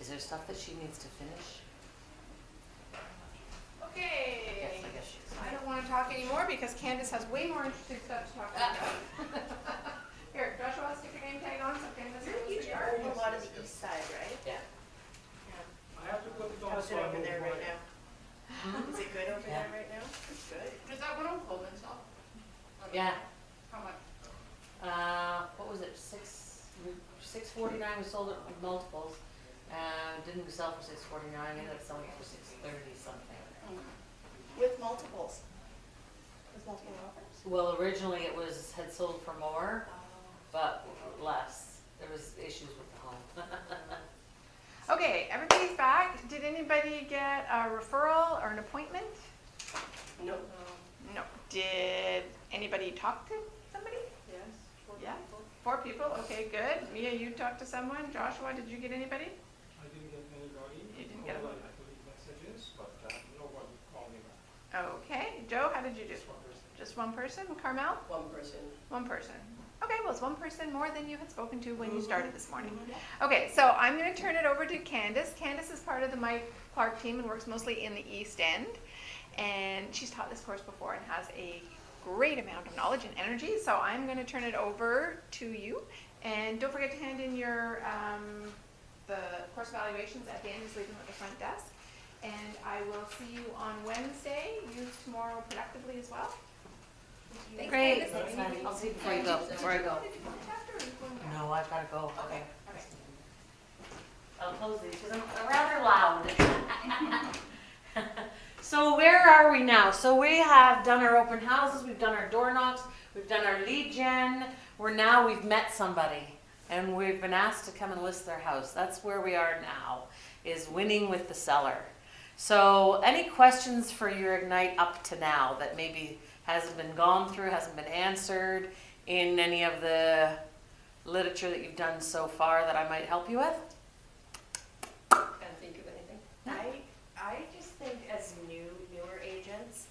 Is there stuff that she needs to finish? Okay. Yes, I guess she's. I don't want to talk anymore because Candace has way more interesting stuff to talk about. Here, Joshua, stick your name tag on so Candace knows who you are. A lot of the east side, right? Yeah. I have to put it on. How's it so I over move there mine. right now? Is it good over Yeah. there right now? It's good. Is that one on Coleman stuff? Yeah. How much? What was it? 649. We sold it with multiples. Didn't we sell for 649? We ended up selling it for 630 something. With multiples. With multiple offers? Well, originally it had sold for more, but less. There was issues with the home. Okay, everybody's back. Did anybody get a referral or an appointment? No. No. Did anybody talk to somebody? Yes. Yeah. 4 people? Okay, good. Mia, you talked to someone. Joshua, did you get anybody? I didn't get anybody. You didn't get although a- I leave messages, but nobody called me back. Okay. Joe, how did you do? Just one person. Just one person? Carmel? One person. One person. Okay, well, it's one person more than you had spoken to when you started this morning. Okay, so I'm going to turn it over to Candace. Candace is part of the Mike Clark team and works mostly in the East End. And she's taught this course before and has a great amount of knowledge and energy. So I'm going to turn it over to you. And don't forget to hand in your the course evaluations at the end. Just leave them at the front desk. And I will see you on Wednesday. Use tomorrow productively as well. Great. Thanks, honey. I'll see you before you go. Before I go. Did you want to test or are you going back? No, I've got to go. Okay. Okay. I'll close these because I'm rather loud. So where are we now? So we have done our open houses, we've done our door knocks, we've done our lead gen. We've met somebody and we've been asked to come and list their house. That's where we are now, is winning with the seller. So any questions for your Ignite up to now that maybe hasn't been gone through, hasn't been answered in any of the literature that you've done so far that I might help you with? Can't think of anything. I just think as newer agents,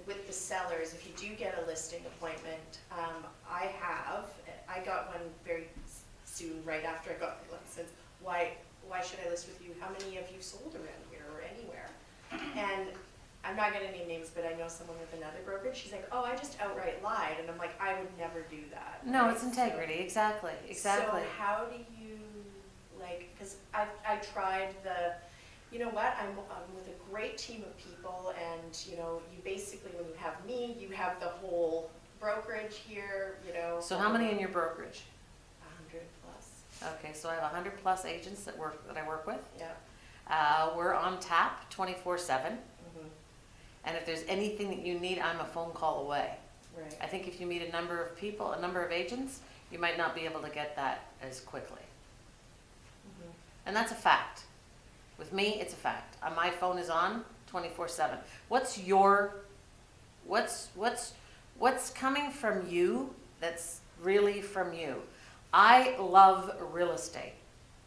with the sellers, if you do get a listing appointment, I got one very soon right after I got my license. Why should I list with you? How many have you sold around here or anywhere? And I'm not gonna name names, but I know someone with another brokerage. She's like, oh, I just outright lied, and I'm like, I would never do that. No, right? it's integrity. Exactly. So how do you, because I tried you know what, I'm with a great team of people, and you basically, when you have me, you have the whole brokerage here, So how many in your brokerage? 100 plus. Okay, so I have 100 plus agents that I work with. Yeah. We're on tap 24/7, Mm-hmm. and if there's anything that you need, I'm a phone call away. Right. I think if you meet a number of people, a number of agents, you might not be able to get that as quickly, Mm-hmm. and that's a fact. With me, it's a fact. My phone is on 24/7. What's coming from you that's really from you? I love real estate.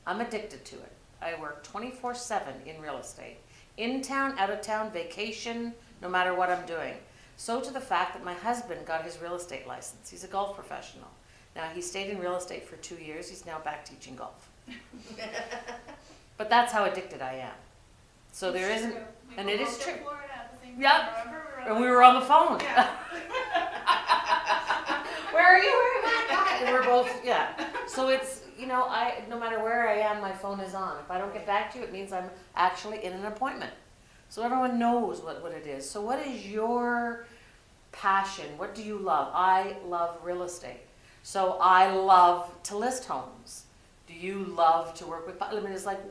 I'm addicted to it. I work 24/7 in real estate. In town, out of town, vacation, no matter what I'm doing. So to the fact that my husband got his real estate license. He's a golf professional. Now, he stayed in real estate for 2 years. He's now back teaching golf. But that's how addicted I am. So there isn't, and it is true. Yep. And we were on the phone. Yeah. Where are you? Where am I? And we're both, yeah. So it's, no matter where I am, my phone is on. If I don't get back to you, it means I'm actually in an appointment. So everyone knows what it is. So what is your passion? What do you love? I love real estate. So I love to list homes. Do you love to work with, it's like,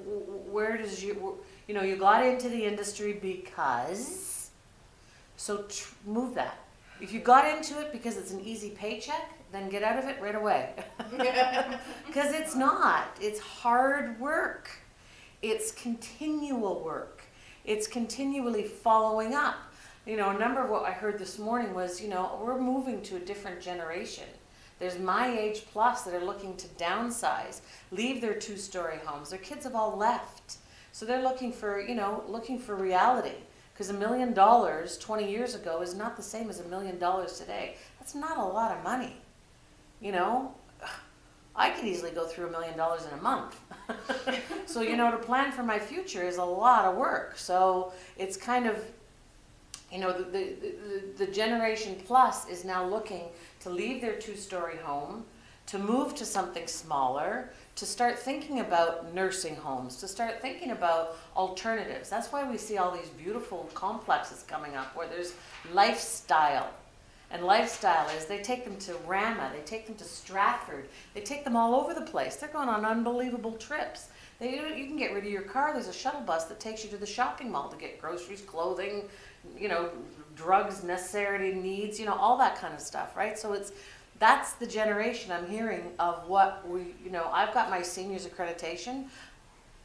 where does you got into the industry because, so move that. If you got into it because it's an easy paycheck, then get out of it right away. Because it's not. It's hard work. It's continual work. It's continually following up. A number of what I heard this morning was, we're moving to a different generation. There's my age plus that are looking to downsize, leave their 2-story homes. Their kids have all left. So they're looking for reality. Because $1 million 20 years ago is not the same as $1 million today. That's not a lot of money. I could easily go through $1 million in a month. So, you know, to plan for my future is a lot of work. So it's kind of, you know, the generation plus is now looking to leave their 2-story home, to move to something smaller, to start thinking about nursing homes, to start thinking about alternatives. That's why we see all these beautiful complexes coming up where there's lifestyle. And lifestyle is they take them to Rama, they take them to Stratford, they take them all over the place. They're going on unbelievable trips. You can get rid of your car. There's a shuttle bus that takes you to the shopping mall to get groceries, clothing, you know, drugs, necessary needs, you know, all that kind of stuff, right? So that's the generation I'm hearing of what you know, I've got my seniors accreditation.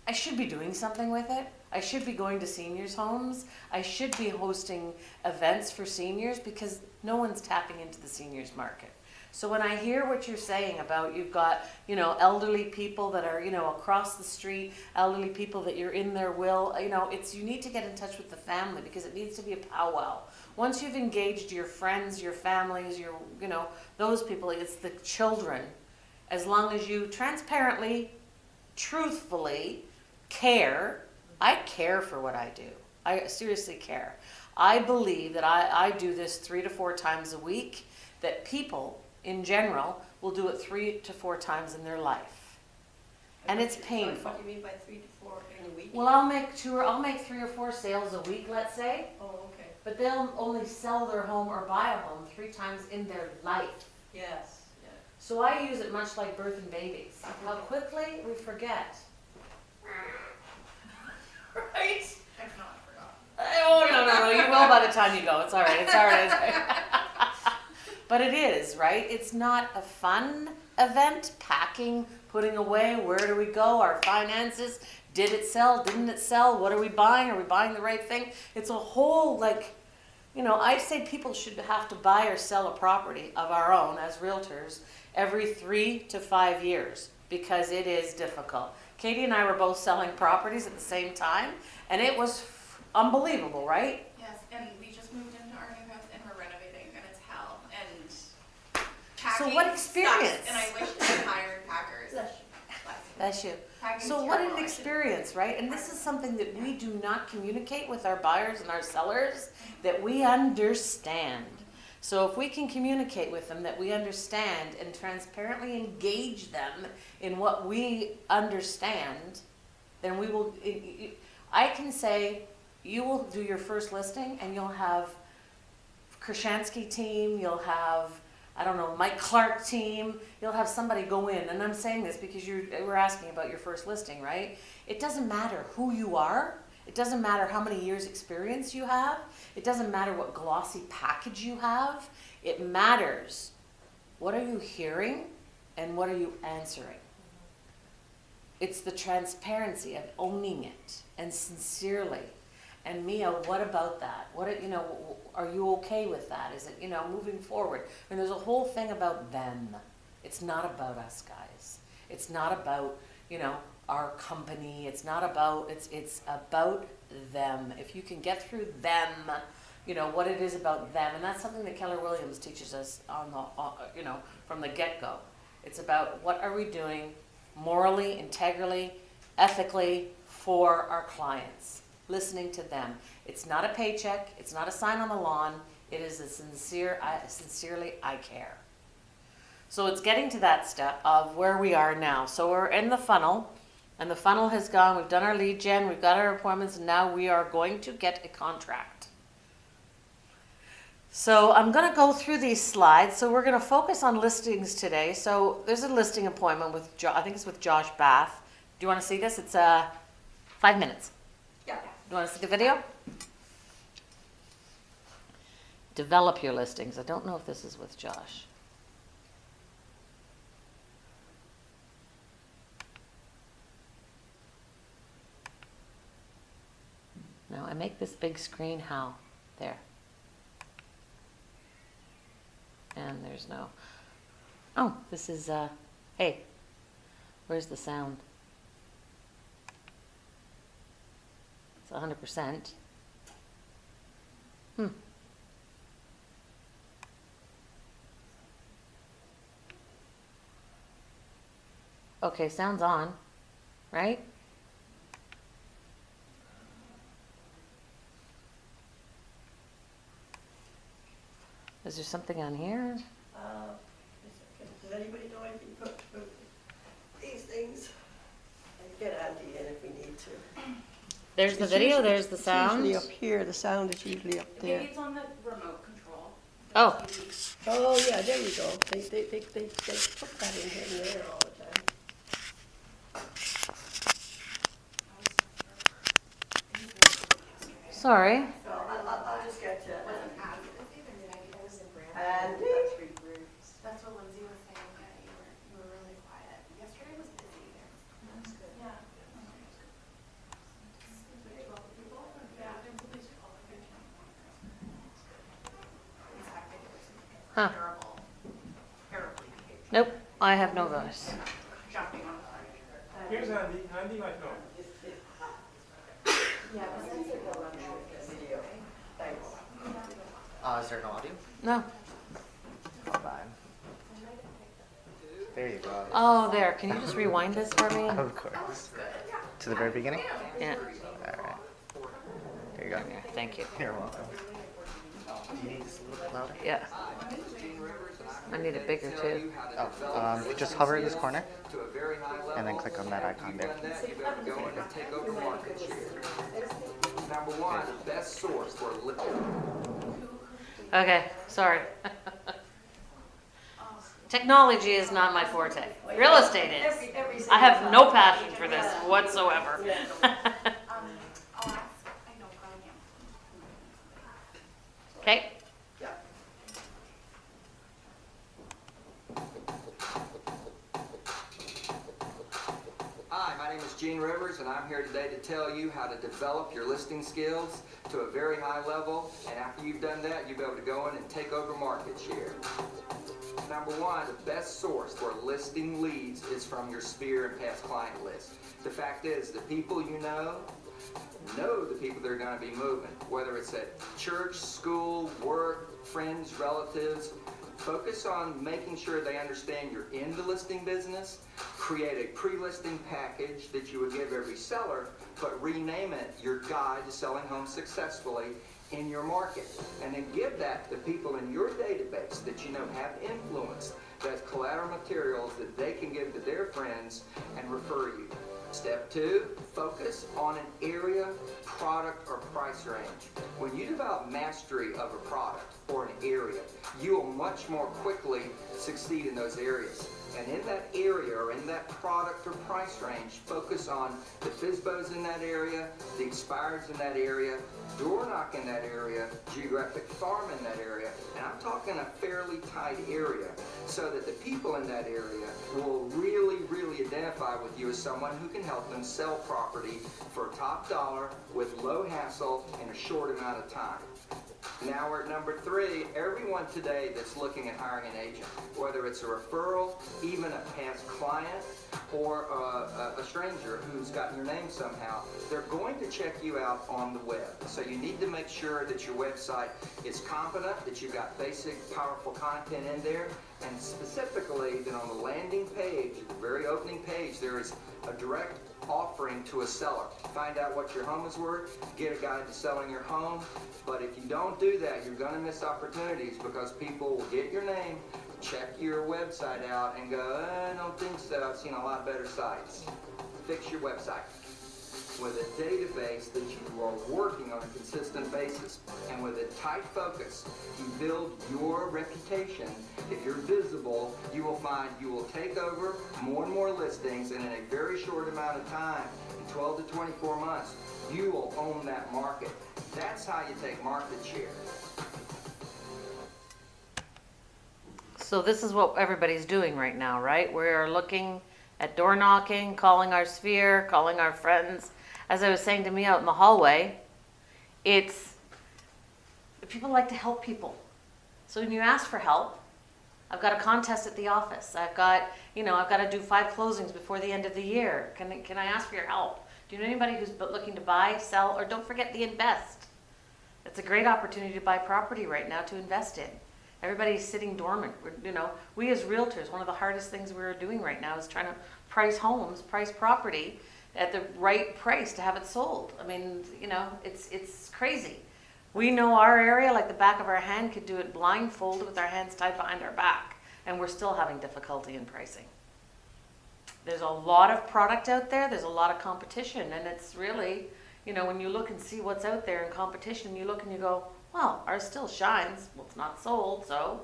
I should be doing something with it. I should be going to seniors' homes. I should be hosting events for seniors because no one's tapping into the seniors market. So when I hear what you're saying about you've got, you know, elderly people that are, you know, across the street, elderly people that you're in their will, you know, you need to get in touch with the family because it needs to be a powwow. Once you've engaged your friends, your families, you know, those people, it's the children. As long as you transparently, truthfully care, I care for what I do. I seriously care. I believe that I do this 3 to 4 times a week, that people in general will do it 3 to 4 times in their life. And it's painful. What do you mean by 3 to 4 in a week? Well, I'll make 3 or 4 sales a week, let's say, Oh, okay. but they'll only sell their home or buy a home 3 times in their life. Yes, yeah. So I use it much like birthing babies. How quickly we forget. Right? I've not forgotten. Oh, no, you will by the time you go. It's all right, it's all right. It's all right. But it is, right? It's not a fun event, packing, putting away, where do we go, our finances, did it sell, didn't it sell, what are we buying the right thing? It's a whole, like, you know, I say people should have to buy or sell a property of our own as realtors every 3 to 5 years because it is difficult. Katie and I were both selling properties at the same time, and it was unbelievable, right? Yes, and we just moved into our new house and we're renovating and it's hell. And packing So what experience? sucks, and I wish they hired packers. That's you. Packing's So what terrible. an experience, right? And this is something that we do not communicate with our buyers and our sellers, that we understand. So if we can communicate with them that we understand and transparently engage them in what we understand, then we will, I can say, you will do your first listing and you'll have Krishansky team, you'll have, I don't know, Mike Clark team, you'll have somebody go in. And I'm saying this because we're asking about your first listing, right? It doesn't matter who you are. It doesn't matter how many years experience you have. It doesn't matter what glossy package you have. It matters what are you hearing and what are you answering. It's the transparency of owning it and sincerely. And Mia, what about that? What, you know, are you okay with that? Is it, you know, moving forward? I mean, there's a whole thing about them. It's not about us, guys. It's not about, you know, our company. It's not about, it's about them. If you can get through them, you know, what it is about them. And that's something that Keller Williams teaches us you know, from the get-go. It's about what are we doing morally, integrally, ethically for our clients. Listening to them. It's not a paycheck. It's not a sign on the lawn. It is a sincerely, I care. So it's getting to that step of where we are now. So we're in the funnel, and the funnel has gone. We've done our lead gen. We've got our appointments, and now we are going to get a contract. So I'm going to go through these slides. So we're going to focus on listings today. So there's a listing appointment with, I think it's with Josh Bath. Do you want to see this? It's 5 minutes. Yeah. You want to see the video? Develop your listings. I don't know if this is with Josh. Now I make this big screen, how? There. And there's no, oh, this is, hey, where's the sound? It's 100%. Okay, sound's on, right? Is there something on here? Does anybody know anything about these things? I get Andy in if we need to. There's the It's video, usually- there's the sound. It's usually up here, the sound is usually up there. Maybe it's on the remote control. Oh. Oh, yeah, there you go. They put that in here and there all the time. Sorry. So I'll just get to Wasn't as busy, or did I get, I was in Brandon. Andy. That's what Lindsay was saying, yeah, you were really quiet. Yesterday was busy there. That's good. Yeah. Yeah, there's at least 12 or 15 more. In fact, I think it was Huh. terrible, terribly behaved, Nope, I have no voice. jumping on the furniture. Here's Andy. Andy might know. Yeah, but since it will run video. Thanks. Is there no audio? No. Hold on. There you go. Oh, there. Can you just rewind this for me? Of course. To the very beginning? Yeah. Alright. There you go. Okay, thank you. You're welcome. Do you need this a little bit louder? Yeah. I need it bigger too. Just hover in this corner and then click on that icon there. Number one, the best source for Okay, sorry. Technology is not my forte. Real estate is. I have no passion for this whatsoever. I'll ask, I know Birmingham. Okay. Hi, my name is Gene Rivers, and I'm here today to tell you how to develop your listing skills to a very high level. And after you've done that, you'll be able to go in and take over market share. Number one, the best source for listing leads is from your sphere and past client list. The fact is, the people you know the people that are going to be moving, whether it's at church, school, work, friends, relatives. Focus on making sure they understand you're in the listing business. Create a pre-listing package that you would give every seller, but rename it your guide to selling homes successfully in your market. And then give that to people in your database that you know have influence, that's collateral materials that they can give to their friends and refer you. Step two, focus on an area, product, or price range. When you develop mastery of a product or an area, you will much more quickly succeed in those areas. And in that area or in that product or price range, focus on the FSBOs in that area, the expireds in that area, door knock in that area, geographic farm in that area, and I'm talking a fairly tight area, so that the people in that area will really, really identify with you as someone who can help them sell property for top dollar with low hassle in a short amount of time. Now we're at number three. Everyone today that's looking at hiring an agent, whether it's a referral, even a past client, or a stranger who's gotten your name somehow, they're going to check you out on the web. So you need to make sure that your website is competent, that you've got basic, powerful content in there, and specifically that on the landing page, the very opening page, there is a direct offering to a seller. Find out what your home is worth, get a guide to selling your home. But if you don't do that, you're going to miss opportunities, because people will get your name, check your website out, and go, I don't think so, I've seen a lot better sites. Fix your website with a database that you are working on a consistent basis, and with a tight focus. You build your reputation. If you're visible, you will find you will take over more and more listings, and in a very short amount of time, in 12 to 24 months, you will own that market. That's how you take market share. So this is what everybody's doing right now, right? We're looking at door knocking, calling our sphere, calling our friends. As I was saying to me out in the hallway, people like to help people. So when you ask for help, I've got a contest at the office. I've got to do 5 closings before the end of the year. Can I ask for your help? Do you know anybody who's looking to buy, sell, or don't forget the invest? It's a great opportunity to buy property right now to invest in. Everybody's sitting dormant. We as realtors, one of the hardest things we're doing right now is trying to price homes, price property at the right price to have it sold. I mean, you know, it's crazy. We know our area like the back of our hand, could do it blindfolded with our hands tied behind our back, and we're still having difficulty in pricing. There's a lot of product out there, there's a lot of competition, and it's really, you know, when you look and see what's out there in competition, you look and you go, well, ours still shines. Well, it's not sold, so.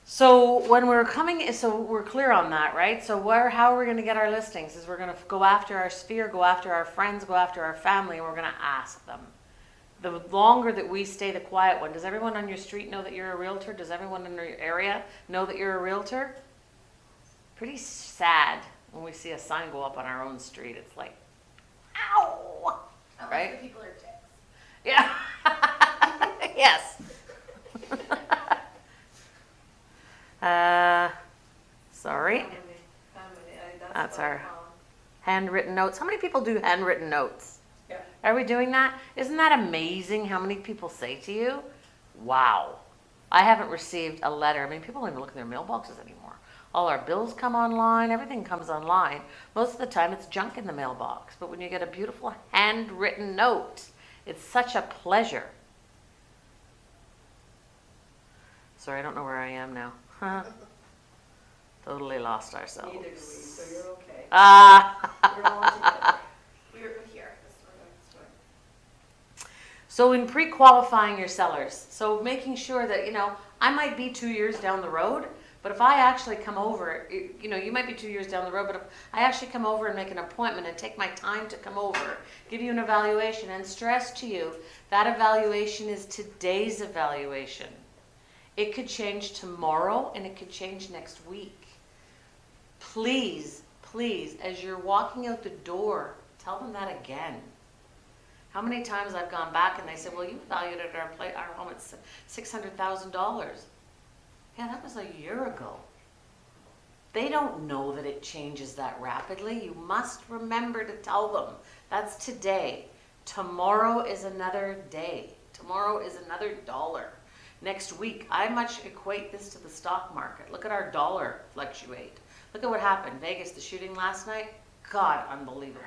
So when we're coming, so we're clear on that, right? So how are we going to get our listings? Is we're going to go after our sphere, go after our friends, go after our family, and we're going to ask them. The longer that we stay the quiet one, does everyone on your street know that you're a realtor? Does everyone in your area know that you're a realtor? Pretty sad when we see a sign go up on our own street. It's like, ow! Unless Right? the people are dicks. Yeah. Yes. Sorry. That's our handwritten notes. How many people do handwritten notes? Yeah. Are we doing that? Isn't that amazing how many people say to you, wow, I haven't received a letter. I mean, people don't even look at their mailboxes anymore. All our bills come online, everything comes online. Most of the time it's junk in the mailbox. But when you get a beautiful handwritten note, it's such a pleasure. Sorry, I don't know where I am now. Totally lost ourselves. Neither do we, so you're okay. Ah. We're all together. We're here. This way. So in pre-qualifying your sellers, so making sure that, you know, I might be 2 years down the road, but if I actually come over, you know, you might be 2 years down the road, but if I actually come over and make an appointment and take my time to come over, give you an evaluation and stress to you, that evaluation is today's evaluation. It could change tomorrow and it could change next week. Please, please, as you're walking out the door, tell them that again. How many times I've gone back and they said, well, you valued our home at $600,000. Yeah, that was a year ago. They don't know that it changes that rapidly. You must remember to tell them. That's today. Tomorrow is another day. Tomorrow is another dollar. Next week, I much equate this to the stock market. Look at our dollar fluctuate. Look at what happened. Vegas, the shooting last night. God, unbelievable.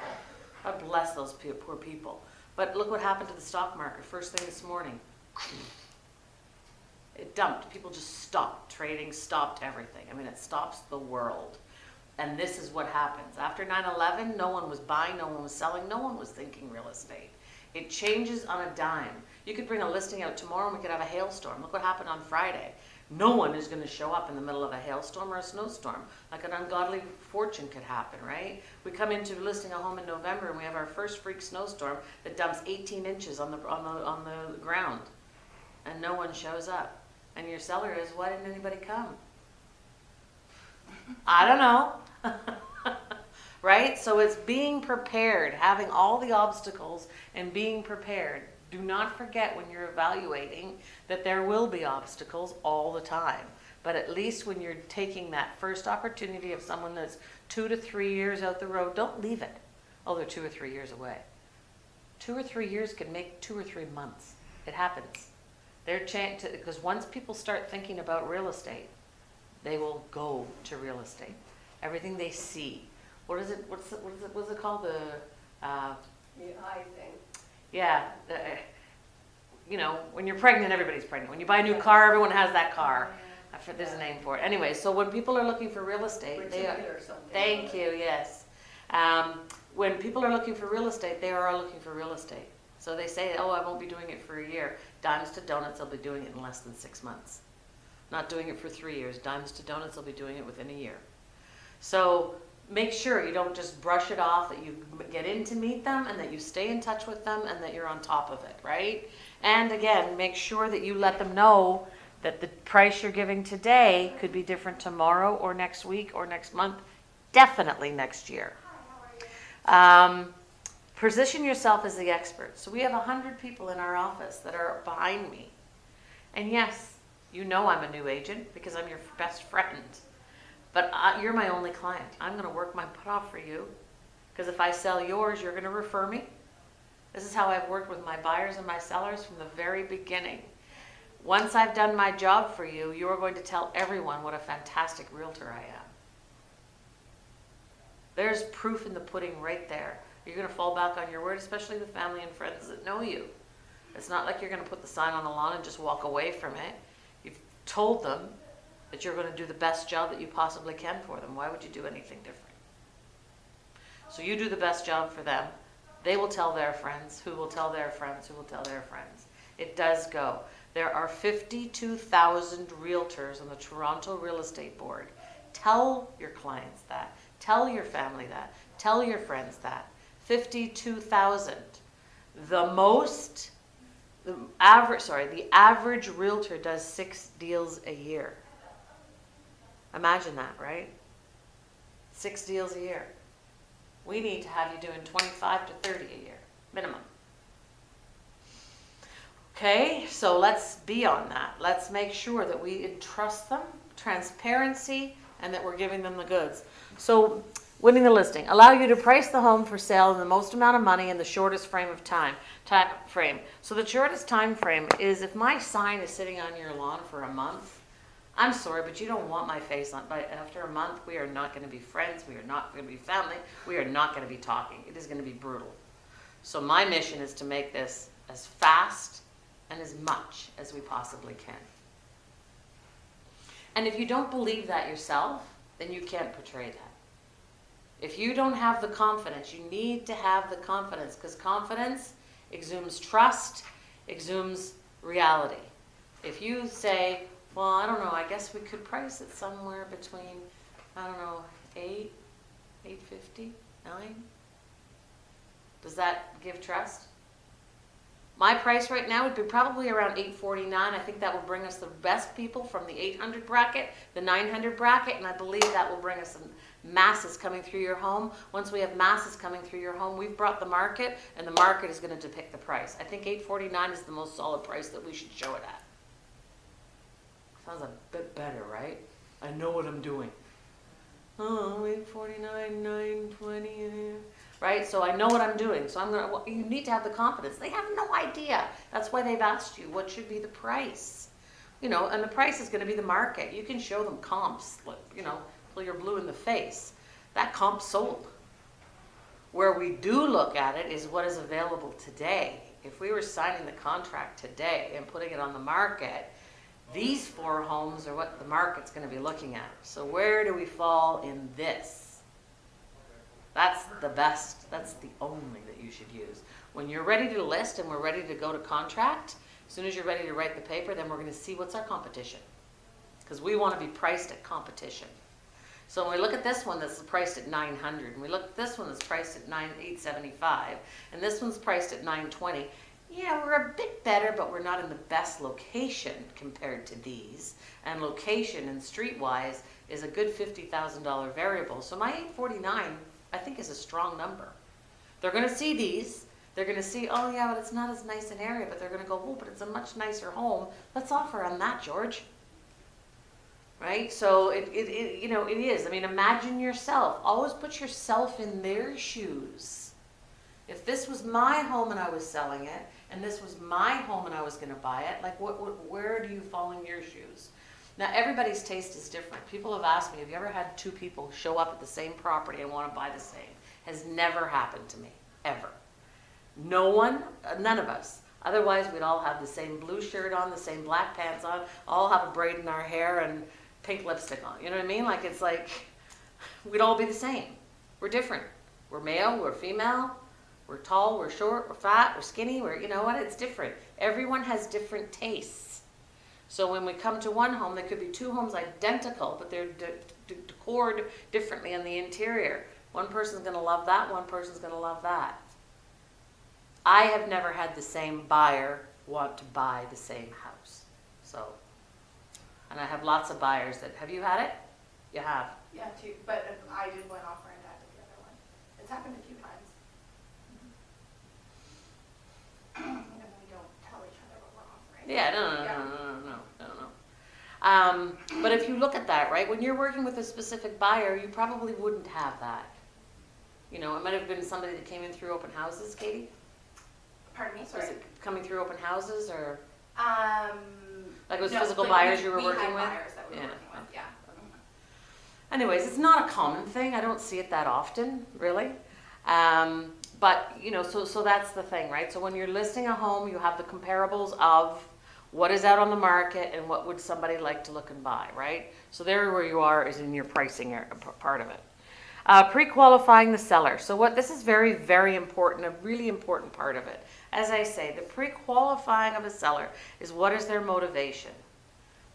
God bless those poor people. But look what happened to the stock market first thing this morning. It dumped. People just stopped trading, stopped everything. I mean, it stops the world. And this is what happens. After 9/11, no one was buying, no one was selling, no one was thinking real estate. It changes on a dime. You could bring a listing out tomorrow and we could have a hailstorm. Look what happened on Friday. No one is going to show up in the middle of a hailstorm or a snowstorm. Like an ungodly fortune could happen, right? We come into listing a home in November and we have our first freak snowstorm that dumps 18 inches on the ground. And no one shows up. And your seller is, why didn't anybody come? I don't know. Right? So it's being prepared, having all the obstacles and being prepared. Do not forget when you're evaluating that there will be obstacles all the time. But at least when you're taking that first opportunity of someone that's 2 to 3 years out the road, don't leave it. Oh, they're 2 or 3 years away. 2 or 3 years can make 2 or 3 months. It happens. Because once people start thinking about real estate, they will go to real estate. Everything they see. What's it called? The eye thing. yeah. You know, when you're pregnant, everybody's pregnant. When you buy a new car, everyone has that car. There's a name for it. Anyway, so when people are looking for real estate, they are. Or something. Thank you. Yes. When people are looking for real estate, they are looking for real estate. So they say, oh, I won't be doing it for a year. Dimes to donuts, they'll be doing it in less than 6 months. Not doing it for 3 years. Dimes to donuts, they'll be doing it within a year. So make sure you don't just brush it off, that you get in to meet them and that you stay in touch with them and that you're on top of it, right? And again, make sure that you let them know that the price you're giving today could be different tomorrow or next week or next month, definitely next year. Position yourself as the expert. So we have 100 people in our office that are behind me. And yes, you know I'm a new agent because I'm your best friend. But you're my only client. I'm going to work my butt off for you. Because if I sell yours, you're going to refer me. This is how I've worked with my buyers and my sellers from the very beginning. Once I've done my job for you, you're going to tell everyone what a fantastic realtor I am. There's proof in the pudding right there. You're gonna fall back on your word, especially the family and friends that know you. It's not like you're gonna put the sign on the lawn and just walk away from it. You've told them that you're gonna do the best job that you possibly can for them. Why would you do anything different? So you do the best job for them. They will tell their friends, who will tell their friends, who will tell their friends. It does go. There are 52,000 realtors on the Toronto Real Estate Board. Tell your clients that. Tell your family that. Tell your friends that. 52,000. The average realtor does 6 deals a year. Imagine that, right? 6 deals a year. We need to have you doing 25 to 30 a year, minimum. Okay, so let's be on that. Let's make sure that we entrust them, transparency, and that we're giving them the goods. So, winning the listing. Allow you to price the home for sale in the most amount of money in the shortest frame of time frame. So the shortest time frame is if my sign is sitting on your lawn for a month, I'm sorry, but you don't want my face on. But after a month, we are not going to be friends. We are not going to be family. We are not going to be talking. It is going to be brutal. So my mission is to make this as fast and as much as we possibly can. And if you don't believe that yourself, then you can't portray that. If you don't have the confidence, you need to have the confidence, because confidence exudes trust, exudes reality. If you say, well, I don't know, I guess we could price it somewhere between, I don't know, 8, 8.50, 9. Does that give trust? My price right now would be probably around $8.49. I think that will bring us the best people from the 800 bracket, the 900 bracket, and I believe that will bring us some masses coming through your home. Once we have masses coming through your home, we've brought the market, and the market is going to depict the price. I think $8.49 is the most solid price that we should show it at. Sounds a bit better, right? I know what I'm doing. Oh, $8.49, $9.20, right? So I know what I'm doing. So you need to have the confidence. They have no idea. That's why they've asked you, what should be the price? You know, and the price is going to be the market. You can show them comps, you know, till you're blue in the face. That comp sold. Where we do look at it is what is available today. If we were signing the contract today and putting it on the market, these 4 homes are what the market's going to be looking at. So where do we fall in this? That's the best. That's the only that you should use. When you're ready to list and we're ready to go to contract, as soon as you're ready to write the paper, then we're going to see what's our competition. Because we want to be priced at competition. So when we look at this one that's priced at $900, and we look at this one that's priced at $875, and this one's priced at $920, yeah, we're a bit better, but we're not in the best location compared to these. And location and street-wise is a good $50,000 variable. So my $849, I think, is a strong number. They're going to see these. They're going to see, oh yeah, but it's not as nice an area. But they're going to go, oh, but it's a much nicer home. Let's offer on that, George. Right? So it is. I mean, imagine yourself. Always put yourself in their shoes. If this was my home and I was selling it, and this was my home and I was going to buy it, like where do you fall in your shoes? Now, everybody's taste is different. People have asked me, have you ever had 2 people show up at the same property and want to buy the same? Has never happened to me, ever. No one, none of us. Otherwise, we'd all have the same blue shirt on, the same black pants on, all have a braid in our hair and pink lipstick on. You know what I mean? Like, it's like, we'd all be the same. We're different. We're male, we're female. We're tall, we're short, we're fat, we're skinny, you know what, it's different. Everyone has different tastes. So when we come to one home, there could be 2 homes identical, but they're decored differently in the interior. One person's going to love that, one person's going to love that. I have never had the same buyer want to buy the same house. So, and I have lots of buyers that, have you had it? You have. Yeah, 2, but I did one offer and I did the other one. It's happened a few times. We don't tell each other what we're offering. Yeah, no. But if you look at that, right, when you're working with a specific buyer, you probably wouldn't have that. You know, it might have been somebody that came in through open houses, Katie? Pardon me, Was sorry. it coming through open houses, or like it was No, physical but buyers you were we working had with? buyers that we were working with, yeah. Anyways, it's not a common thing. I don't see it that often, really. But, you know, so that's the thing, right? So when you're listing a home, you have the comparables of what is out on the market and what would somebody like to look and buy, right? So there where you are is in your pricing part of it. Pre-qualifying the seller. So this is very, very important, a really important part of it. As I say, the pre-qualifying of a seller is what is their motivation.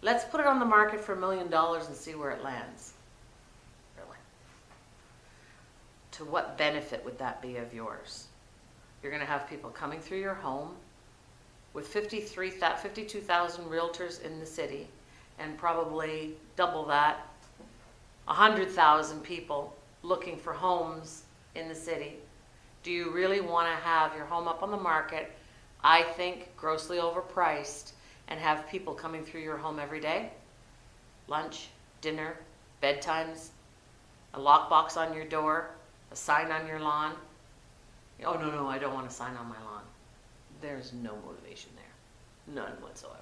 Let's put it on the market for $1 million and see where it lands. Really. To what benefit would that be of yours? You're going to have people coming through your home with 52,000 realtors in the city, and probably double that, 100,000 people looking for homes in the city. Do you really want to have your home up on the market, I think grossly overpriced, and have people coming through your home every day? Lunch, dinner, bedtimes, a lockbox on your door, a sign on your lawn. Oh, no, I don't want a sign on my lawn. There's no motivation there. None whatsoever.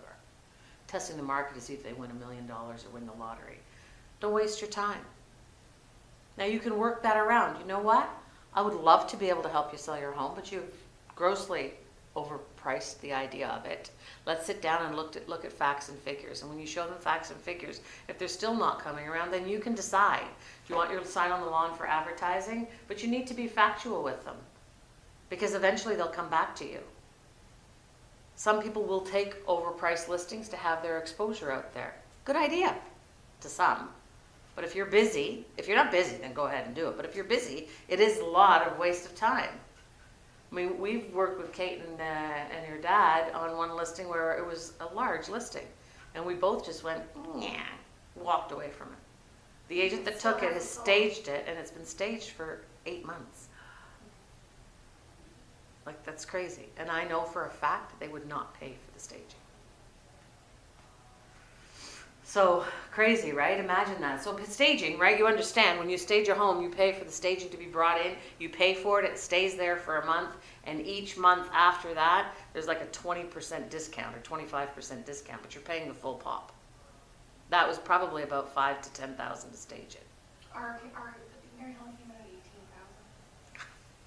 Testing the market to see if they win $1 million or win the lottery. Don't waste your time. Now you can work that around. You know what? I would love to be able to help you sell your home, but you've grossly overpriced the idea of it. Let's sit down and look at facts and figures. And when you show them facts and figures, if they're still not coming around, then you can decide. Do you want your sign on the lawn for advertising? But you need to be factual with them, because eventually they'll come back to you. Some people will take overpriced listings to have their exposure out there. Good idea to some. But if you're busy, if you're not busy, then go ahead and do it. But if you're busy, it is a lot of waste of time. I mean, we've worked with Kate and your dad on one listing where it was a large listing. And we both just went, yeah, walked away from it. The agent that took it has staged it, and it's been staged for 8 months. Like, that's crazy. And I know for a fact they would not pay for the staging. So crazy, right? Imagine that. So staging, right? You understand when you stage a home, you pay for the staging to be brought in. You pay for it. It stays there for a month. And each month after that, there's like a 20% discount or 25% discount, but you're paying the full pop. That was probably about $5,000 to $10,000 to stage it. Our Mary Helen came out at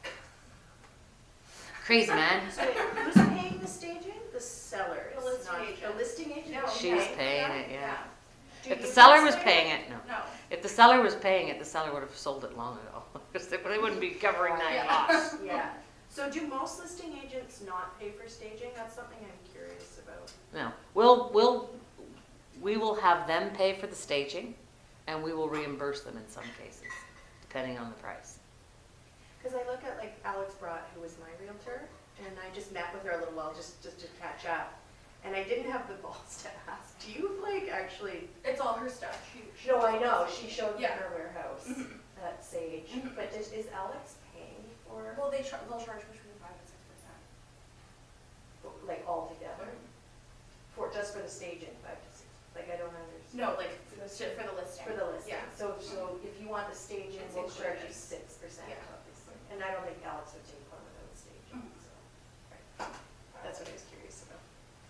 18,000. Crazy, man. So wait, who's paying the staging? The seller. The listing not agent. The listing agent? No, She's okay. paying it, yeah. Do If the you seller was list paying it? it, no. No. If the seller was paying it, the seller would have sold it long ago. Because they wouldn't be covering that Yeah. cost. Yeah. So do most listing agents not pay for staging? That's something I'm curious about. No, we will have them pay for the staging, and we will reimburse them in some cases, depending on the price. Because I look at like Alex Brott, who was my realtor, and I just met with her a little while just to catch up. And I didn't have the balls to ask, do you like actually, It's all her stuff. She no, I know, she showed me Yeah. her warehouse at Sage, but is Alex paying for, Well, they'll charge between 5 and 6%. like all together? For, just for the staging, 5 to 6, like I don't understand. No, like for the listing. For the listing, Yeah. so if you want the staging, It's we'll charge you included. 6%, Yeah. obviously. And I don't think Alex would take one without staging, so, right. That's what I was curious about.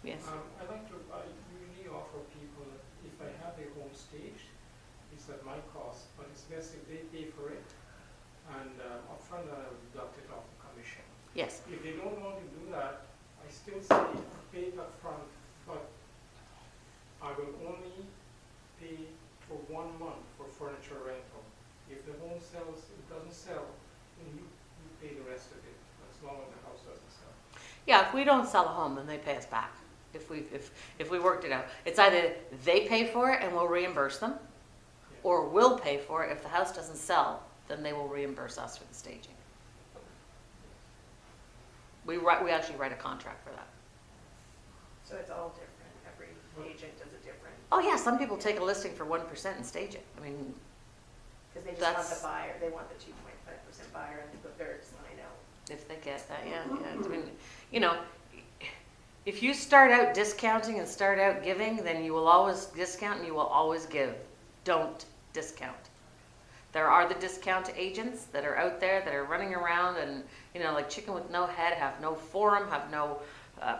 Yes. I like to, I usually offer people, that if I have a home staged, it's at my cost, but it's best if they pay for it, and upfront I'll deduct it off the commission. Yes. If they don't want to do that, I still say pay it upfront, but I will only pay for 1 month for furniture rental. If the home sells, it doesn't sell, then you pay the rest of it, as long as the house doesn't sell. Yeah, if we don't sell a home, then they pay us back. If we worked it out. It's either they pay for it and we'll reimburse them, or we'll pay for it. If the house doesn't sell, then they will reimburse us for the staging. We actually write a contract for that. So it's all different, every agent does it different, Oh yeah, some people take a listing for 1% and stage it. I mean, because they just want That's- the buyer, they want the 2.5% buyer and they put their sign out. if they get that, yeah. I mean, you know, if you start out discounting and start out giving, then you will always discount and you will always give. Don't discount. There are the discount agents that are out there that are running around and, you know, like chicken with no head, have no forum, have no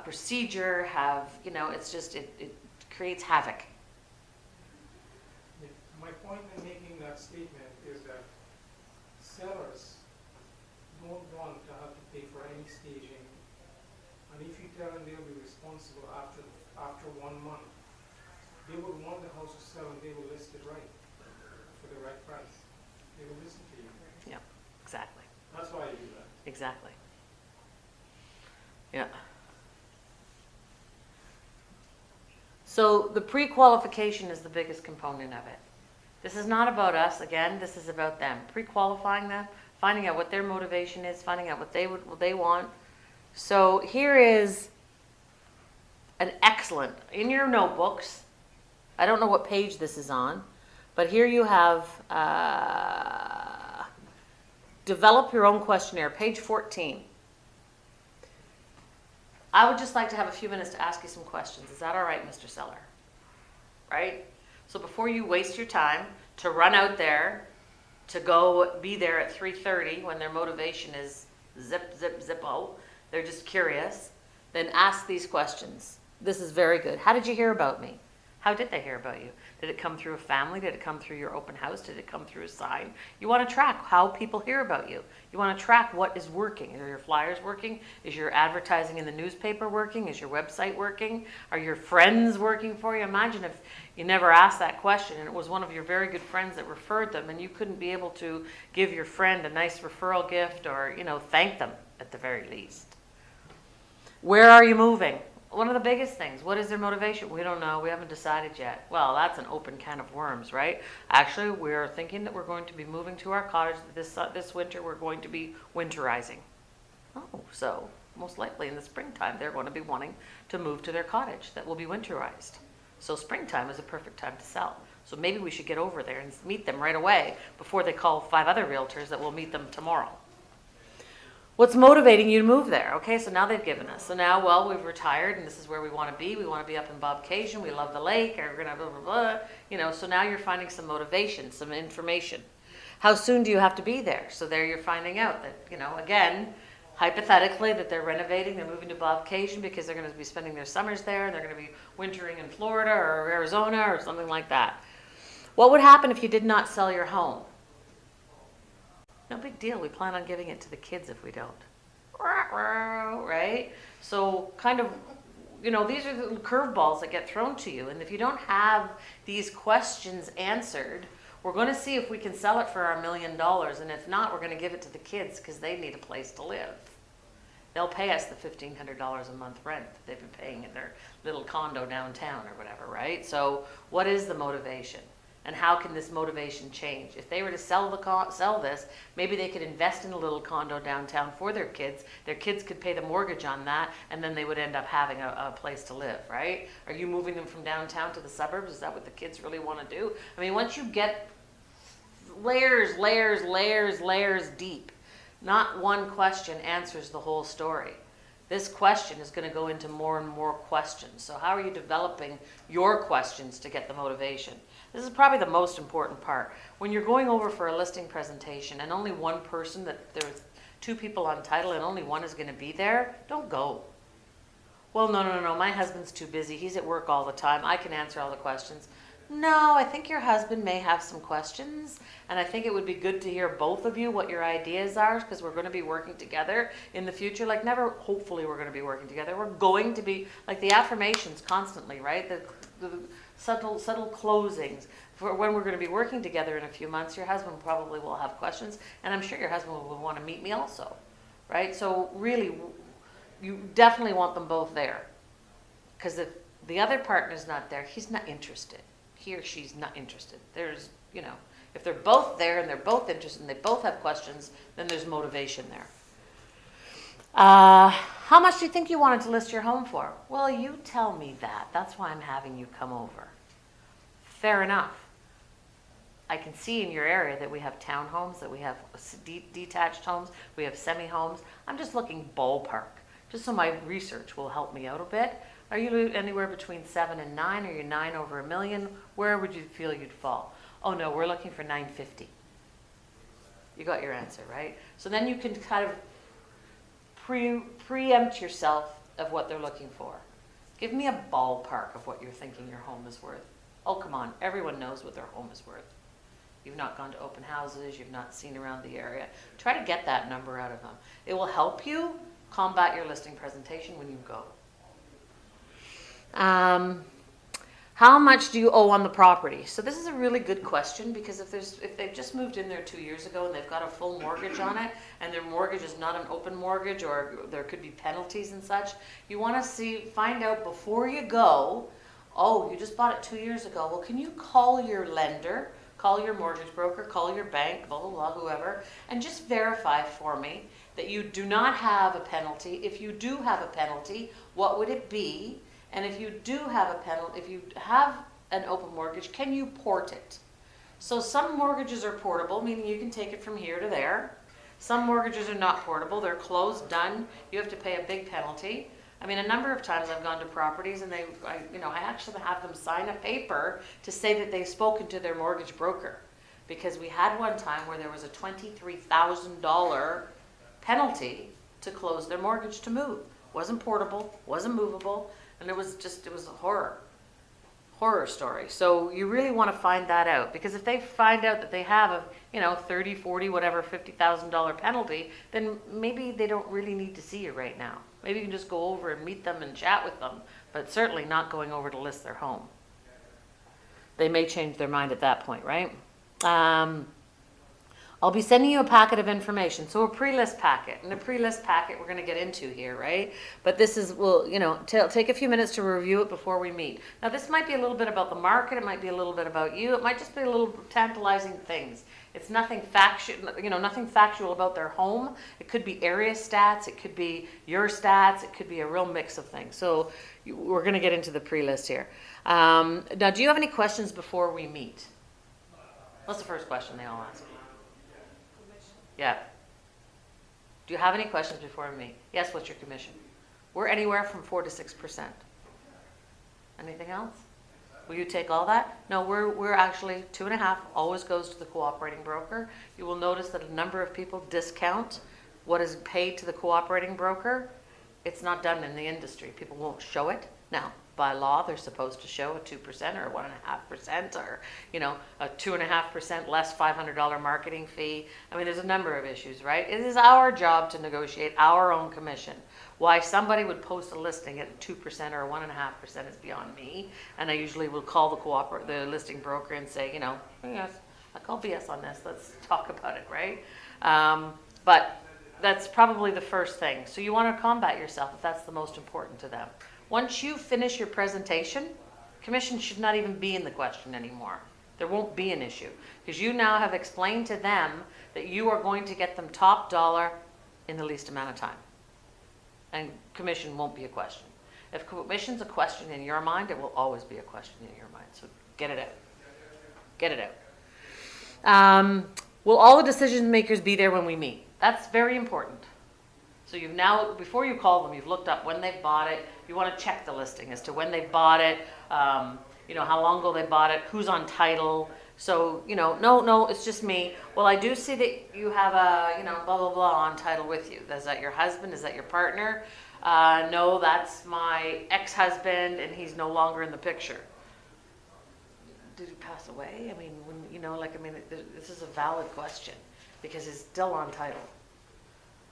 procedure, have, you know, it's just, it creates havoc. My point in making that statement is that sellers don't want to have to pay for any staging. And if you tell them they'll be responsible after 1 month, they will want the house to sell and they will list it right for the right price. They will listen to you. Yeah, exactly. That's why I do that. Exactly. Yeah. So the pre-qualification is the biggest component of it. This is not about us, again, this is about them. Pre-qualifying them, finding out what their motivation is, finding out what they want. So here is an excellent, in your notebooks, I don't know what page this is on, but here you have develop your own questionnaire, page 14. I would just like to have a few minutes to ask you some questions. Is that all right, Mr. Seller? Right? So before you waste your time to run out there, to go be there at 3:30 when their motivation is zip, zip, zippo, they're just curious, then ask these questions. This is very good. How did you hear about me? How did they hear about you? Did it come through a family? Did it come through your open house? Did it come through a sign? You want to track how people hear about you. You want to track what is working. Are your flyers working? Is your advertising in the newspaper working? Is your website working? Are your friends working for you? Imagine if you never asked that question and it was one of your very good friends that referred them and you couldn't be able to give your friend a nice referral gift or, thank them at the very least. Where are you moving? One of the biggest things, what is their motivation? We don't know, we haven't decided yet. Well, that's an open can of worms, right? Actually, we're thinking that we're going to be moving to our cottage this winter. We're going to be winterizing. Oh, so most likely in the springtime, they're going to be wanting to move to their cottage that will be winterized. So springtime is a perfect time to sell. So maybe we should get over there and meet them right away before they call 5 other realtors that will meet them tomorrow. What's motivating you to move there? Okay, so now they've given us. So now, well, we've retired and this is where we want to be. We want to be up in Bobcation. We love the lake. Or we're going to blah, blah, blah. So now you're finding some motivation, some information. How soon do you have to be there? So there you're finding out that, again, hypothetically that they're renovating, they're moving to Bobcation because they're going to be spending their summers there and they're going to be wintering in Florida or Arizona or something like that. What would happen if you did not sell your home? No big deal. We plan on giving it to the kids if we don't. Right? So kind of, these are the curveballs that get thrown to you. And if you don't have these questions answered, we're going to see if we can sell it for our $1 million. And if not, we're going to give it to the kids because they need a place to live. They'll pay us the $1,500 a month rent that they've been paying in their little condo downtown or whatever, right? So what is the motivation? And how can this motivation change? If they were to sell this, maybe they could invest in a little condo downtown for their kids. Their kids could pay the mortgage on that, and then they would end up having a place to live, right? Are you moving them from downtown to the suburbs? Is that what the kids really want to do? I mean, once you get layers deep, not one question answers the whole story. This question is going to go into more and more questions. So how are you developing your questions to get the motivation? This is probably the most important part. When you're going over for a listing presentation and only one person, that there's 2 people on title and only one is going to be there, don't go. Well, no, my husband's too busy. He's at work all the time. I can answer all the questions. No, I think your husband may have some questions, and I think it would be good to hear both of you what your ideas are, because we're going to be working together in the future. Like never, hopefully we're going to be working together. We're going to be, like the affirmations constantly, right? The subtle closings. For when we're going to be working together in a few months, your husband probably will have questions, and I'm sure your husband will want to meet me also, right? So really, you definitely want them both there, because if the other partner's not there, he's not interested. He or she's not interested. There's, if they're both there and they're both interested and they both have questions, then there's motivation there. How much do you think you wanted to list your home for? Well, you tell me that. That's why I'm having you come over. Fair enough. I can see in your area that we have townhomes, that we have detached homes, we have semi-homes. I'm just looking ballpark, just so my research will help me out a bit. Are you anywhere between 7 and 9? Are you 9 over $1 million? Where would you feel you'd fall? Oh no, we're looking for 950. You got your answer, right? So then you can kind of preempt yourself of what they're looking for. Give me a ballpark of what you're thinking your home is worth. Oh, come on. Everyone knows what their home is worth. you've not gone to open houses, you've not seen around the area. Try to get that number out of them. It will help you combat your listing presentation when you go. How much do you owe on the property? So this is a really good question, because if they've just moved in there 2 years ago and they've got a full mortgage on it, and their mortgage is not an open mortgage, or there could be penalties and such, you want to find out before you go. Oh, you just bought it 2 years ago. Well, can you call your lender, call your mortgage broker, call your bank, blah, blah, blah, whoever, and just verify for me that you do not have a penalty. If you do have a penalty, what would it be? And if you do have a penalty, if you have an open mortgage, can you port it? So some mortgages are portable, meaning you can take it from here to there. Some mortgages are not portable. They're closed, done. You have to pay a big penalty. I mean, a number of times I've gone to properties and I actually have them sign a paper to say that they've spoken to their mortgage broker. Because we had one time where there was a $23,000 penalty to close their mortgage to move. Wasn't portable, wasn't movable. And it was a horror story. So you really want to find that out, because if they find out that they have a, 30, 40, whatever, $50,000 penalty, then maybe they don't really need to see you right now. Maybe you can just go over and meet them and chat with them, but certainly not going over to list their home. They may change their mind at that point, right? I'll be sending you a packet of information. So a pre-list packet, and a pre-list packet we're going to get into here, right? But this is, take a few minutes to review it before we meet. Now this might be a little bit about the market, it might be a little bit about you, it might just be a little tantalizing things. It's nothing nothing factual about their home. It could be area stats, it could be your stats, it could be a real mix of things. So we're going to get into the pre-list here. Now, do you have any questions before we meet? What's the first question they all ask? Yeah. Do you have any questions before we meet? Yes, what's your commission? We're anywhere from 4 to 6%. Anything else? Will you take all that? No, we're actually 2.5, always goes to the cooperating broker. You will notice that a number of people discount what is paid to the cooperating broker. It's not done in the industry. People won't show it. Now, by law, they're supposed to show a 2% or a 1.5% or, a 2.5% less $500 marketing fee. I mean, there's a number of issues, right? It is our job to negotiate our own commission. Why somebody would post a listing at 2% or 1.5% is beyond me. And I usually will call the listing broker and say, yes, I call BS on this. Let's talk about it, right? But that's probably the first thing. So you want to combat yourself if that's the most important to them. Once you finish your presentation, commission should not even be in the question anymore. There won't be an issue, because you now have explained to them that you are going to get them top dollar in the least amount of time. And commission won't be a question. If commission's a question in your mind, it will always be a question in your mind. So get it out. Get it out. Will all the decision makers be there when we meet? That's very important. So you've now, before you call them, you've looked up when they've bought it. You want to check the listing as to when they bought it, how long ago they bought it, who's on title. So, no, it's just me. Well, I do see that you have a, blah, blah, blah on title with you. Is that your husband? Is that your partner? No, that's my ex-husband, and he's no longer in the picture. Did he pass away? I mean, this is a valid question, because he's still on title.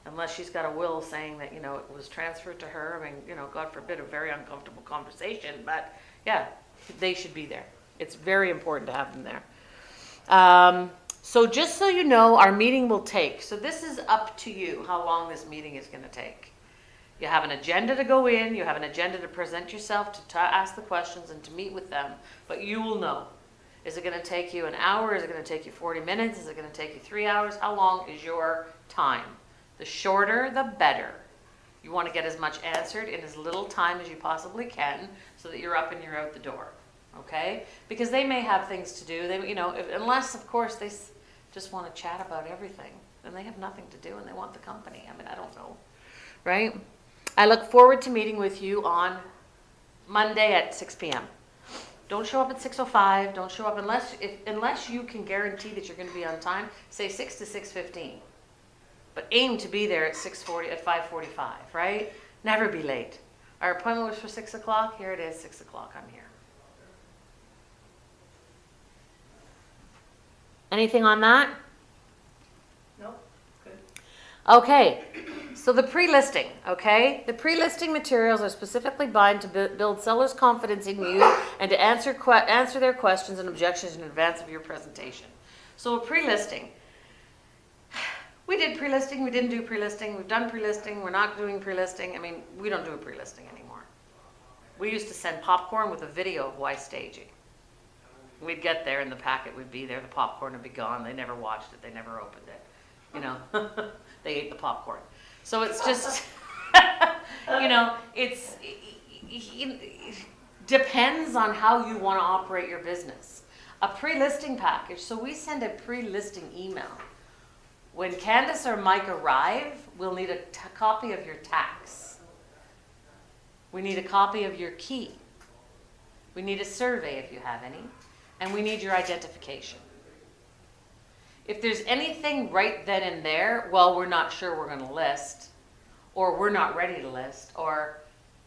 Unless she's got a will saying that, it was transferred to her. I mean, God forbid, a very uncomfortable conversation. But, yeah, they should be there. It's very important to have them there. So just so you know, our meeting will take. So this is up to you how long this meeting is going to take. You have an agenda to go in. You have an agenda to present yourself, to ask the questions, and to meet with them. But you will know. Is it going to take you an hour? Is it going to take you 40 minutes? Is it going to take you 3 hours? How long is your time? The shorter, the better. You want to get as much answered in as little time as you possibly can, so that you're up and you're out the door, okay? Because they may have things to do. They, unless, of course, they just want to chat about everything, then they have nothing to do and they want the company. I mean, I don't know, right? I look forward to meeting with you on Monday at 6 p.m. Don't show up at 6:05. Don't show up unless you can guarantee that you're going to be on time. Say 6 to 6:15. But aim to be there at 6:40, at 5:45, right? Never be late. Our appointment was for 6 o'clock. Here it is, 6 o'clock. I'm here. Anything on that? No, good. Okay, so the pre-listing, okay? The pre-listing materials are specifically designed to build sellers' confidence in you and to answer their questions and objections in advance of your presentation. So a pre-listing. We did pre-listing, we didn't do pre-listing, we've done pre-listing, we're not doing pre-listing. I mean, we don't do a pre-listing anymore. We used to send popcorn with a video of why staging. We'd get there and the packet would be there, the popcorn would be gone, they never watched it, they never opened it. You know, they ate the popcorn. So it's just, you know, it depends on how you want to operate your business. A pre-listing package, so we send a pre-listing email. When Candace or Mike arrive, we'll need a copy of your tax. We need a copy of your key. We need a survey if you have any. And we need your identification. If there's anything right then and there, well, we're not sure we're going to list, or we're not ready to list, or,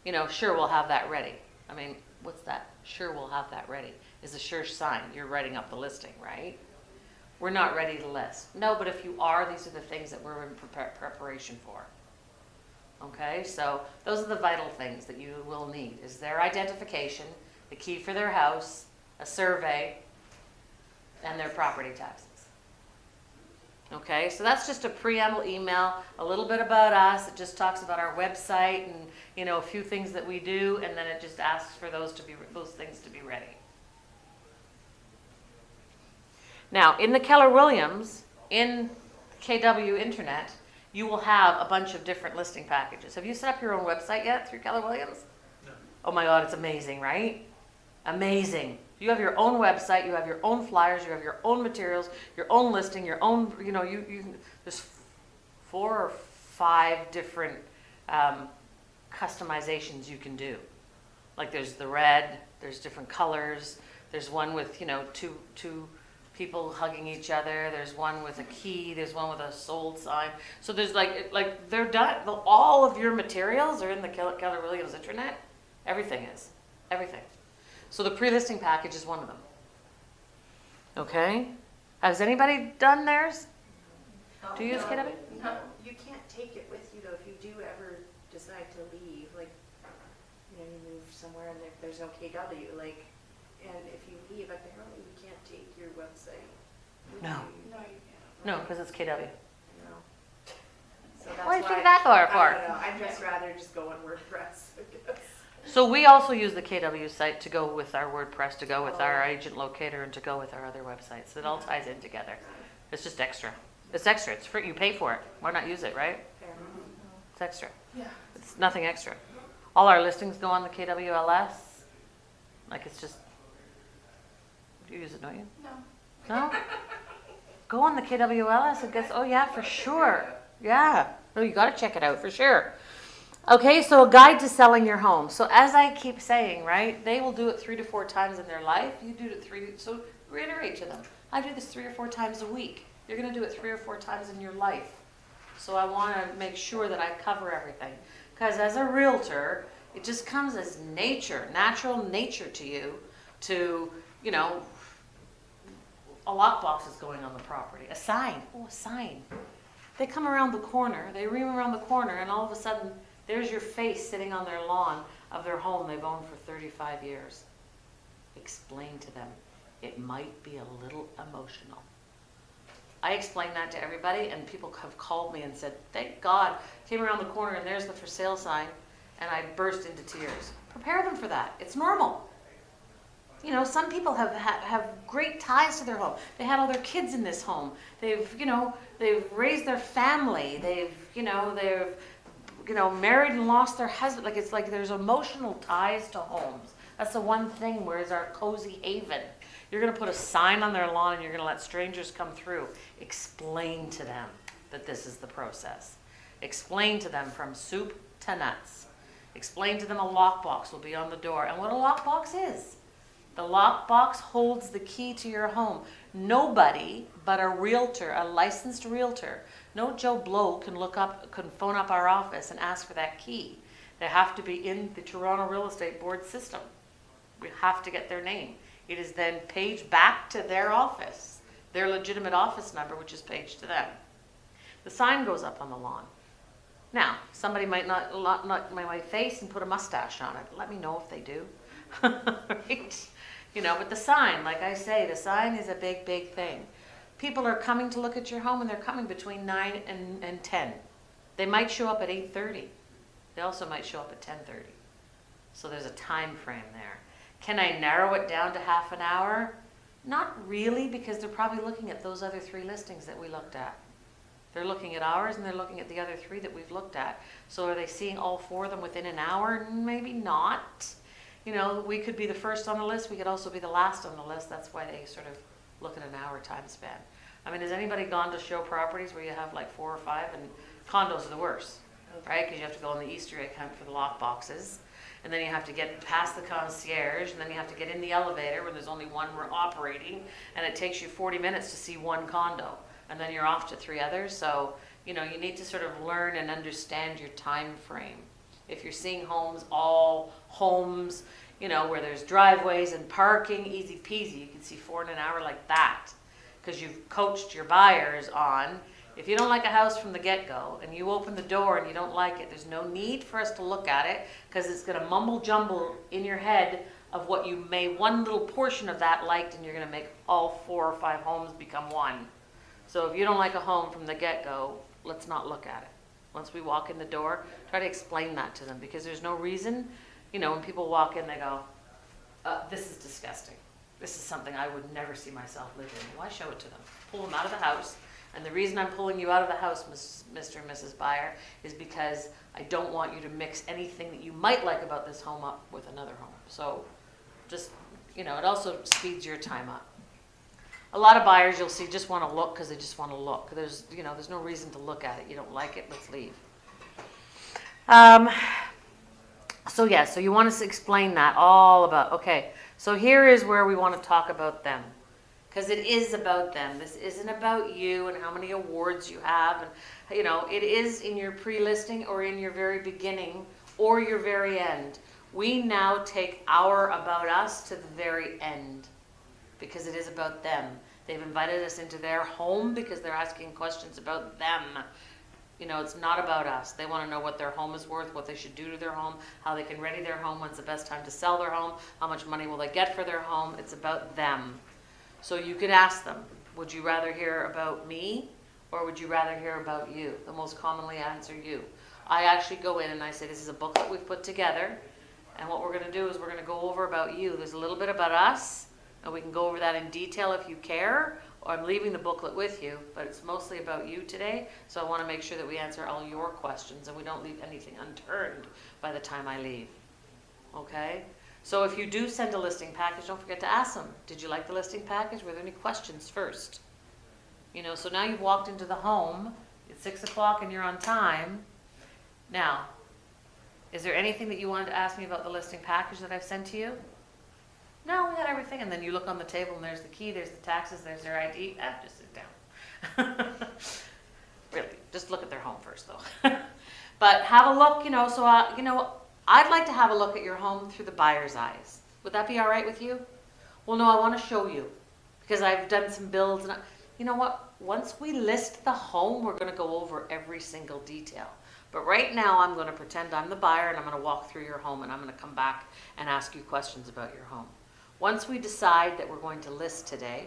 you know, sure, we'll have that ready. I mean, what's that? Sure, we'll have that ready. Is a sure sign you're writing up the listing, right? We're not ready to list. No, but if you are, these are the things that we're in preparation for. Okay, so those are the vital things that you will need, is their identification, the key for their house, a survey, and their property taxes. Okay, so that's just a preamble email, a little bit about us. It just talks about our website and, you know, a few things that we do, and then it just asks for those things to be ready. Now, in the Keller Williams, in KW Internet, you will have a bunch of different listing packages. Have you set up your own website yet through Keller Williams? No. Oh my God, it's amazing, right? Amazing. You have your own website, you have your own flyers, you have your own materials, your own listing, your own, you know, there's 4 or 5 different customizations you can do. Like there's the red, there's different colors, there's one with, you know, two people hugging each other, there's one with a key, there's one with a sold sign. So there's like they're done, all of your materials are in the Keller Williams intranet. Everything is, everything. So the pre-listing package is one of them. Okay? Has anybody done theirs? Do you use KW? No, you can't take it with you though if you do ever decide to leave, like, you know, you move somewhere and there's no KW, like, and if you leave, apparently you can't take your website with No. you. No, you can't. No, because it's KW. No. So that's Why do you why think that far I apart? don't know, I'd just rather just go on WordPress, I guess. So we also use the KW site to go with our WordPress, to go with our agent locator, and to go with our other websites. It all ties in together. It's just extra. It's extra. It's free. You pay for it. Why not use it, right? Fair. It's extra. Yeah. It's nothing extra. All our listings go on the KWLS. Like it's just, you use it, don't you? No. No? Go on the KWLS. It gets, oh yeah, for sure. Yeah. No, you got to check it out for sure. Okay, so a guide to selling your home. So as I keep saying, right, they will do it 3 to 4 times in their life. You do it so reiterate to them. I do this 3 or 4 times a week. You're going to do it 3 or 4 times in your life. So I want to make sure that I cover everything. Because as a realtor, it just comes as natural nature to you to, you know, a lockbox is going on the property. A sign. Oh, a sign. They come around the corner, they ream around the corner, and all of a sudden, there's your face sitting on their lawn of their home they've owned for 35 years. Explain to them. It might be a little emotional. I explain that to everybody, and people have called me and said, thank God, came around the corner and there's the for sale sign, and I burst into tears. Prepare them for that. It's normal. You know, some people have great ties to their home. They had all their kids in this home. They've raised their family. They've married and lost their husband. Like, it's like there's emotional ties to homes. That's the one thing, where's our cozy haven. You're going to put a sign on their lawn and you're going to let strangers come through. Explain to them that this is the process. Explain to them from soup to nuts. Explain to them a lockbox will be on the door and what a lockbox is. The lockbox holds the key to your home. Nobody but a realtor, a licensed realtor, no Joe Blow can phone up our office and ask for that key. They have to be in the Toronto Real Estate Board system. We have to get their name. It is then paged back to their office their legitimate office number, which is paged to them. The sign goes up on the lawn. Now, somebody might not knock my face and put a mustache on it. Let me know if they do. Right? You know, but the sign, like I say, the sign is a big, big thing. People are coming to look at your home, and they're coming between 9 and 10. They might show up at 8:30. They also might show up at 10:30. So there's a time frame there. Can I narrow it down to half an hour? Not really, because they're probably looking at those other 3 listings that we looked at. They're looking at ours, and they're looking at the other 3 that we've looked at. So are they seeing all 4 of them within an hour? Maybe not. You know, we could be the first on the list. We could also be the last on the list. That's why they sort of look at an hour time span. I mean, has anybody gone to show properties where you have like 4 or 5? And condos are the worst, right? Because you have to go on the Easter egg hunt for the lock boxes. And then you have to get past the concierge, and then you have to get in the elevator when there's only one operating, and it takes you 40 minutes to see one condo, and then you're off to 3 others. So, you know, you need to sort of learn and understand your time frame. If you're seeing all homes, you know, where there's driveways and parking, easy peasy, you can see 4 in an hour like that, because you've coached your buyers on, if you don't like a house from the get-go and you open the door and you don't like it, there's no need for us to look at it, because it's going to mumble jumble in your head of what you may one little portion of that liked, and you're going to make all 4 or 5 homes become one. So if you don't like a home from the get-go, let's not look at it. Once we walk in the door, try to explain that to them, because there's no reason, you know, when people walk in, they go, this is disgusting. This is something I would never see myself live in. Why show it to them? Pull them out of the house. And the reason I'm pulling you out of the house, Mr. and Mrs. Buyer, is because I don't want you to mix anything that you might like about this home up with another home. So just, you know, it also speeds your time up. A lot of buyers you'll see just want to look because they just want to look. There's no reason to look at it. You don't like it, let's leave. So yeah, so you want us to explain that all about, okay, so here is where we want to talk about them. Because it is about them. This isn't about you and how many awards you have. And, you know, it is in your pre-listing or in your very beginning or your very end. We now take our about us to the very end, because it is about them. They've invited us into their home because they're asking questions about them. You know, it's not about us. They want to know what their home is worth, what they should do to their home, how they can ready their home, when's the best time to sell their home, how much money will they get for their home. It's about them. So you could ask them, would you rather hear about me or would you rather hear about you? They'll most commonly answer you. I actually go in and I say, this is a book that we've put together, and what we're going to do is we're going to go over about you. There's a little bit about us, and we can go over that in detail if you care, or I'm leaving the booklet with you, but it's mostly about you today, so I want to make sure that we answer all your questions and we don't leave anything unturned by the time I leave. Okay? So if you do send a listing package, don't forget to ask them, did you like the listing package? Were there any questions first? You know, so now you've walked into the home, it's 6 o'clock and you're on time. Now, is there anything that you wanted to ask me about the listing package that I've sent to you? No, we got everything. And then you look on the table and there's the key, there's the taxes, there's their ID. Just sit down. Really, just look at their home first though. But have a look, you know, so, I'd like to have a look at your home through the buyer's eyes. Would that be all right with you? Well, no, I want to show you, because I've done some builds. And you know what? Once we list the home, we're going to go over every single detail. But right now, I'm going to pretend I'm the buyer, and I'm going to walk through your home, and I'm going to come back and ask you questions about your home. Once we decide that we're going to list today,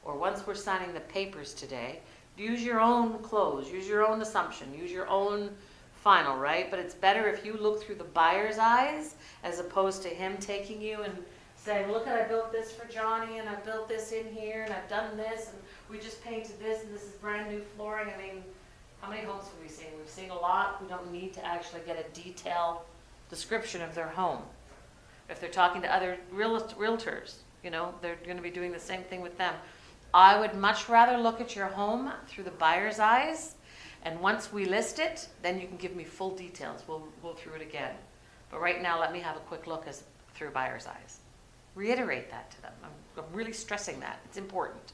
or once we're signing the papers today, use your own clothes, use your own assumption, use your own final, right? But it's better if you look through the buyer's eyes as opposed to him taking you and saying, look, I built this for Johnny, and I built this in here, and I've done this, and we just painted this, and this is brand new flooring. I mean, how many homes have we seen? We've seen a lot. We don't need to actually get a detailed description of their home. If they're talking to other realtors, you know, they're going to be doing the same thing with them. I would much rather look at your home through the buyer's eyes, and once we list it, then you can give me full details. We'll go through it again. But right now, let me have a quick look through buyer's eyes. Reiterate that to them. I'm really stressing that. It's important.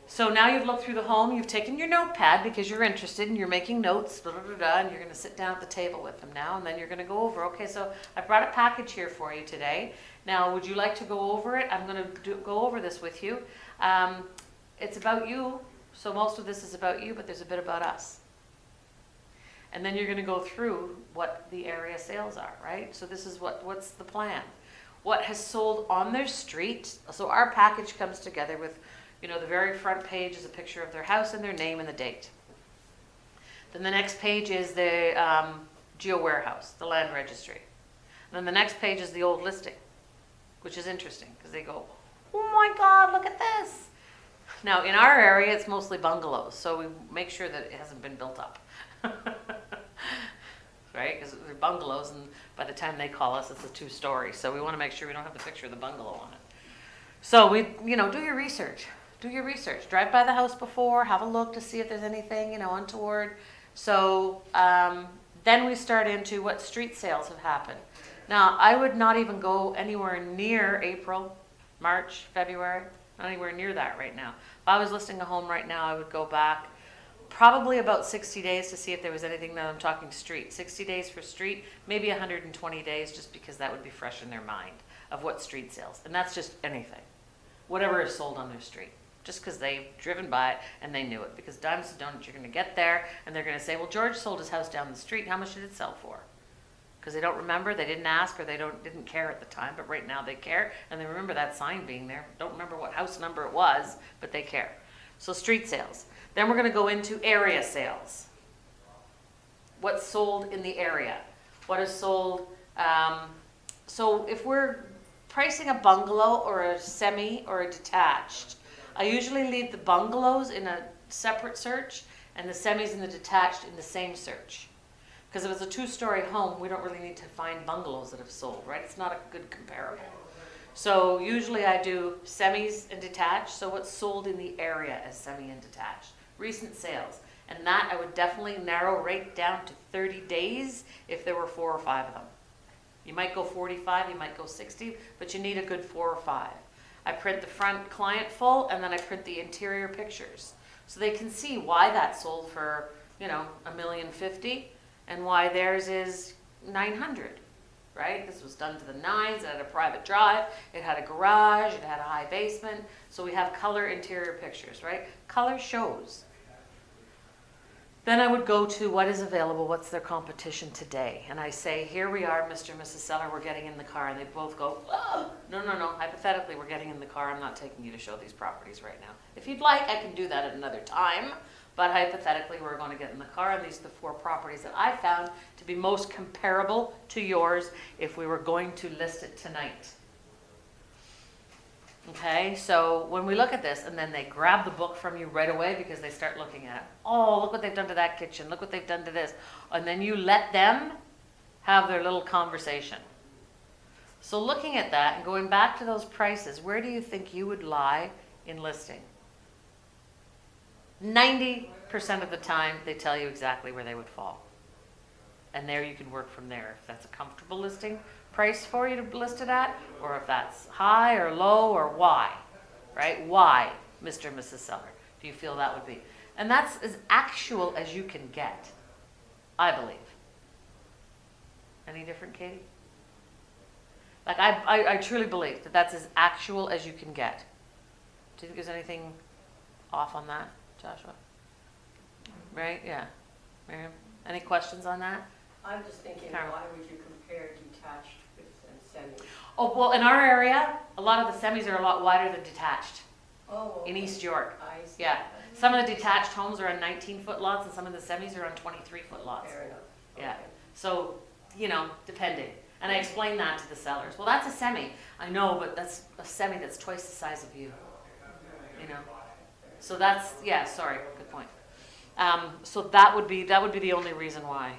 So now you've looked through the home, you've taken your notepad because you're interested and you're making notes, and you're going to sit down at the table with them now, and then you're going to go over, okay, so I brought a package here for you today. Now, would you like to go over it? I'm going to go over this with you. it's about you. So most of this is about you, but there's a bit about us. And then you're gonna go through what the area sales are, right? So this is what's the plan? What has sold on their street. So our package comes together with, you know, the very front page is a picture of their house and their name and the date. Then the next page is the geo warehouse, the land registry. And then the next page is the old listing, which is interesting because they go, oh my God, look at this. Now in our area, it's mostly bungalows. So we make sure that it hasn't been built up. Right? Because they're bungalows, and by the time they call us, it's a 2-story. So we want to make sure we don't have the picture of the bungalow on it. So we, you know, do your research. Do your research. Drive by the house before, have a look to see if there's anything, you know, untoward. So then we start into what street sales have happened. Now, I would not even go anywhere near April, March, February, not anywhere near that right now. If I was listing a home right now, I would go back probably about 60 days to see if there was anything. That I'm talking street. 60 days for street, maybe 120 days, just because that would be fresh in their mind of what street sales. And that's just anything. Whatever is sold on their street. Just because they've driven by it and they knew it. Because dimes and donuts, you're going to get there and they're going to say, well, George sold his house down the street. How much did it sell for? Because they don't remember, they didn't ask, or they didn't care at the time. But right now they care, and they remember that sign being there. Don't remember what house number it was, but they care. So street sales. Then we're going to go into area sales. What's sold in the area? What is sold? So if we're pricing a bungalow or a semi or a detached, I usually leave the bungalows in a separate search and the semis and the detached in the same search. Because if it's a 2-story home, we don't really need to find bungalows that have sold, right? It's not a good comparable. So usually I do semis and detached. So what's sold in the area as semi and detached. Recent sales. And that I would definitely narrow right down to 30 days if there were 4 or 5 of them. You might go 45, you might go 60, but you need a good 4 or 5. I print the front client full, and then I print the interior pictures. So they can see why that sold for, you know, $1,050,000 and why theirs is 900. Right? This was done to the nines, it had a private drive, it had a garage, it had a high basement. So we have color interior pictures, right? Color shows. Then I would go to what is available, what's their competition today? And I say, here we are, Mr. and Mrs. Seller, we're getting in the car. And they both go, oh, no, hypothetically, we're getting in the car. I'm not taking you to show these properties right now. If you'd like, I can do that at another time. But hypothetically, we're going to get in the car, and these are the 4 properties that I found to be most comparable to yours if we were going to list it tonight. Okay, so when we look at this, and then they grab the book from you right away because they start looking at, oh, look what they've done to that kitchen, look what they've done to this. And then you let them have their little conversation. So looking at that and going back to those prices, where do you think you would lie in listing? 90% of the time, they tell you exactly where they would fall. And there you can work from there. If that's a comfortable listing price for you to list it at, or if that's high or low, or why, right? Why, Mr. and Mrs. Seller, do you feel that would be? And that's as actual as you can get, I believe. Any different, Katie? Like, I truly believe that that's as actual as you can get. Do you think there's anything off on that? Joshua? Right? Yeah. Miriam? Any questions on that? I'm just thinking, Carol. why would you compare detached with semi? Oh, well, in our area, a lot of the semis are a lot wider than detached. Oh, In okay. East York. I see. Yeah. Some of the detached homes are on 19-foot lots, and some of the semis are on 23-foot lots. Fair enough. Yeah. Okay. So, you know, depending. And I explained that to the sellers. Well, that's a semi. I know, but that's a semi that's twice the size of you. You know? So that's, yeah, sorry, good point. So that would be the only reason why.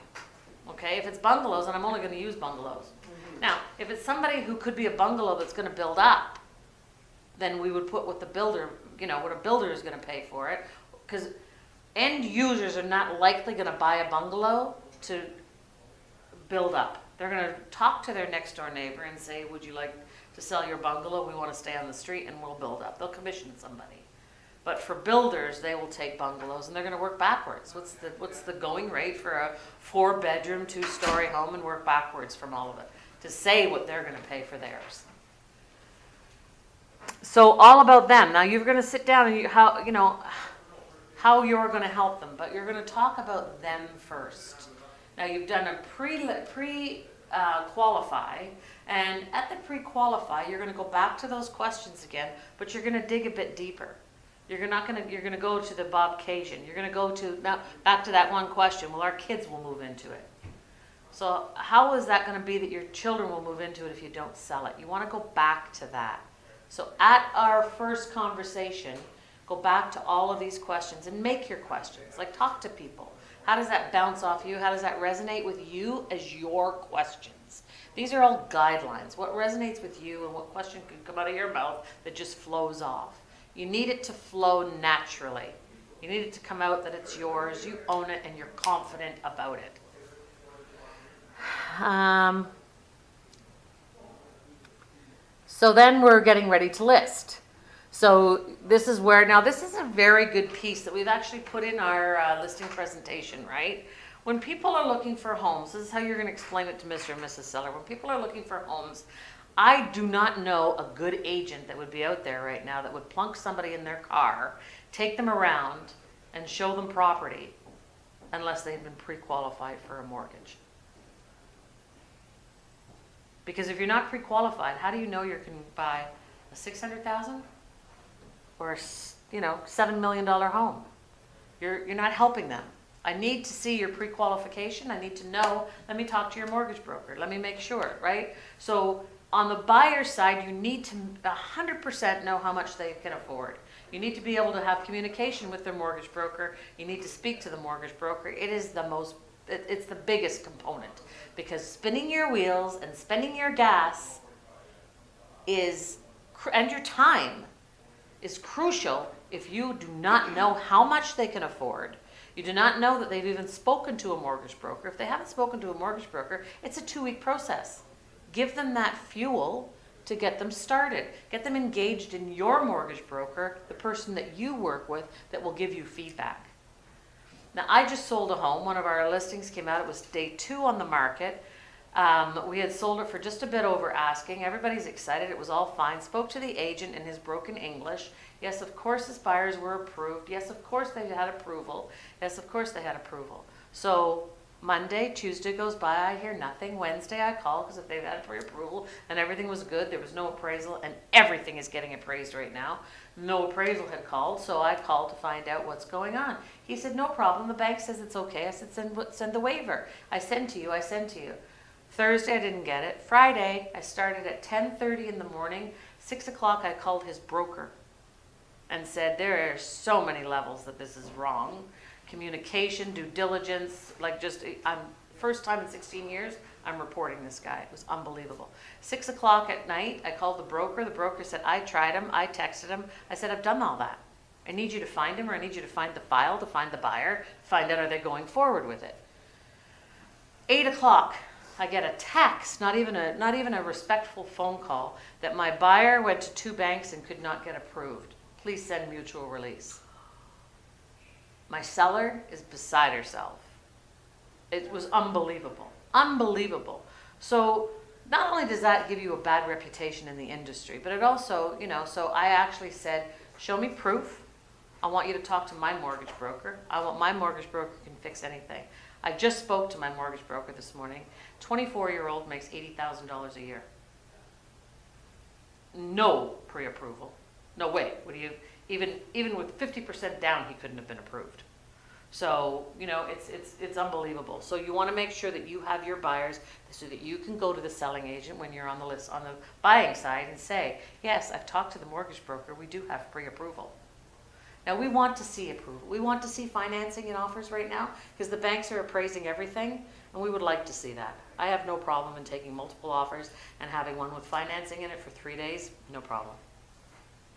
Okay, if it's bungalows, and I'm only going to use bungalows. Now, if it's somebody who could be a bungalow that's going to build up, then we would put what the builder, you know, what a builder is going to pay for it. Because end users are not likely going to buy a bungalow to build up. They're going to talk to their next door neighbor and say, would you like to sell your bungalow? We want to stay on the street, and we'll build up. They'll commission somebody. But for builders, they will take bungalows, and they're going to work backwards. What's the going rate for a 4-bedroom, 2-story home, and work backwards from all of it to say what they're going to pay for theirs. So all about them. Now you're going to sit down and how you're going to help them, but you're going to talk about them first. Now you've done a pre-qualify, and at the pre-qualify, you're going to go back to those questions again, but you're going to dig a bit deeper. You're going to go to the Bobcation. You're going to go to now back to that one question. Well, our kids will move into it. So how is that going to be that your children will move into it if you don't sell it? You want to go back to that. So at our first conversation, go back to all of these questions and make your questions. Like, talk to people. How does that bounce off you? How does that resonate with you as your questions? These are all guidelines. What resonates with you and what question can come out of your mouth that just flows off. You need it to flow naturally. You need it to come out that it's yours, you own it, and you're confident about it. So then we're getting ready to list. So this is where, now this is a very good piece that we've actually put in our listing presentation, right? When people are looking for homes, this is how you're going to explain it to Mr. and Mrs. Seller. When people are looking for homes, I do not know a good agent that would be out there right now that would plunk somebody in their car, take them around, and show them property unless they've been pre-qualified for a mortgage. Because if you're not pre-qualified, how do you know you can buy a $600,000 or a $7 million home? You're not helping them. I need to see your pre-qualification. I need to know. Let me talk to your mortgage broker. Let me make sure, right? So on the buyer side, you need to 100% know how much they can afford. You need to be able to have communication with their mortgage broker. You need to speak to the mortgage broker. It is it's the biggest component, because spinning your wheels and spending your gas and your time is crucial if you do not know how much they can afford. You do not know that they've even spoken to a mortgage broker. If they haven't spoken to a mortgage broker, it's a 2-week process. Give them that fuel to get them started. Get them engaged in your mortgage broker, the person that you work with that will give you feedback. Now, I just sold a home. One of our listings came out. It was day 2 on the market. We had sold it for just a bit over asking. Everybody's excited. It was all fine. Spoke to the agent in his broken English. Yes, of course his buyers were approved. Yes, of course they had approval. Yes, of course they had approval. So Monday, Tuesday goes by, I hear nothing. Wednesday I call, because if they've had pre-approval and everything was good, there was no appraisal, and everything is getting appraised right now. No appraisal had called, so I called to find out what's going on. He said, no problem, the bank says it's okay. I said, send the waiver. I send to you. Thursday I didn't get it. Friday I started at 10:30 in the morning. 6 o'clock I called his broker and said, there are so many levels that this is wrong. Communication, due diligence, I'm first time in 16 years, I'm reporting this guy. It was unbelievable. 6 o'clock at night, I called the broker. The broker said, I tried him, I texted him. I said, I've done all that. I need you to find him, or I need you to find the file, to find the buyer, find out are they going forward with it. 8 o'clock, I get a text, not even a respectful phone call, that my buyer went to 2 banks and could not get approved. Please send mutual release. My seller is beside herself. It was unbelievable. Unbelievable. So not only does that give you a bad reputation in the industry, but it also, so I actually said, show me proof. I want you to talk to my mortgage broker. I want my mortgage broker can fix anything. I just spoke to my mortgage broker this morning. 24-year-old makes $80,000 a year. No pre-approval. No way. Even with 50% down, he couldn't have been approved. So, it's unbelievable. So you want to make sure that you have your buyers so that you can go to the selling agent when you're on the list, on the buying side, and say, yes, I've talked to the mortgage broker. We do have pre-approval. Now, we want to see approval. We want to see financing and offers right now, because the banks are appraising everything, and we would like to see that. I have no problem in taking multiple offers and having one with financing in it for 3 days, no problem.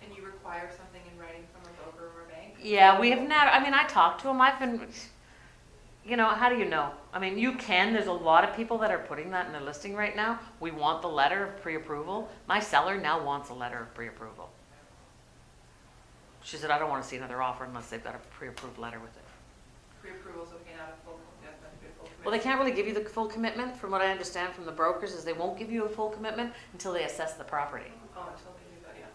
And you require something in writing from a broker or a bank? Yeah, we have never, I talked to him. I've been, how do you know? You can. There's a lot of people that are putting that in their listing right now. We want the letter of pre-approval. My seller now wants a letter of pre-approval. She said, I don't want to see another offer unless they've got a pre-approved letter with it. Pre-approval is okay, not a full commitment. Well, they can't really give you the full commitment. From what I understand from the brokers, is they won't give you a full commitment until they assess the property. Oh, until they do that, yeah.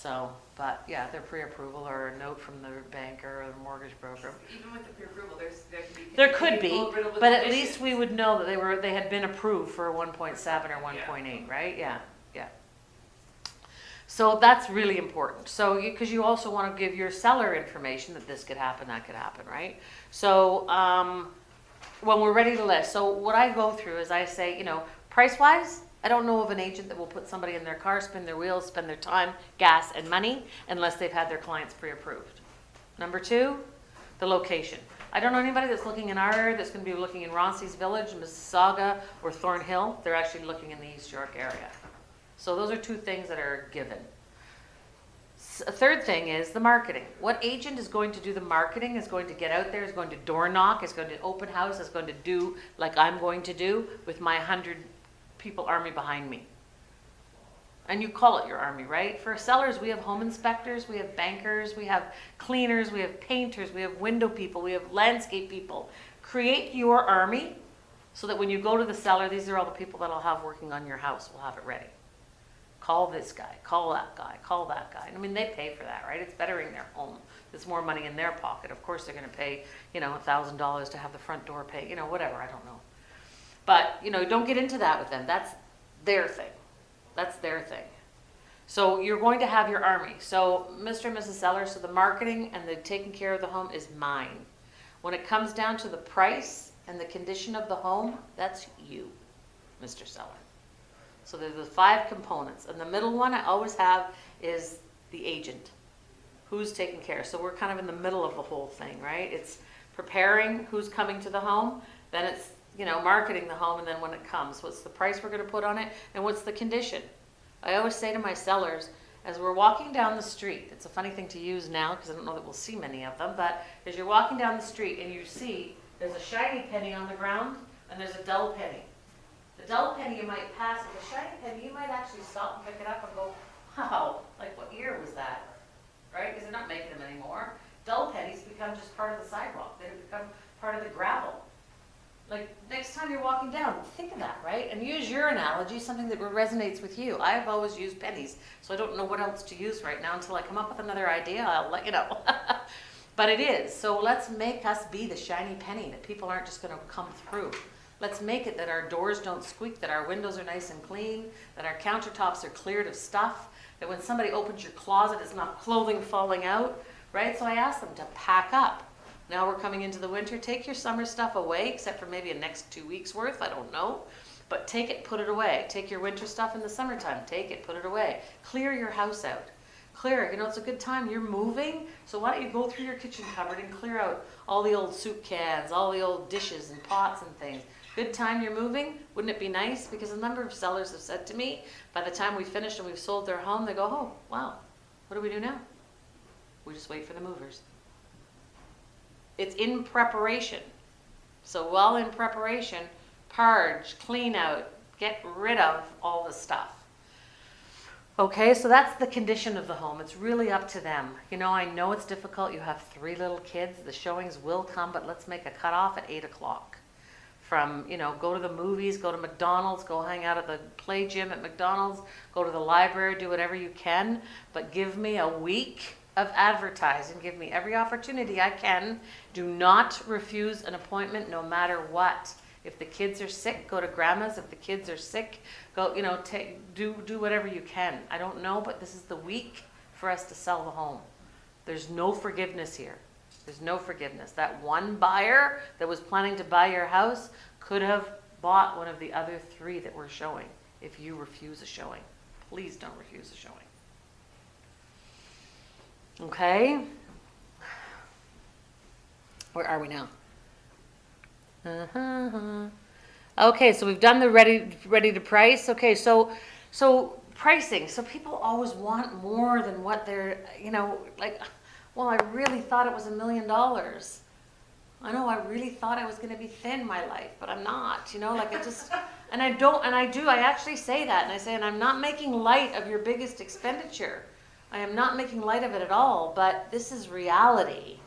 So, but yeah, their pre-approval or a note from the banker or the mortgage broker. Even with the pre-approval, there could be. There could be, people with but at conditions. least we would know that they had been approved for a 1.7 or 1.8, right? Yeah, yeah. So that's really important. So, because you also want to give your seller information that this could happen, that could happen, right? So, when we're ready to list, so what I go through is I say, price-wise, I don't know of an agent that will put somebody in their car, spin their wheels, spend their time, gas, and money, unless they've had their clients pre-approved. Number 2, the location. I don't know anybody that's looking in our area that's going to be looking in Ronces Village, Mississauga, or Thornhill. They're actually looking in the East York area. So those are 2 things that are given. A third thing is the marketing. What agent is going to do the marketing, is going to get out there, is going to door knock, is going to open house, is going to do like I'm going to do with my 100 people army behind me. And you call it your army, right? For sellers, we have home inspectors, we have bankers, we have cleaners, we have painters, we have window people, we have landscape people. Create your army so that when you go to the seller, these are all the people that I'll have working on your house. We'll have it ready. Call this guy, call that guy, call that guy. I mean, they pay for that, right? It's bettering their home. There's more money in their pocket. Of course, they're going to pay, $1,000 to have the front door pay, whatever, I don't know. But, don't get into that with them. That's their thing. That's their thing. So you're going to have your army. So Mr. and Mrs. Seller, so the marketing and the taking care of the home is mine. When it comes down to the price and the condition of the home, that's you, Mr. Seller. So there's the 5 components. And the middle one I always have is the agent. Who's taking care? So we're kind of in the middle of the whole thing, right? It's preparing who's coming to the home. Then it's, marketing the home. And then when it comes, what's the price we're going to put on it? And what's the condition? I always say to my sellers, as we're walking down the street, it's a funny thing to use now because I don't know that we'll see many of them, but as you're walking down the street and you see there's a shiny penny on the ground and there's a dull penny. The dull penny you might pass, and the shiny penny you might actually stop and pick it up and go, wow, like what year was that? Right? Because they're not making them anymore. Dull pennies become just part of the sidewalk. They become part of the gravel. Like next time you're walking down, think of that, right? And use your analogy, something that resonates with you. I've always used pennies, so I don't know what else to use right now. Until I come up with another idea, I'll let you know. But it is. So let's make us be the shiny penny that people aren't just going to come through. Let's make it that our doors don't squeak, that our windows are nice and clean, that our countertops are cleared of stuff, that when somebody opens your closet, it's not clothing falling out, right? So I ask them to pack up. Now we're coming into the winter. Take your summer stuff away, except for maybe a next 2 weeks worth, I don't know. But take it, put it away. Take your winter stuff in the summertime. Take it, put it away. Clear your house out. Clear it. It's a good time. You're moving, so why don't you go through your kitchen cupboard and clear out all the old soup cans, all the old dishes and pots and things. Good time you're moving. Wouldn't it be nice? Because a number of sellers have said to me, by the time we've finished and we've sold their home, they go, oh, wow, what do we do now? We just wait for the movers. It's in preparation. So while in preparation, purge, clean out, get rid of all the stuff. Okay, so that's the condition of the home. It's really up to them. I know it's difficult. You have 3 little kids. The showings will come, but let's make a cutoff at 8 o'clock. From, go to the movies, go to McDonald's, go hang out at the play gym at McDonald's, go to the library, do whatever you can, but give me a week of advertising. Give me every opportunity I can. Do not refuse an appointment no matter what. If the kids are sick, go to grandma's. If the kids are sick, go, do whatever you can. I don't know, but this is the week for us to sell the home. There's no forgiveness here. There's no forgiveness. That one buyer that was planning to buy your house could have bought one of the other 3 that we're showing if you refuse a showing. Please don't refuse a showing. Okay. Where are we now? Okay, so we've done the ready to price. Okay, so pricing. So people always want more than what they're, well, I really thought it was $1 million. I know I really thought I was going to be thin my life, but I'm not, it just, and I actually say that, and I say, and I'm not making light of your biggest expenditure. I am not making light of it at all, but this is reality.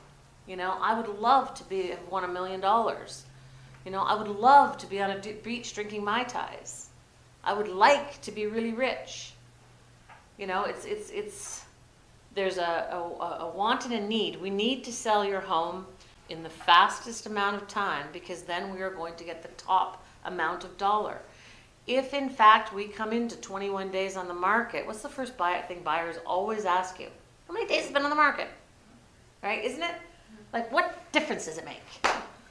I would love to have won $1 million. I would love to be on a beach drinking Mai Tais. I would like to be really rich. there's a want and a need. We need to sell your home in the fastest amount of time because then we are going to get the top amount of dollar. If in fact we come into 21 days on the market, what's the first thing buyers always ask you? How many days has it been on the market? Right, isn't it? Like, what difference does it make?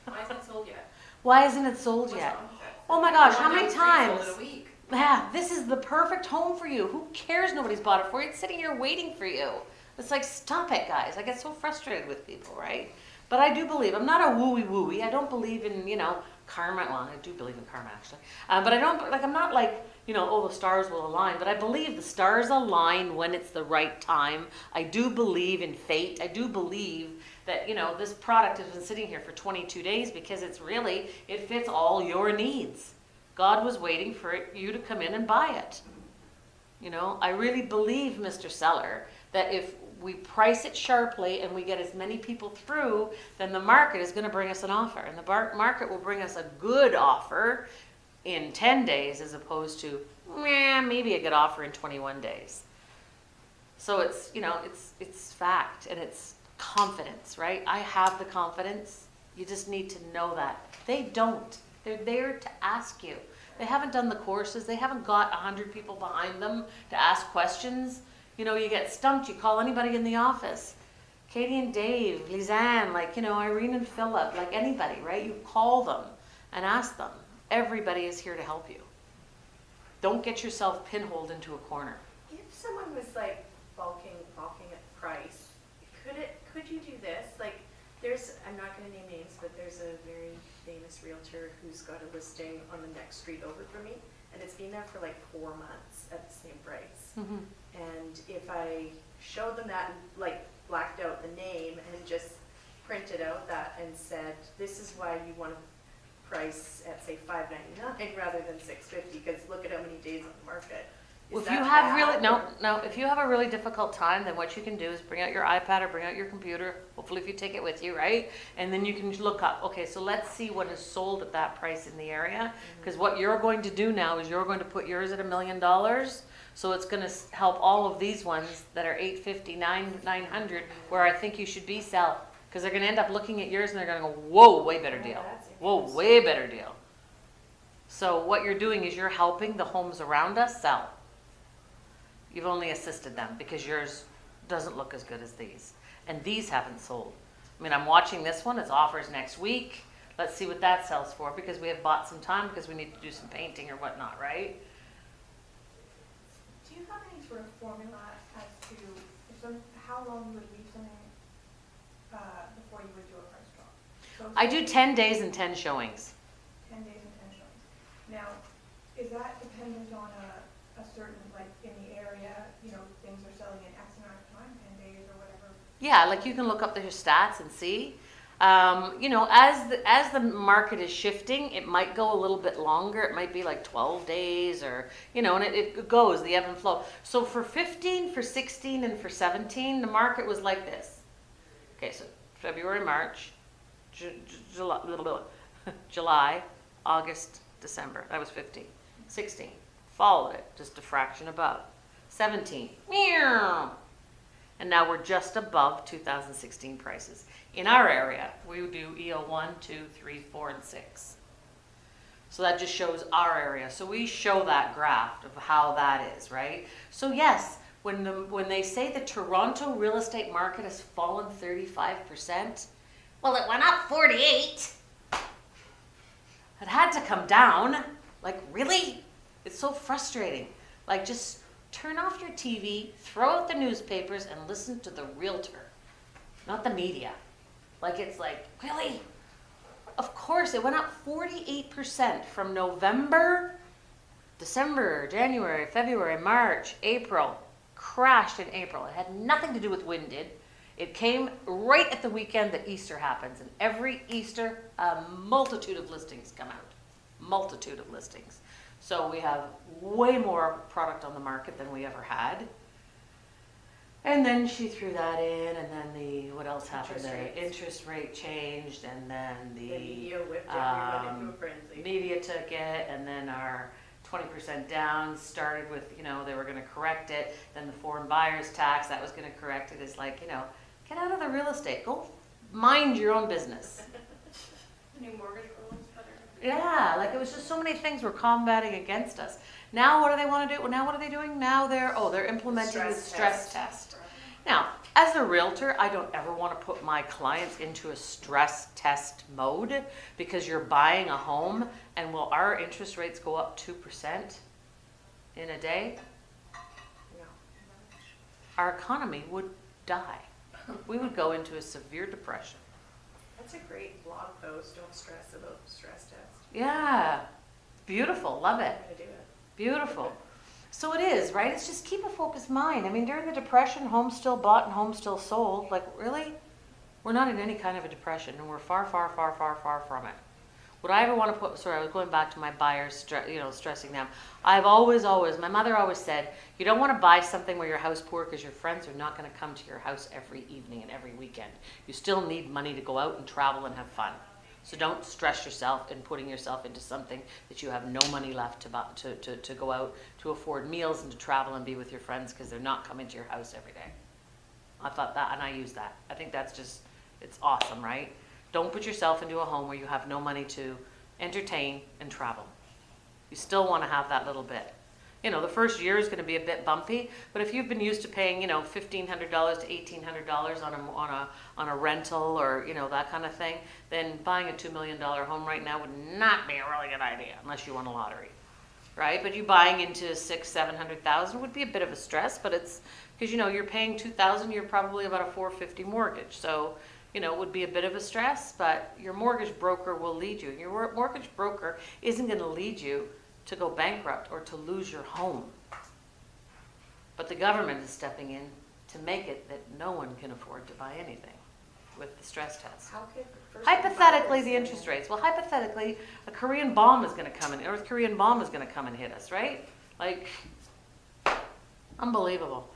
Why isn't it sold yet? Why isn't it sold What's yet? wrong with it? Oh my gosh, how One many down the street times? sold in a week. Yeah, this is the perfect home for you. Who cares nobody's bought it for you? It's sitting here waiting for you. It's like, stop it, guys. I get so frustrated with people, right? But I do believe, I'm not a wooey. I don't believe in, karma. Well, I do believe in karma, actually. But I don't, I'm not like, oh, the stars will align. But I believe the stars align when it's the right time. I do believe in fate. I do believe that, this product has been sitting here for 22 days because it fits all your needs. God was waiting for you to come in and buy it. I really believe, Mr. Seller, that if we price it sharply and we get as many people through, then the market is going to bring us an offer. And the market will bring us a good offer in 10 days as opposed to maybe a good offer in 21 days. So it's, it's fact and it's confidence, right? I have the confidence. You just need to know that. They don't. They're there to ask you. They haven't done the courses. They haven't got 100 people behind them to ask questions. You get stumped, you call anybody in the office. Katie and Dave, Lizanne, Irene and Philip, anybody, right? You call them and ask them. Everybody is here to help you. Don't get yourself pinholed into a corner. If someone was balking at price, could you do this? I'm not going to name names, but there's a very famous realtor who's got a listing on the next street over from me, and it's been there for 4 months at the same price. Mm-hmm. And if I showed them that and blacked out the name and just printed out that and said, this is why you want to price at say $5.99 rather than $6.50 because look at how many days on the market. If you have if you have a really difficult time, then what you can do is bring out your iPad or bring out your computer, hopefully if you take it with you, right? And then you can look up, okay, so let's see what is sold at that price in the area. Because what you're going to do now is you're going to put yours at $1 million. So it's going to help all of these ones that are $850, $900, where I think you should be sell. Because they're going to end up looking at yours and they're going to go, whoa, way better deal. Whoa, way better deal. So what you're doing is you're helping the homes around us sell. You've only assisted them because yours doesn't look as good as these. And these haven't sold. I mean, I'm watching this one. It's offers next week. Let's see what that sells for because we have bought some time because we need to do some painting or whatnot, right? Do you have any sort of formula as to how long you would leave something before you would do a price drop? So I do 10 days and 10 showings. 10 days and 10 showings. Now, is that dependent on a certain, in the area, things are selling in X amount of time, 10 days or whatever? Yeah, you can look up your stats and see. As the market is shifting, it might go a little bit longer. It might be 12 days or, and it goes, the ebb and flow. So for 15, for 16, and for 17, the market was like this. Okay, so February, March, July, August, December. That was 15. 16, followed it, just a fraction above. 17, meow. And now we're just above 2016 prices. In our area, we do EO 1, 2, 3, 4, and 6. So that just shows our area. So we show that graph of how that is, right? So yes, when they say the Toronto real estate market has fallen 35%, well, it went up 48. It had to come down. Really? It's so frustrating. Just turn off your TV, throw out the newspapers, and listen to the realtor, not the media. Really? Of course, it went up 48% from November, December, January, February, March, April. Crashed in April. It had nothing to do with wind did. It came right at the weekend that Easter happens, and every Easter, a multitude of listings come out. Multitude of listings. So we have way more product on the market than we ever had. And then she threw that in, and then what else happened there? Interest rate changed, and then The media whipped everyone into a frenzy. media took it, and then our 20% down, started with, you know, they were gonna correct it, then the foreign buyer's tax, that was gonna correct it. It's like, you know, get out of the real estate, go mind your own business. The new mortgage rules better. Yeah, like it was just so many things were combating against us. Now what do they want to do? Now what are they doing? Now they're implementing the stress test. Now, as a realtor, I don't ever want to put my clients into a stress test mode because you're buying a home and will our interest rates go up 2% in a day? No. Our economy would die. We would go into a severe depression. That's a great blog post. Don't stress about stress test. Yeah, beautiful, love it. I'm gonna do it. Beautiful. So it is, right? It's just keep a focused mind. I mean, during the Depression, homes still bought and homes still sold. Like, really? We're not in any kind of a depression, and we're far, far, far, far, far from it. Would I ever want to put, sorry, I was going back to my buyers, stressing them. I've always, my mother always said, you don't want to buy something where you're house poor because your friends are not going to come to your house every evening and every weekend. You still need money to go out and travel and have fun. So don't stress yourself in putting yourself into something that you have no money left to go out to afford meals and to travel and be with your friends because they're not coming to your house every day. I thought that, and I use that. I think that's just, it's awesome, right? Don't put yourself into a home where you have no money to entertain and travel. You still want to have that little bit. You know, the first year is going to be a bit bumpy, but if you've been used to paying, you know, $1,500 to $1,800 on a rental or, you know, that kind of thing, then buying a $2 million home right now would not be a really good idea unless you won a lottery, right? But you buying into $600,000-700,000 would be a bit of a stress, but it's because, you know, you're paying $2,000, you're probably about a $450 mortgage, so you know, it would be a bit of a stress, but your mortgage broker will lead you. Your mortgage broker isn't going to lead you to go bankrupt or to lose your home. But the government is stepping in to make it that no one can afford to buy anything with the stress test. How could first Hypothetically, the interest rates. Well, hypothetically, a Korean bomb is going to come in, North Korean bomb is going to come and hit us, right? Like, unbelievable.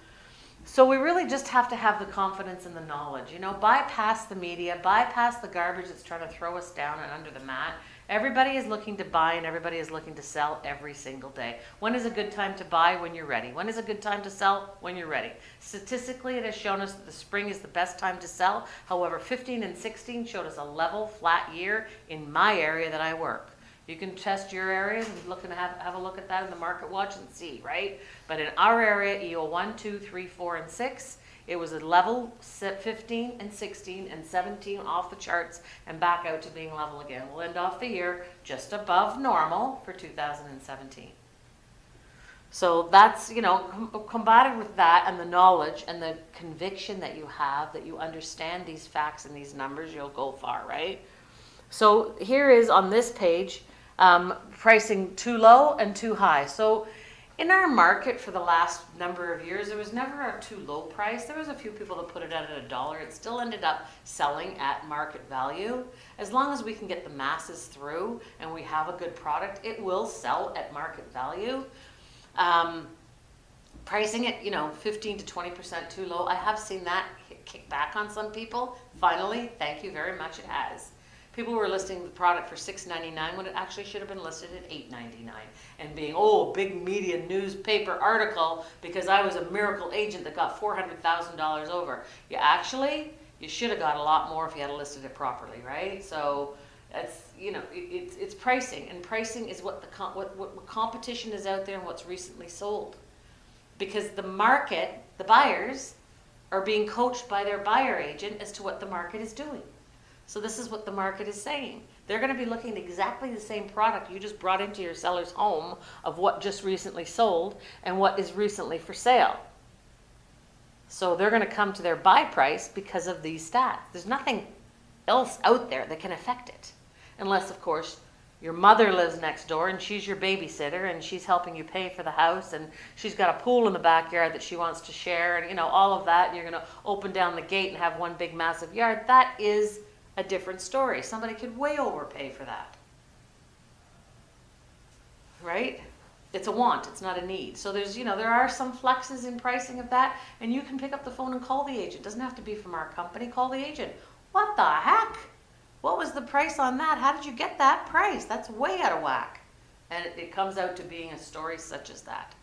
So we really just have to have the confidence and the knowledge, you know, bypass the media, bypass the garbage that's trying to throw us down and under the mat. Everybody is looking to buy and everybody is looking to sell every single day. When is a good time to buy? When you're ready. When is a good time to sell? When you're ready. Statistically, it has shown us that the spring is the best time to sell. However, 15 and 16 showed us a level, flat year in my area that I work. You can test your areas and look and have a look at that in the market watch and see, right? But in our area, EO 1, 2, 3, 4, and 6, it was a level 15 and 16 and 17 off the charts and back out to being level again. We'll end off the year just above normal for 2017. So that's, you know, combated with that and the knowledge and the conviction that you have, that you understand these facts and these numbers, you'll go far, right? So here is on this page, pricing too low and too high. So in our market for the last number of years, there was never a too low price. There was a few people that put it out at $1. It still ended up selling at market value. As long as we can get the masses through and we have a good product, it will sell at market value. Pricing it, you know, 15 to 20% too low. I have seen that kick back on some people. Finally, thank you very much, it has. People were listing the product for $6.99 when it actually should have been listed at $8.99 and being, oh, big media newspaper article because I was a miracle agent that got $400,000 over. You should have got a lot more if you had listed it properly, right? So that's, you know, it's pricing, and pricing is what competition is out there and what's recently sold. Because the market, the buyers, are being coached by their buyer agent as to what the market is doing. So this is what the market is saying. They're going to be looking at exactly the same product you just brought into your seller's home of what just recently sold and what is recently for sale. So they're going to come to their buy price because of these stats. There's nothing else out there that can affect it. Unless, of course, your mother lives next door and she's your babysitter and she's helping you pay for the house and she's got a pool in the backyard that she wants to share and, you know, all of that. And you're going to open down the gate and have one big massive yard. That is a different story. Somebody could way overpay for that. Right? It's a want, it's not a need. So there's, you know, there are some flexes in pricing of that, and you can pick up the phone and call the agent. It doesn't have to be from our company. Call the agent. What the heck? What was the price on that? How did you get that price? That's way out of whack. And it comes out to being a story such as that.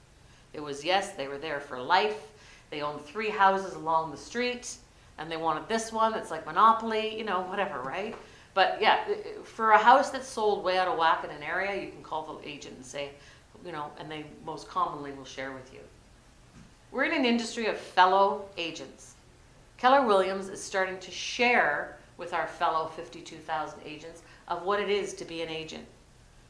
It was, yes, they were there for life. They owned 3 houses along the street, and they wanted this one. It's like Monopoly, you know, whatever, right? But yeah, for a house that's sold way out of whack in an area, you can call the agent and say, you know, and they most commonly will share with you. We're in an industry of fellow agents. Keller Williams is starting to share with our fellow 52,000 agents of what it is to be an agent.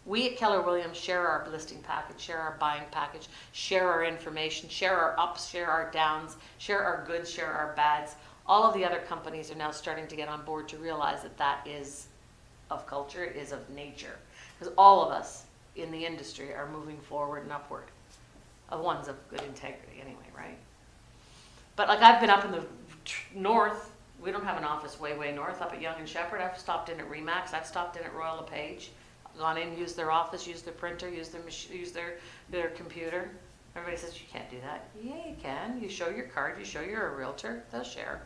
We at Keller Williams share our listing package, share our buying package, share our information, share our ups, share our downs, share our goods, share our bads. All of the other companies are now starting to get on board to realize that that is of culture, it is of nature. Because all of us in the industry are moving forward and upward. Ones of good integrity anyway, right? But like I've been up in the north, we don't have an office way north, up at Yonge and Shepherd. I've stopped in at Remax, I've stopped in at Royal LePage, gone in, used their office, used their printer, used their computer. Everybody says, you can't do that. Yeah, you can. You show your card, you show you're a realtor, they'll share.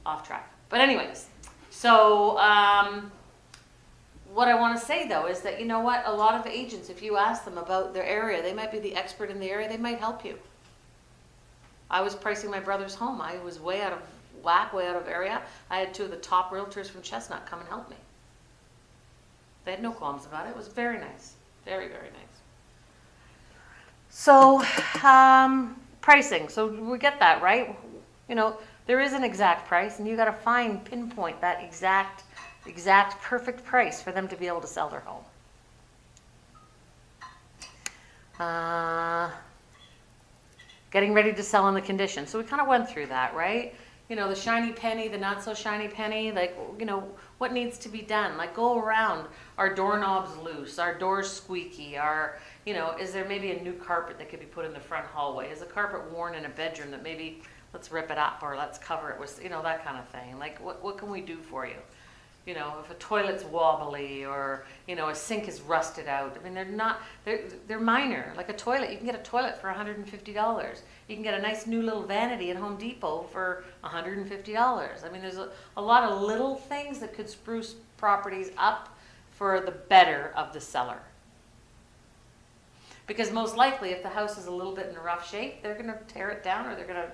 Off track. But anyways, so what I want to say though is that, you know what, a lot of agents, if you ask them about their area, they might be the expert in the area, they might help you. I was pricing my brother's home. I was way out of whack, way out of area. I had 2 of the top realtors from Chestnut come and help me. They had no qualms about it. It was very nice. Very, very nice. So, pricing. So we get that, right? You know, there is an exact price, and you got to pinpoint that exact perfect price for them to be able to sell their home. Getting ready to sell in the condition. So we kind of went through that, right? You know, the shiny penny, the not so shiny penny, like, you know, what needs to be done? Like, go around. Our doorknob's loose, our door's squeaky, you know, is there maybe a new carpet that could be put in the front hallway? Is a carpet worn in a bedroom that maybe let's rip it up or let's cover it with, you know, that kind of thing. Like, what can we do for you? You know, if a toilet's wobbly or, you know, a sink is rusted out. I mean, they're minor. Like a toilet, you can get a toilet for $150. You can get a nice new little vanity at Home Depot for $150. I mean, there's a lot of little things that could spruce properties up for the better of the seller. Because most likely, if the house is a little bit in a rough shape, they're going to tear it down or they're going to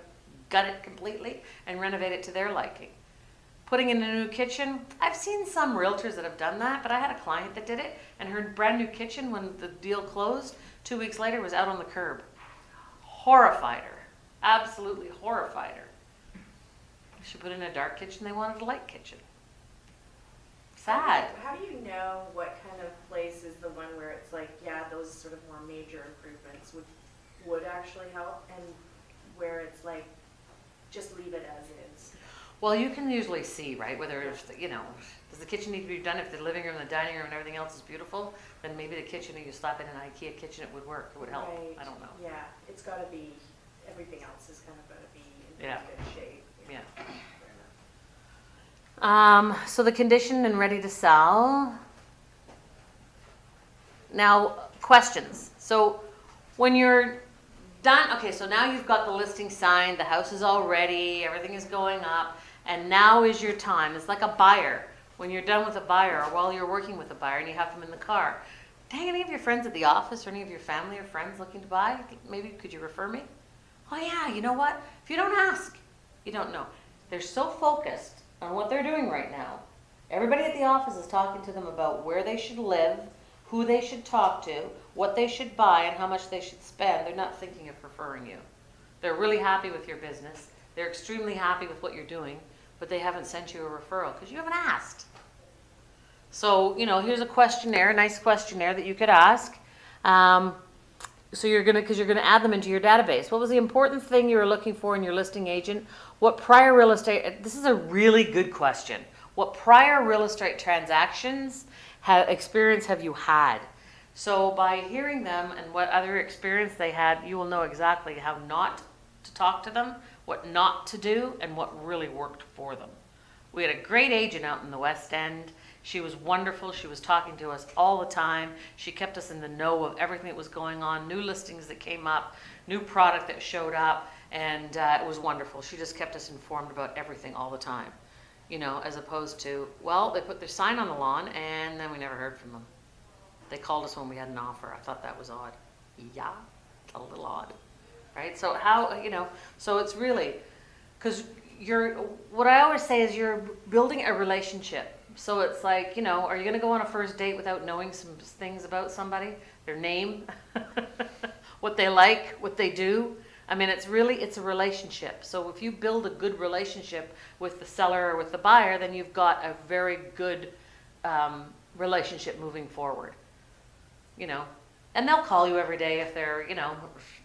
gut it completely and renovate it to their liking. Putting in a new kitchen, I've seen some realtors that have done that, but I had a client that did it, and her brand new kitchen, when the deal closed, 2 weeks later, was out on the curb. Horrified her. Absolutely horrified her. She put in a dark kitchen, they wanted a light kitchen. Sad. How do you know what kind of place is the one where it's like, yeah, those sort of more major improvements would actually help, and where it's like, just leave it as is? Well, you can usually see, right, whether it's, you know, does the kitchen need to be done? If the living room, the dining room, and everything else is beautiful, then maybe the kitchen, if you slap in an IKEA kitchen, it would work, it would help. Right. I don't know. Yeah, it's got to be, everything else is kind of got to be in Yeah. good shape. Yeah. Fair enough. So the condition and ready to sell. Now, questions. So when you're done, okay, so now you've got the listing signed, the house is all ready, everything is going up, and now is your time. It's like a buyer. When you're done with a buyer, or while you're working with a buyer and you have them in the car, dang, any of your friends at the office or any of your family or friends looking to buy, maybe could you refer me? Oh yeah, you know what? If you don't ask, you don't know. They're so focused on what they're doing right now. Everybody at the office is talking to them about where they should live, who they should talk to, what they should buy, and how much they should spend. They're not thinking of referring you. They're really happy with your business. They're extremely happy with what you're doing, but they haven't sent you a referral because you haven't asked. So, you know, here's a questionnaire, a nice questionnaire that you could ask. So because you're gonna add them into your database. What was the important thing you were looking for in your listing agent? What prior real estate, this is a really good question. What prior real estate transactions experience have you had? So by hearing them and what other experience they had, you will know exactly how not to talk to them, what not to do, and what really worked for them. We had a great agent out in the West End. She was wonderful. She was talking to us all the time. She kept us in the know of everything that was going on, new listings that came up, new product that showed up, and it was wonderful. She just kept us informed about everything all the time, you know, as opposed to, well, they put their sign on the lawn and then we never heard from them. They called us when we had an offer. I thought that was odd. Yeah, a little odd, right? So how, so it's really, because what I always say is you're building a relationship. So it's like, are you going to go on a first date without knowing some things about somebody? Their name, what they like, what they do. I mean, it's a relationship. So if you build a good relationship with the seller or with the buyer, then you've got a very good relationship moving forward. And they'll call you every day if they're,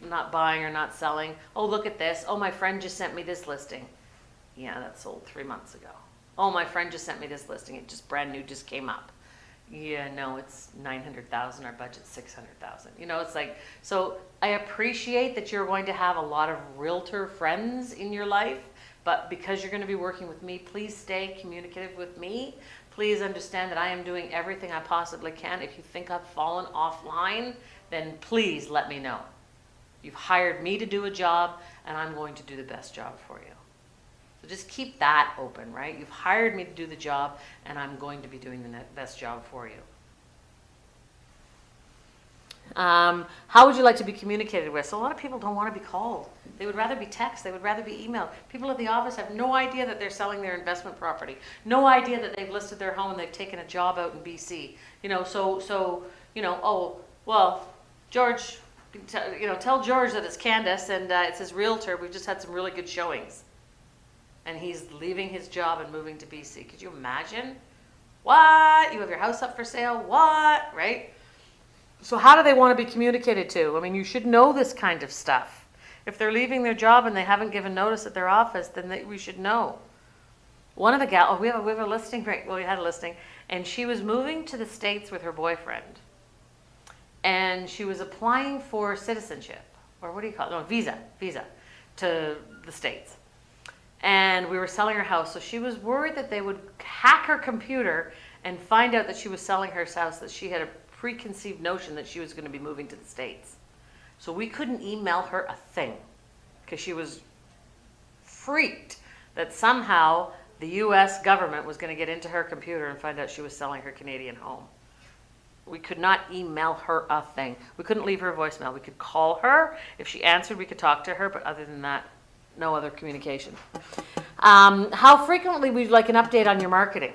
not buying or not selling. Oh, look at this. Oh, my friend just sent me this listing. Yeah, that sold 3 months ago. Oh, my friend just sent me this listing. It just brand new, just came up. Yeah, no, it's 900,000. Our budget's 600,000. It's like, so I appreciate that you're going to have a lot of realtor friends in your life, but because you're going to be working with me, please stay communicative with me. Please understand that I am doing everything I possibly can. If you think I've fallen offline, then please let me know. You've hired me to do a job, and I'm going to do the best job for you. So just keep that open, right? You've hired me to do the job, and I'm going to be doing the best job for you. How would you like to be communicated with? So a lot of people don't want to be called. They would rather be text. They would rather be emailed. People at the office have no idea that they're selling their investment property. No idea that they've listed their home and they've taken a job out in BC. Oh, well, George, tell George that it's Candace and it's his realtor. We've just had some really good showings. And he's leaving his job and moving to BC. Could you imagine? What? You have your house up for sale? What? Right? So how do they want to be communicated to? I mean, you should know this kind of stuff. If they're leaving their job and they haven't given notice at their office, then we should know. One of the gals, we have a listing, right? Well, we had a listing, and she was moving to the States with her boyfriend. And she was applying for citizenship, or what do you call it? No, visa to the States. And we were selling her house, so she was worried that they would hack her computer and find out that she was selling her house, that she had a preconceived notion that she was going to be moving to the States. So we couldn't email her a thing because she was freaked that somehow the US government was going to get into her computer and find out she was selling her Canadian home. We could not email her a thing. We couldn't leave her a voicemail. We could call her. If she answered, we could talk to her, but other than that, no other communication. How frequently would you like an update on your marketing?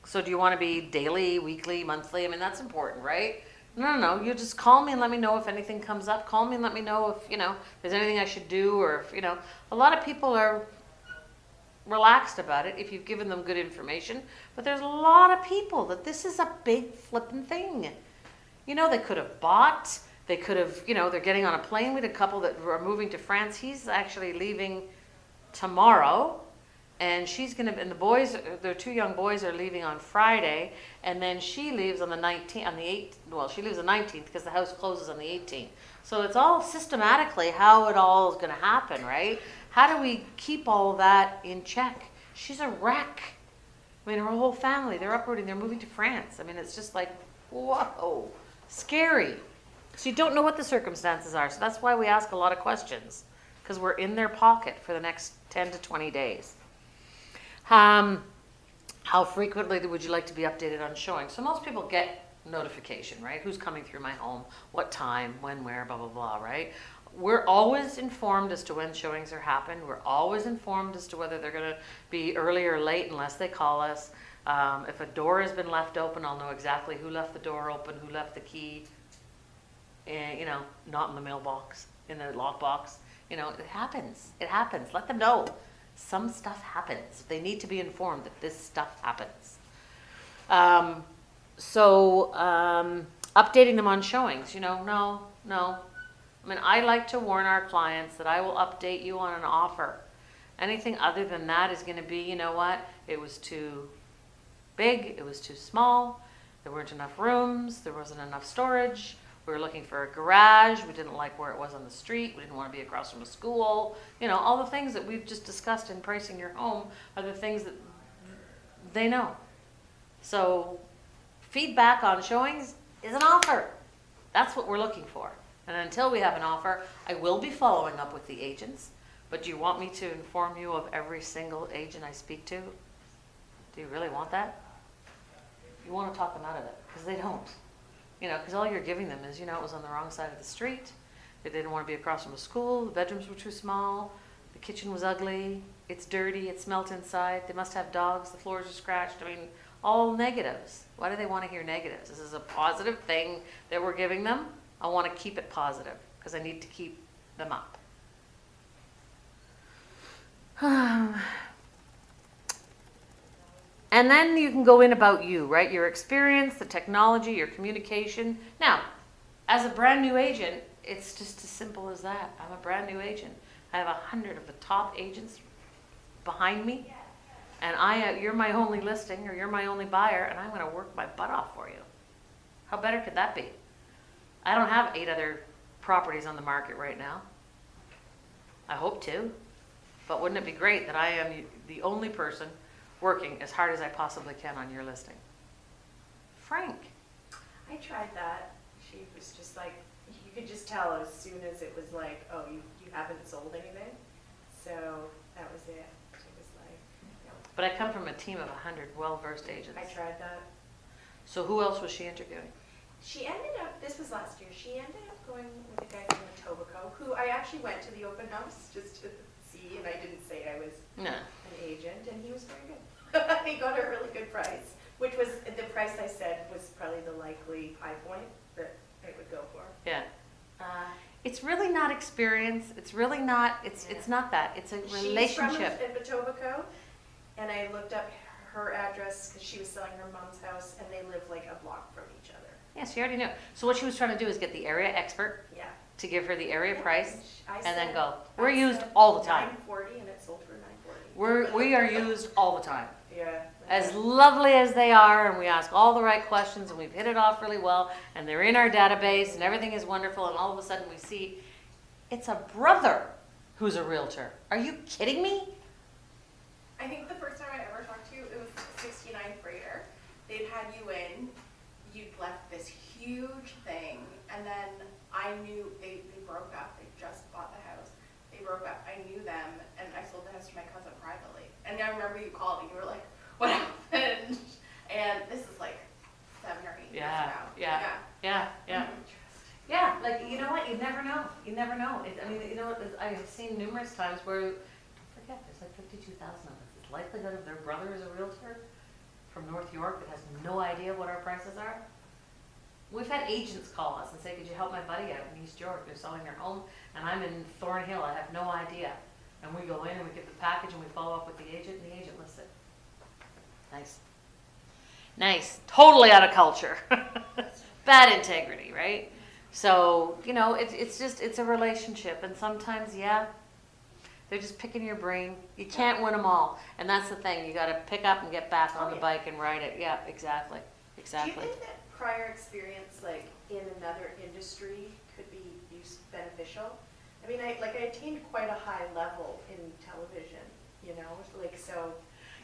So do you want to be daily, weekly, monthly? I mean, that's important, right? No. You just call me and let me know if anything comes up. Call me and let me know if, there's anything I should do, or if, a lot of people are relaxed about it if you've given them good information. But there's a lot of people that this is a big flippin' thing. They could have bought. They could have, they're getting on a plane. We had a couple that are moving to France. He's actually leaving tomorrow. And she's going to, and the boys, their 2 young boys are leaving on Friday. And then she leaves on the 19th, she leaves the 19th because the house closes on the 18th. So it's all systematically how it all is going to happen, right? How do we keep all of that in check? She's a wreck. I mean, her whole family, they're uprooting, they're moving to France. I mean, it's just like, whoa, scary. So you don't know what the circumstances are. So that's why we ask a lot of questions, because we're in their pocket for the next 10 to 20 days. How frequently would you like to be updated on showing? So most people get notification, right? Who's coming through my home, what time, when, where, blah, blah, blah, right? We're always informed as to when showings are happening. We're always informed as to whether they're going to be early or late unless they call us. If a door has been left open, I'll know exactly who left the door open, who left the key, and, not in the mailbox, in the lockbox. It happens. It happens. Let them know. Some stuff happens. They need to be informed that this stuff happens. Updating them on showings, no. I mean, I like to warn our clients that I will update you on an offer. Anything other than that is going to be, it was too big, it was too small, there weren't enough rooms, there wasn't enough storage, we were looking for a garage, we didn't like where it was on the street, we didn't want to be across from a school. All the things that we've just discussed in pricing your home are the things that they know. So feedback on showings is an offer. That's what we're looking for. And until we have an offer, I will be following up with the agents. But do you want me to inform you of every single agent I speak to? Do you really want that? You want to talk them out of it, because they don't. You know, because all you're giving them is, you know, it was on the wrong side of the street. They didn't want to be across from a school. The bedrooms were too small. The kitchen was ugly. It's dirty. It smelt inside. They must have dogs. The floors are scratched. I mean, all negatives. Why do they want to hear negatives? This is a positive thing that we're giving them. I want to keep it positive because I need to keep them up. And then you can go in about you, right? Your experience, the technology, your communication. Now, as a brand new agent, it's just as simple as that. I'm a brand new agent. I have 100 of the top agents behind me, and you're my only listing or you're my only buyer, and I'm going to work my butt off for you. How better could that be? I don't have 8 other properties on the market right now. I hope to, but wouldn't it be great that I am the only person working as hard as I possibly can on your listing? Frank. I tried that. She was just like, you could just tell as soon as it was like, oh, you haven't sold anything. So that was it. It was like, no. But I come from a team of 100 well-versed agents. I tried that. So who else was she interviewing? She ended up, this was last year, she ended up going with a guy from Etobicoke, who I actually went to the open house just to see, and I didn't say I was No. an agent, and he was very good. He got a really good price, which was, the price I said was probably the likely high point that it would go for. Yeah. It's really not experience. It's really not, it's not that. It's a relationship. She's from Etobicoke, and I looked up her address because she was selling her mom's house, and they live like a block from each other. Yeah, she already knew. So what she was trying to do is get the area expert Yeah. to give her the area price I and then said- go. I We're used said all the time. $940, and it sold for $940. We are used all the time. Yeah. As lovely as they are, and we ask all the right questions, and we've hit it off really well, and they're in our database, and everything is wonderful, and all of a sudden we see it's a brother who's a realtor. Are you kidding me? I think the first time I ever talked to you, it was 69th Freighter. They'd had you in, you'd left this huge thing, and then I knew they broke up. They just bought the house. They broke up. I knew them, and I sold the house to my cousin privately. And I remember you called, and you were like, what happened? And this is like 7 or 8 years ago. Yeah, like, you know what, you never know. You never know. I mean, you know, I've seen numerous times where, don't forget, there's like 52,000 of us. The likelihood of their brother is a realtor from North York that has no idea what our prices are. We've had agents call us and say, could you help my buddy out in East York? They're selling their home, and I'm in Thornhill. I have no idea. And we go in and we get the package and we follow up with the agent, and the agent lists it. Nice. Nice. Totally out of culture. Bad integrity, right? So, you know, it's a relationship, and sometimes, yeah, they're just picking your brain. You can't win them all, and that's the thing. You got to pick up and get back on the bike and ride it. Yeah, exactly. Do you Exactly. think that prior experience, like in another industry, could be beneficial? I mean, I attained quite a high level in television, you know, like so.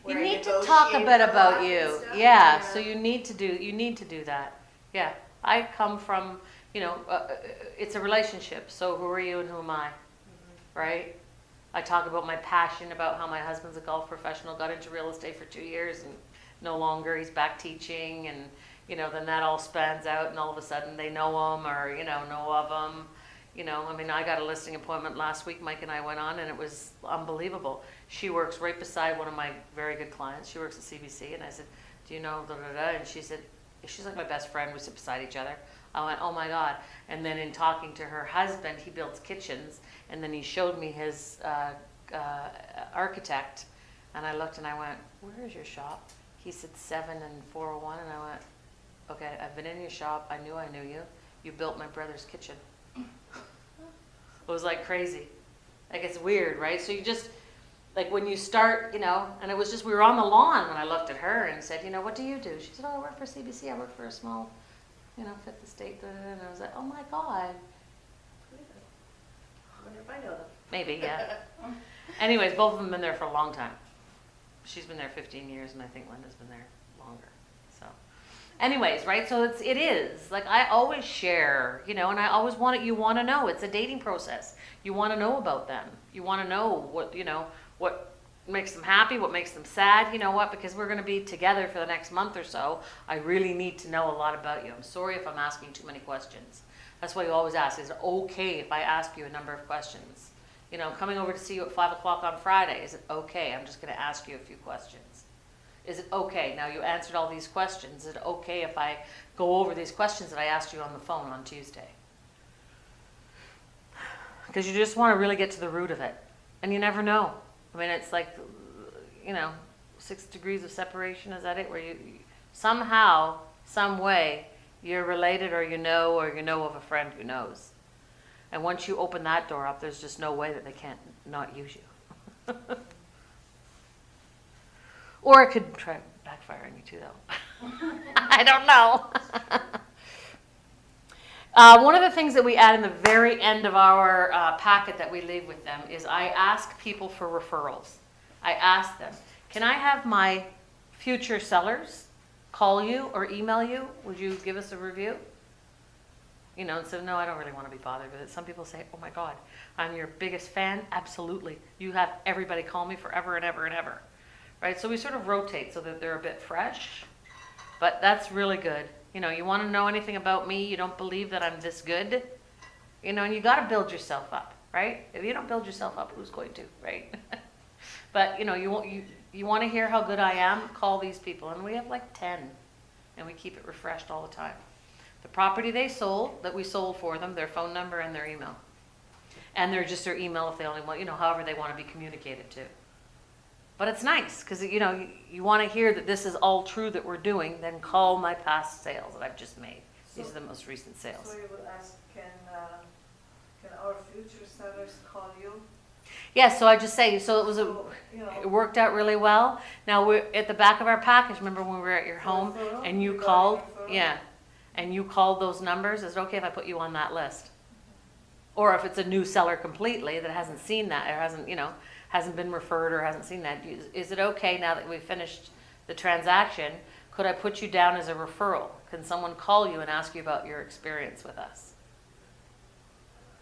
You where I need to talk a bit negotiated about lot and you. stuff. Yeah, so you need to do that. Yeah, I come from, you know, it's a relationship. So who are you and who am I, right? I talk about my passion about how my husband's a golf professional, got into real estate for 2 years and no longer, he's back teaching, and, you know, then that all spans out and all of a sudden they know him or, you know of him. You know, I mean, I got a listing appointment last week, Mike and I went on, and it was unbelievable. She works right beside one of my very good clients. She works at CBC, and I said, do you know, and she said, she's like my best friend. We sit beside each other. I went, oh my God. And then in talking to her husband, he builds kitchens, and then he showed me his architect, and I looked and I went, where is your shop? He said 7 and 401, and I went, okay, I've been in your shop. I knew you. You built my brother's kitchen. It was like crazy. Like, it's weird, right? So you just, like when you start, you know, and it was just, we were on the lawn when I looked at her and said, you know, what do you do? She said, oh, I work for CBC. I work for a small, you know, Fifth Estate. And I was like, oh my God. I wonder if I know them. Maybe, yeah. Anyways, both of them have been there for a long time. She's been there 15 years, and I think Linda's been there longer. So, anyways, right? So it is like I always share, you know, and I always want it. You want to know. It's a dating process. You want to know about them. You want to know what makes them happy, what makes them sad. You know what? Because we're going to be together for the next month or so, I really need to know a lot about you. I'm sorry if I'm asking too many questions. That's why you always ask, is it okay if I ask you a number of questions? You know, coming over to see you at 5 o'clock on Friday, is it okay? I'm just going to ask you a few questions. Is it okay? Now you answered all these questions. Is it okay if I go over these questions that I asked you on the phone on Tuesday? Because you just want to really get to the root of it. And you never know. I mean, it's like, you know, 6 degrees of separation, is that it? Where you somehow, some way, you're related or you know of a friend who knows. And once you open that door up, there's just no way that they can't not use you. Or it could try backfiring you too, though. I don't know. One of the things that we add in the very end of our packet that we leave with them is I ask people for referrals. I ask them, can I have my future sellers call you or email you? Would you give us a review? You know, and so no, I don't really want to be bothered with it. Some people say, oh my God, I'm your biggest fan. Absolutely. You have everybody call me forever and ever and ever. Right? So we sort of rotate so that they're a bit fresh. But that's really good. You know, you want to know anything about me, you don't believe that I'm this good, you know, and you got to build yourself up, right? If you don't build yourself up, who's going to, right? But, you know, you want to hear how good I am, call these people. And we have like 10, and we keep it refreshed all the time. The property they sold, that we sold for them, their phone number and their email. And they're just their email if they only want, you know, however they want to be communicated to. But it's nice because, you know, you want to hear that this is all true that we're doing, then call my past sales that I've just made. These are the most recent sales. So you would ask, can our future sellers call you? Yeah, so I just say, so it was So, you know, it worked out really well. Now we're at the back of our package. Remember when we were at your home referral? and you Regarding called? referral? Yeah, and you called those numbers. Is it okay if I put you on that list? Or if it's a new seller completely that hasn't seen that or hasn't, you know, hasn't been referred or hasn't seen that, is it okay now that we've finished the transaction, could I put you down as a referral? Can someone call you and ask you about your experience with us?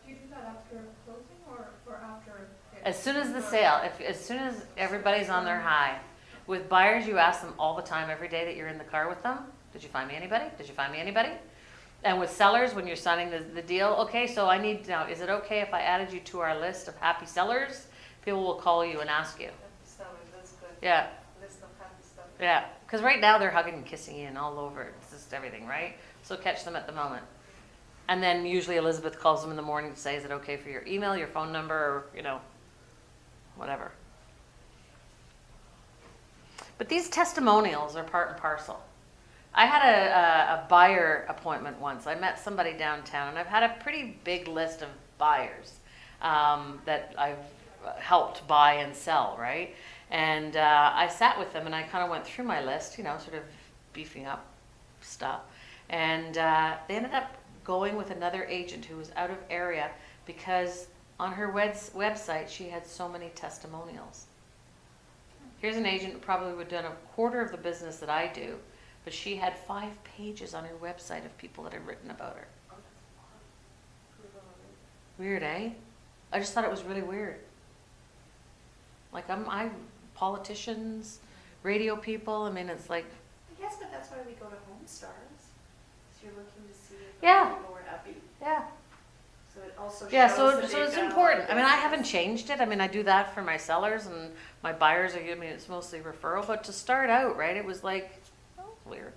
Do you do that after closing or after? As soon as the sale, as soon as everybody's on their high. With buyers, you ask them all the time, every day that you're in the car with them, did you find me anybody? Did you find me anybody? And with sellers, when you're signing the deal, okay, so I need to know, is it okay if I added you to our list of happy sellers? People will call you and ask you. happy sellers, that's good. Yeah, List of happy sellers. yeah. Because right now they're hugging and kissing you and all over. It's just everything, right? So catch them at the moment. And then usually Elizabeth calls them in the morning to say, is it okay for your email, your phone number, or, you know, whatever. But these testimonials are part and parcel. I had a buyer appointment once. I met somebody downtown, and I've had a pretty big list of buyers that I've helped buy and sell, right? And I sat with them, and I kind of went through my list, you know, sort of beefing up stuff. And they ended up going with another agent who was out of area because on her website she had so many testimonials. Here's an agent who probably would have done a quarter of the business that I do, but she had 5 pages on her website of people that had written about her. Weird, eh? I just thought it was really weird. Like I politicians, radio people, I mean, it's like, Yes, but that's why we go to Home Stars. So you're looking to see if Yeah. people were happy. yeah. So it also Yeah, shows so that it's they've done a lot important. of I mean, I business. haven't changed it. I mean, I do that for my sellers and my buyers. I mean, it's mostly referral. But to start out, right, it was like, oh, weird.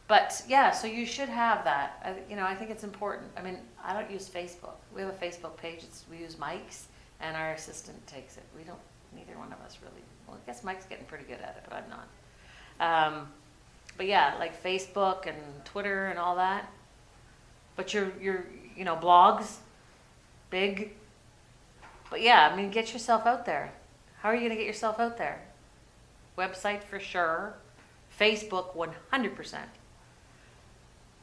But yeah, so you should have that. You know, I think it's important. I mean, I don't use Facebook. We have a Facebook page. We use Mike's, and our assistant takes it. We don't. Neither one of us really. Well, I guess Mike's getting pretty good at it, but I'm not. But yeah, like Facebook and Twitter and all that. But your you know, blogs, big. But yeah, I mean, get yourself out there. How are you going to get yourself out there? Website for sure. Facebook 100%.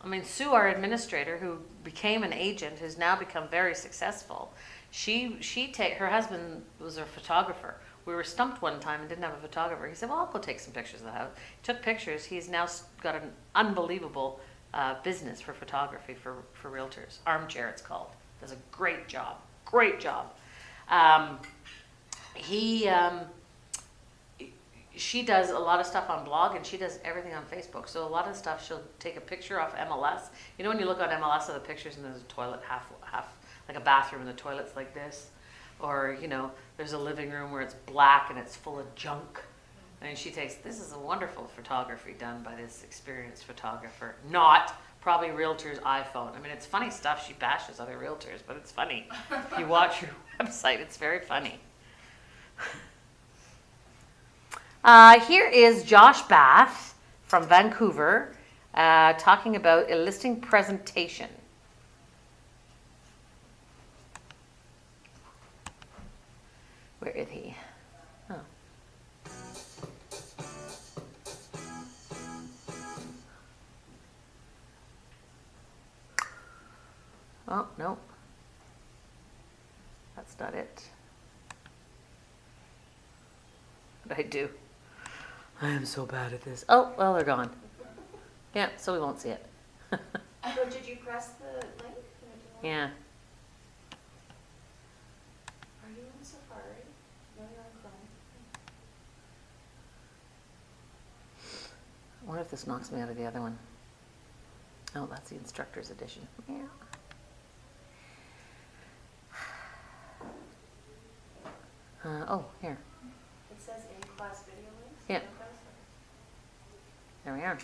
I mean, Sue, our administrator, who became an agent, has now become very successful. Her husband was a photographer. We were stumped one time and didn't have a photographer. He said, well, I'll go take some pictures of the house. He took pictures. He's now got an unbelievable business for photography for realtors. Armchair, it's called. Does a great job. Great job. she does a lot of stuff on blog, and she does everything on Facebook. So a lot of stuff, she'll take a picture off MLS. You know when you look on MLS of the pictures and there's a toilet half, like a bathroom and the toilet's like this? Or, you know, there's a living room where it's black and it's full of junk. And she takes, this is a wonderful photography done by this experienced photographer, not probably realtor's iPhone. I mean, it's funny stuff. She bashes other realtors, but it's funny. If you watch her website, it's very funny. Here is Josh Bath from Vancouver talking about a listing presentation. Where is he? Oh. Oh, no. That's not it. What did I do? I am so bad at this. Oh, well, they're gone. Yeah, so we won't see it. So did you press the link? Yeah. Are you on Safari? No, you're on Chrome. I wonder if this knocks me out of the other one. Oh, that's the instructor's edition. Yeah. Oh, here. It says in-class video links? Yeah. Okay. There we are.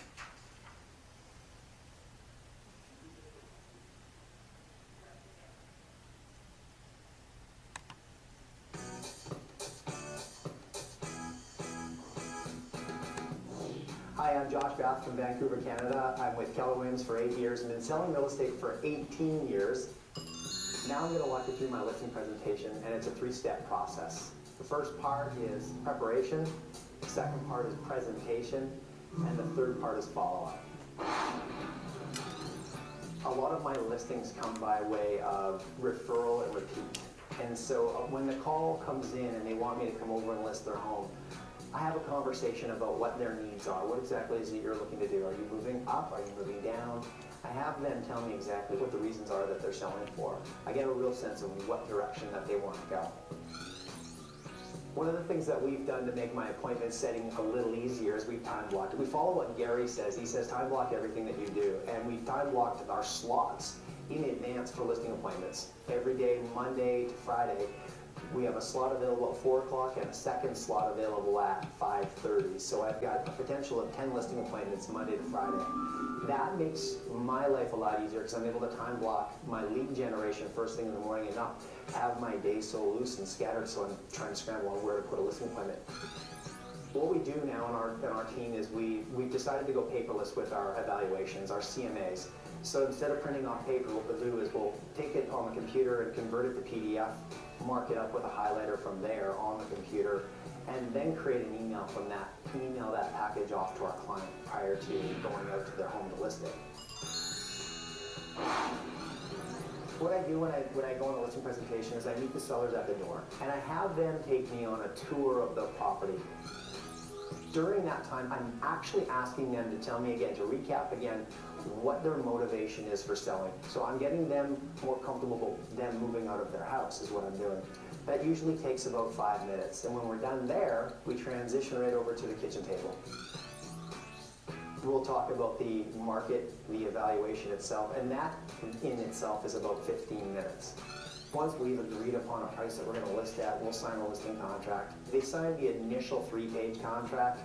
Hi, I'm Josh Bath from Vancouver, Canada. I'm with Keller Williams for 8 years and been selling real estate for 18 years. Now I'm going to walk you through my listing presentation, and it's a 3-step process. The first part is preparation, the second part is presentation, and the third part is follow-up. A lot of my listings come by way of referral and repeat. And so when the call comes in and they want me to come over and list their home, I have a conversation about what their needs are. What exactly is it you're looking to do? Are you moving up? Are you moving down? I have them tell me exactly what the reasons are that they're selling for. I get a real sense of what direction that they want to go. One of the things that we've done to make my appointment setting a little easier is we've time blocked. We follow what Gary says. He says time block everything that you do. And we've time blocked our slots in advance for listing appointments. Every day, Monday to Friday, we have a slot available at 4 o'clock and a second slot available at 5:30. So I've got a potential of 10 listing appointments Monday to Friday. That makes my life a lot easier because I'm able to time block my lead generation first thing in the morning and not have my day so loose and scattered, so I'm trying to scramble on where to put a listing appointment. What we do now in our team is we've decided to go paperless with our evaluations, our CMAs. So instead of printing off paper, what we'll do is we'll take it on the computer and convert it to PDF, mark it up with a highlighter from there on the computer, and then create an email from that, email that package off to our client prior to going out to their home to list it. What I do when I go on a listing presentation is I meet the sellers at the door, and I have them take me on a tour of the property. During that time, I'm actually asking them to tell me again, to recap again, what their motivation is for selling. So I'm getting them more comfortable with them moving out of their house is what I'm doing. That usually takes about 5 minutes. And when we're done there, we transition right over to the kitchen table. We'll talk about the market, the evaluation itself, and that in itself is about 15 minutes. Once we've agreed upon a price that we're going to list at, we'll sign a listing contract. They sign the initial 3-page contract,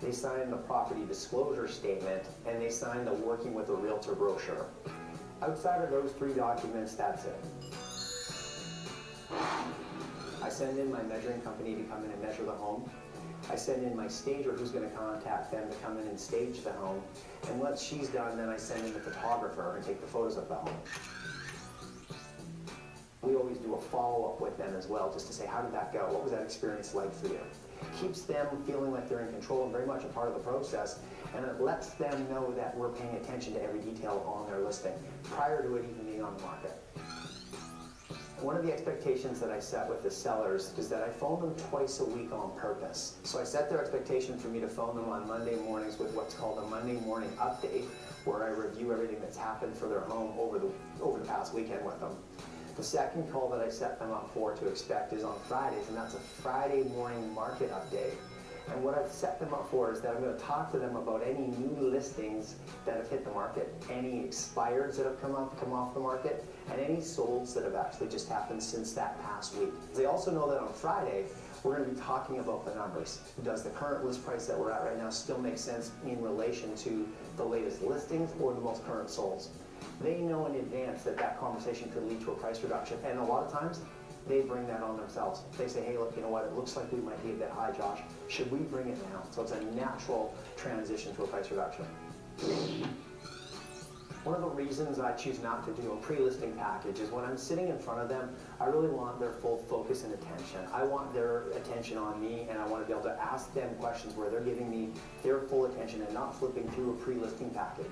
they sign the property disclosure statement, and they sign the working with a realtor brochure. Outside of those 3 documents, that's it. I send in my measuring company to come in and measure the home. I send in my stager who's going to contact them to come in and stage the home. And once she's done, then I send in the photographer and take the photos of the home. We always do a follow-up with them as well, just to say, how did that go? What was that experience like for you? Keeps them feeling like they're in control and very much a part of the process, and it lets them know that we're paying attention to every detail on their listing prior to it even being on the market. One of the expectations that I set with the sellers is that I phone them twice a week on purpose. So I set their expectation for me to phone them on Monday mornings with what's called a Monday morning update, where I review everything that's happened for their home over the past weekend with them. The second call that I set them up for to expect is on Fridays, and that's a Friday morning market update. And what I've set them up for is that I'm going to talk to them about any new listings that have hit the market, any expireds that have come off the market, and any solds that have actually just happened since that past week. They also know that on Friday, we're going to be talking about the numbers. Does the current list price that we're at right now still make sense in relation to the latest listings or the most current solds? They know in advance that that conversation could lead to a price reduction, and a lot of times, they bring that on themselves. They say, hey, look, you know what, it looks like we might be a bit high, Josh. Should we bring it down? So it's a natural transition to a price reduction. One of the reasons I choose not to do a pre-listing package is when I'm sitting in front of them, I really want their full focus and attention. I want their attention on me, and I want to be able to ask them questions where they're giving me their full attention and not flipping through a pre-listing package.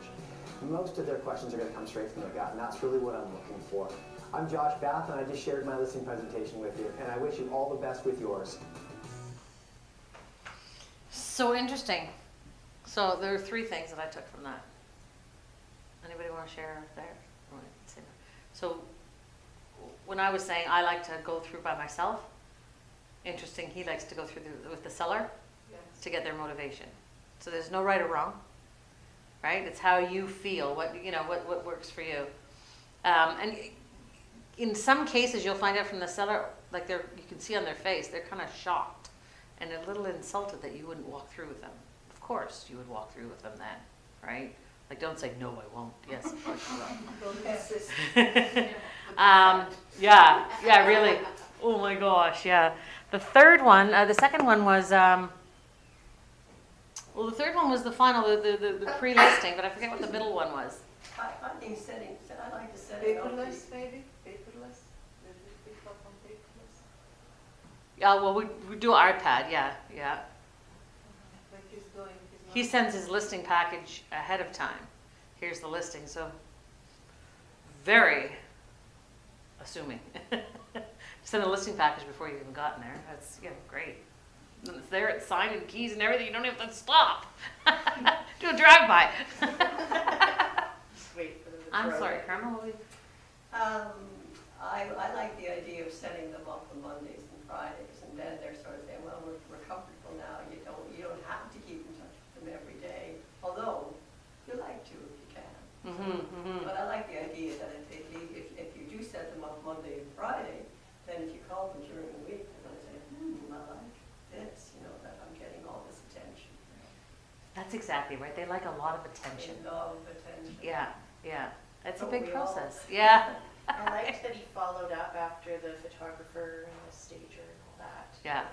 Most of their questions are going to come straight from their gut, and that's really what I'm looking for. I'm Josh Bath, and I just shared my listing presentation with you, and I wish you all the best with yours. So interesting. So there are 3 things that I took from that. Anybody want to share there? So when I was saying I like to go through by myself, interesting, he likes to go through with the seller to get their motivation. So there's no right or wrong, right? It's how you feel, what works for you. And in some cases, you'll find out from the seller, like you can see on their face, they're kind of shocked and a little insulted that you wouldn't walk through with them. Of course, you would walk through with them then, right? Like, don't say, no, I won't. Yes, of course you will. Yeah, really. Oh my gosh, yeah. The second one was, the third one was the final, the pre-listing, but I forget what the middle one was. I think I like to set it up. Paperless, maybe? Paperless? We talk on paperless? Yeah, well, we do iPad, yeah. Like he's not. He sends his listing package ahead of time. Here's the listing, so very assuming. Send a listing package before you've even gotten there. That's great. And it's there, it's signed and keys and everything. You don't have to stop. Do a drive-by. Just wait for them to I'm throw sorry, it. Carmel. I like the idea of setting them up on Mondays and Fridays, and then they're sort of saying, well, we're comfortable now. You don't have to keep in touch with them every day, although you like to if you can. But I like the idea that if you do set them up Monday and Friday, then if you call them during the week, they're going to say, I like this, that I'm getting all this attention. That's exactly right. They like a lot of attention. They love attention. Yeah. It's a Don't big we all? process. Yeah. I liked that he followed up after the photographer and the stager and all that. Yeah.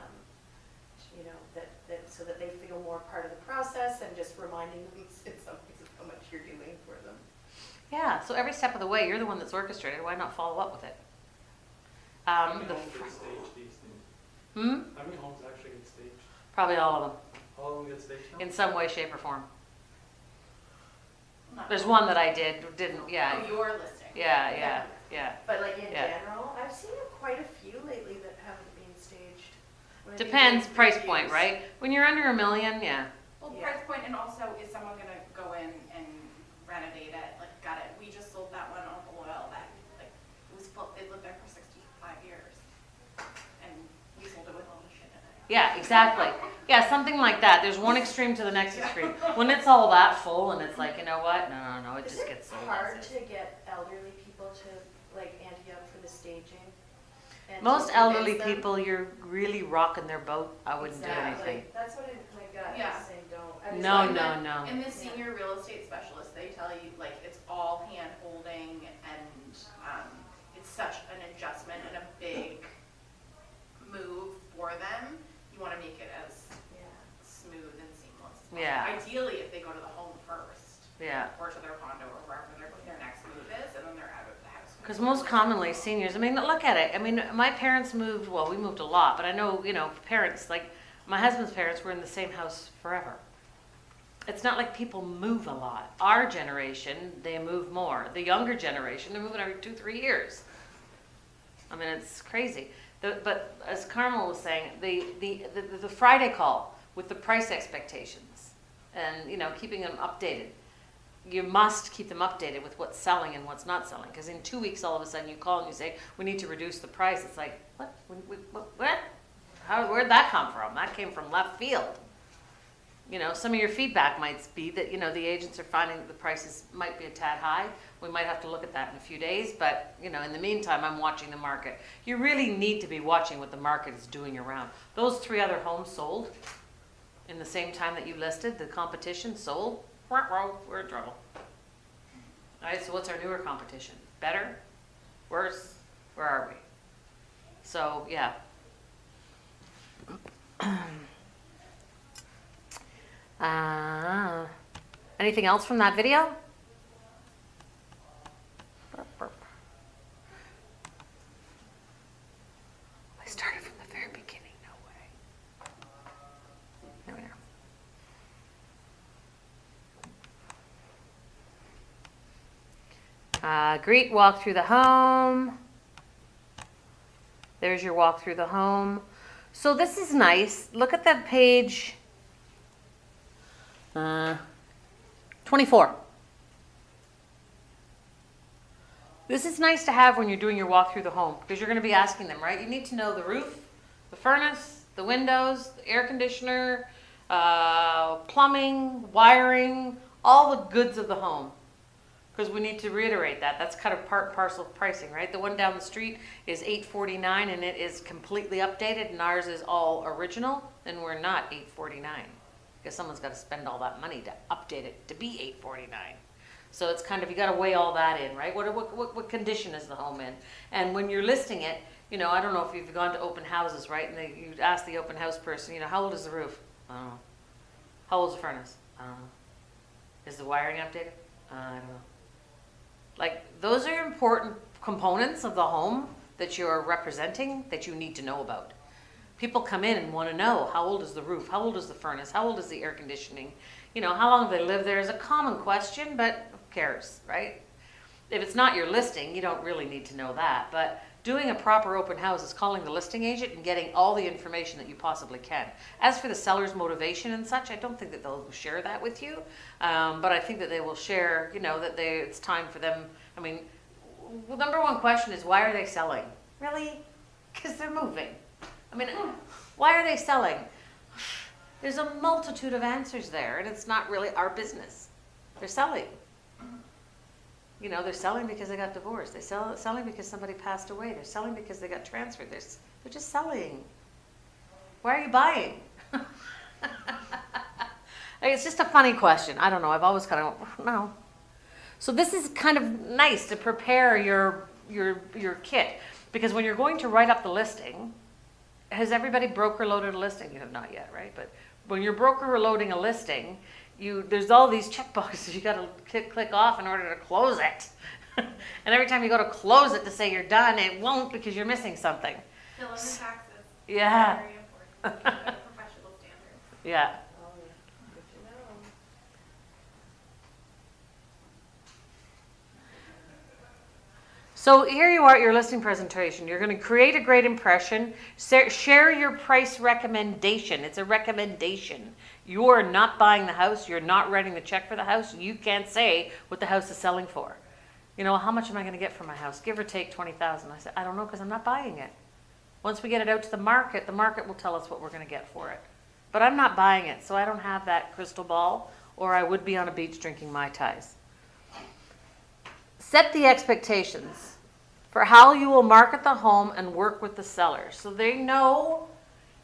So that they feel more part of the process and just reminding them in some ways of how much you're doing for them. Yeah, so every step of the way, you're the one that's orchestrated. Why not follow up with it? How many homes get staged these days? How many homes actually get staged? Probably all of them, All of them get staged now? in some way, shape, or form. Not There's all. one that I didn't, Oh, yeah. your listing. Yeah. But like in Yeah. general, I've seen quite a few lately that haven't been staged. When Depends, they price reviews. point, right? When you're under $1 million, yeah. Well, Yeah. price point, and also is someone gonna go in and renovate it, like, got it, we just sold that one on Oil that, like, it was full, it lived there for 65 years. And we sold it with all the shit in it. Yeah, exactly. Yeah, something like that. There's one extreme to the next extreme. When it's all that full and it's like, you know what? No, it Is just it gets sold. hard to get elderly people to like ante up for the staging? And to Most convince elderly them? people, you're really rocking their boat. I wouldn't do Exactly. anything. That's what my gut Yeah. is saying. Don't. I was No, like, no. And the senior real estate specialist, they tell you, like, it's all hand holding and, it's such an adjustment and a big move for them. You wanna make it as Yeah. smooth and seamless as possible. Yeah. Ideally, if they go to the home first, Yeah. or to their condo or wherever their next move is, and then they're out of the house. Because most commonly seniors, I mean, look at it. I mean, my parents moved, well, we moved a lot, but I know, parents, like my husband's parents were in the same house forever. It's not like people move a lot. Our generation, they move more. The younger generation, they're moving every 2-3 years. I mean, it's crazy. But as Carmel was saying, the Friday call with the price expectations and, keeping them updated. you must keep them updated with what's selling and what's not selling. Because in 2 weeks, all of a sudden, you call and you say, we need to reduce the price. It's like, what? What? Where'd that come from? That came from left field. You know, some of your feedback might be that, you know, the agents are finding that the prices might be a tad high. We might have to look at that in a few days, but, you know, in the meantime, I'm watching the market. You really need to be watching what the market is doing around. Those 3 other homes sold in the same time that you listed, the competition sold. We're in trouble. All right, so what's our newer competition? Better? Worse? Where are we? So, yeah. Anything else from that video? I started from the very beginning, no way. There we are. Greet, walk through the home. There's your walk through the home. So this is nice. Look at that page 24. This is nice to have when you're doing your walk through the home because you're going to be asking them, right? You need to know the roof, the furnace, the windows, the air conditioner, plumbing, wiring, all the goods of the home. Because we need to reiterate that. That's kind of part and parcel of pricing, right? The one down the street is $849 and it is completely updated and ours is all original. Then we're not $849 because someone's got to spend all that money to update it to be $849. So it's kind of, you got to weigh all that in, right? What condition is the home in? And when you're listing it, you know, I don't know if you've gone to open houses, right? And you ask the open house person, you know, how old is the roof? I don't know. How old is the furnace? I don't know. Is the wiring updated? I don't know. Like, those are important components of the home that you're representing that you need to know about. People come in and want to know, how old is the roof? How old is the furnace? How old is the air conditioning? You know, how long have they lived there is a common question, but who cares, right? If it's not your listing, you don't really need to know that. But doing a proper open house is calling the listing agent and getting all the information that you possibly can. As for the seller's motivation and such, I don't think that they'll share that with you. But I think that they will share, you know, that it's time for them. I mean, the number one question is, why are they selling? Really? Because they're moving. I mean, why are they selling? There's a multitude of answers there, and it's not really our business. They're selling. You know, they're selling because they got divorced. They're selling because somebody passed away. They're selling because they got transferred. They're just selling. Why are you buying? It's just a funny question. I don't know. I've always kind of, no. So this is kind of nice to prepare your kit. Because when you're going to write up the listing, has everybody broker loaded a listing? You have not yet, right? But when you're broker loading a listing, there's all these checkboxes you got to click off in order to close it. And every time you go to close it to say you're done, it won't because you're missing something. Fill in the taxes. Yeah. Very important. Keep it at professional standards. Yeah. Oh, yeah. Good to know. So here you are at your listing presentation. You're going to create a great impression. Share your price recommendation. It's a recommendation. You're not buying the house. You're not writing the check for the house. You can't say what the house is selling for. You know, how much am I going to get for my house? Give or take $20,000. I said, I don't know because I'm not buying it. Once we get it out to the market will tell us what we're going to get for it. But I'm not buying it, so I don't have that crystal ball, or I would be on a beach drinking Mai Tais. Set the expectations for how you will market the home and work with the seller. So they know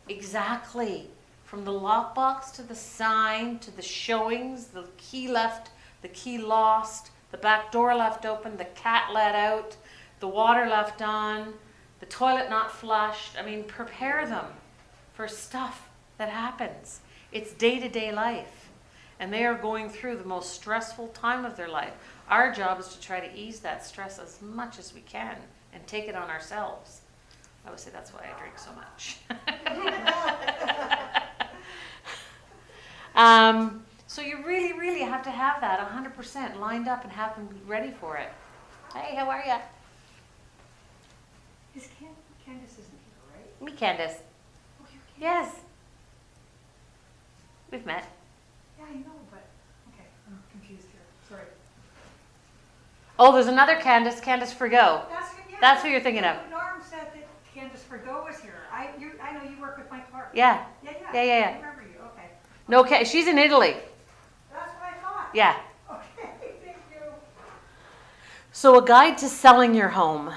exactly from the lockbox to the sign to the showings, the key left, the key lost, the back door left open, the cat let out, the water left on, the toilet not flushed. I mean, prepare them for stuff that happens. It's day-to-day life. And they are going through the most stressful time of their life. Our job is to try to ease that stress as much as we can and take it on ourselves. I would say that's why I drink so much. So you really, really have to have that 100% lined up and have them ready for it. Hey, how are ya? Candace isn't here, right? Me, Candace. Oh, you're Candace. Yes. We've met. Yeah, I know, but, okay, I'm confused here, sorry. Oh, there's another Candace, Candace Frigo. That's who you're thinking of. Norm said that Candace Frigo was here. I know you work with Mike Clark. Yeah. Yeah. Yeah. I remember you, okay. No, she's in Italy. That's what I thought. Yeah. Okay, thank you. So a guide to selling your home.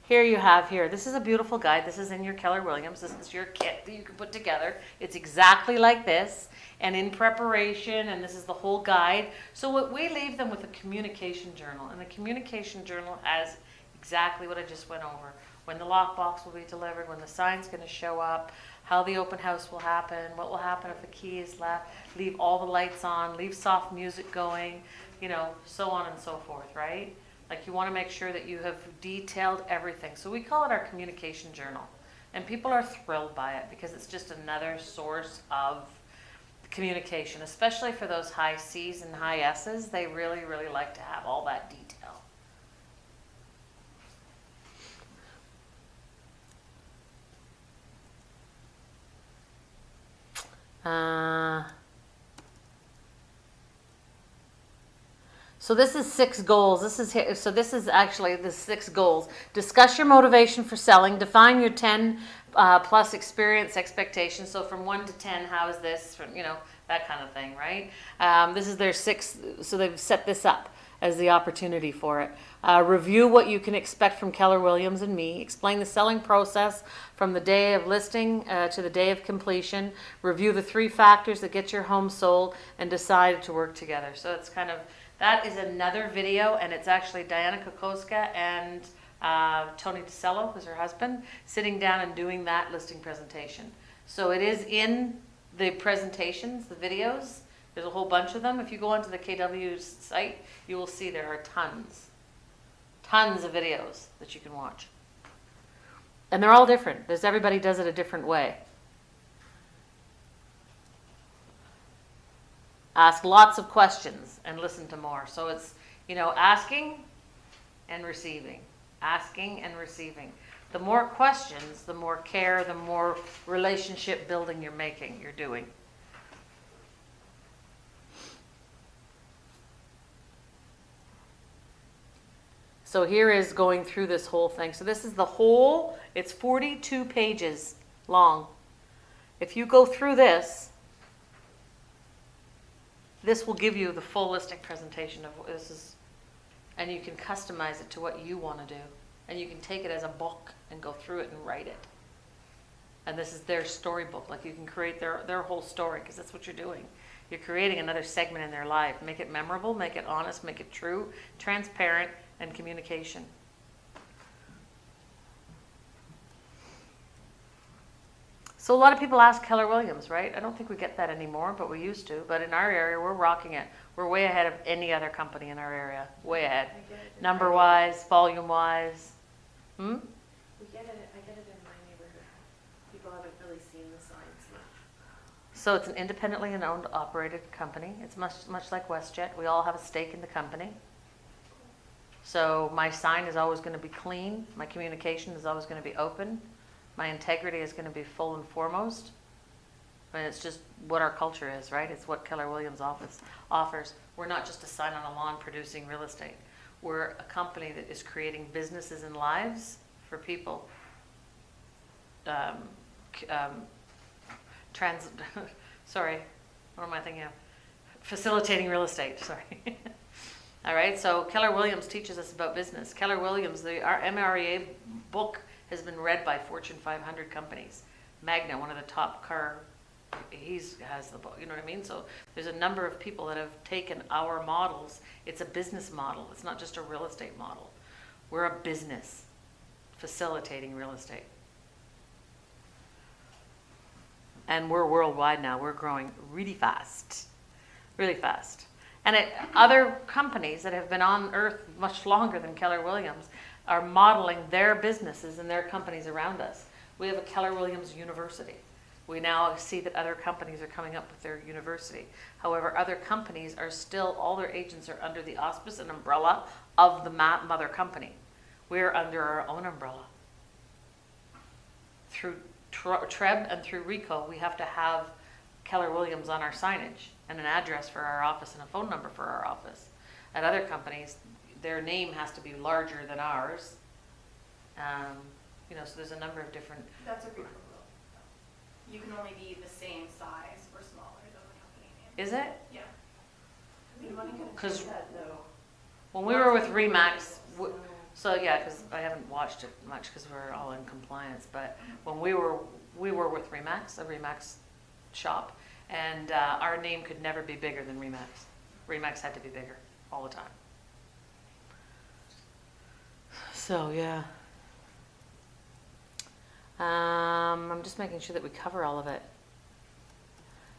Here you have here. This is a beautiful guide. This is in your Keller Williams. This is your kit that you can put together. It's exactly like this and in preparation, and this is the whole guide. So what we leave them with a communication journal, and the communication journal has exactly what I just went over. When the lockbox will be delivered, when the sign's going to show up, how the open house will happen, what will happen if the key is left, leave all the lights on, leave soft music going, you know, so on and so forth, right? Like you want to make sure that you have detailed everything. So we call it our communication journal. And people are thrilled by it because it's just another source of communication, especially for those high C's and high S's. They really, really like to have all that detail. So this is 6 goals. This is actually the 6 goals. Discuss your motivation for selling. Define your 10 plus experience expectations. So from 1 to 10, how is this? From, you know, that kind of thing, right? This is their 6. So they've set this up as the opportunity for it. Review what you can expect from Keller Williams and me. Explain the selling process from the day of listing to the day of completion. Review the 3 factors that get your home sold and decide to work together. So it's kind of, that is another video, and it's actually Diana Kokoska and Tony DeCello, who's her husband, sitting down and doing that listing presentation. So it is in the presentations, the videos. There's a whole bunch of them. If you go onto the KW's site, you will see there are tons of videos that you can watch. And they're all different. Everybody does it a different way. Ask lots of questions and listen to more. So it's, you know, asking and receiving. Asking and receiving. The more questions, the more care, the more relationship building you're doing. So here is going through this whole thing. So this is the whole, it's 42 pages long. If you go through this will give you the full listing presentation of what this is, and you can customize it to what you want to do. And you can take it as a book and go through it and write it. And this is their storybook. Like you can create their whole story, because that's what you're doing. You're creating another segment in their life. Make it memorable, make it honest, make it true, transparent, and communication. So a lot of people ask Keller Williams, right? I don't think we get that anymore, but we used to. But in our area, we're rocking it. We're way ahead of any other company in our area. Way ahead. Number-wise, volume-wise. We get it. I get it in my neighborhood. People haven't really seen the signs much. So it's an independently owned, operated company. It's much like WestJet. We all have a stake in the company. So my sign is always going to be clean. My communication is always going to be open. My integrity is going to be full and foremost. I mean, it's just what our culture is, right? It's what Keller Williams offers. We're not just a sign on a lawn producing real estate. We're a company that is creating businesses and lives for people. Sorry, what am I thinking of? Facilitating real estate, sorry. All right, so Keller Williams teaches us about business. Keller Williams, our MREA book has been read by Fortune 500 companies. Magna, one of the top car, he has the book, you know what I mean? So there's a number of people that have taken our models. It's a business model. It's not just a real estate model. We're a business facilitating real estate. And we're worldwide now. We're growing really fast, really fast. And other companies that have been on earth much longer than Keller Williams are modeling their businesses and their companies around us. We have a Keller Williams University. We now see that other companies are coming up with their university. However, other companies are still, all their agents are under the auspice and umbrella of the mother company. We're under our own umbrella. Through TREB and through RICO, we have to have Keller Williams on our signage and an address for our office and a phone number for our office. At other companies, their name has to be larger than ours. You know, so there's a number of different, That's a referral. You can only be the same size or smaller than the company name. is it? Yeah. Because No. when we were with Remax, so yeah, because I haven't watched it much because we're all in compliance, but when we were with Remax, a Remax shop, and our name could never be bigger than Remax. Remax had to be bigger all the time. So yeah. I'm just making sure that we cover all of it.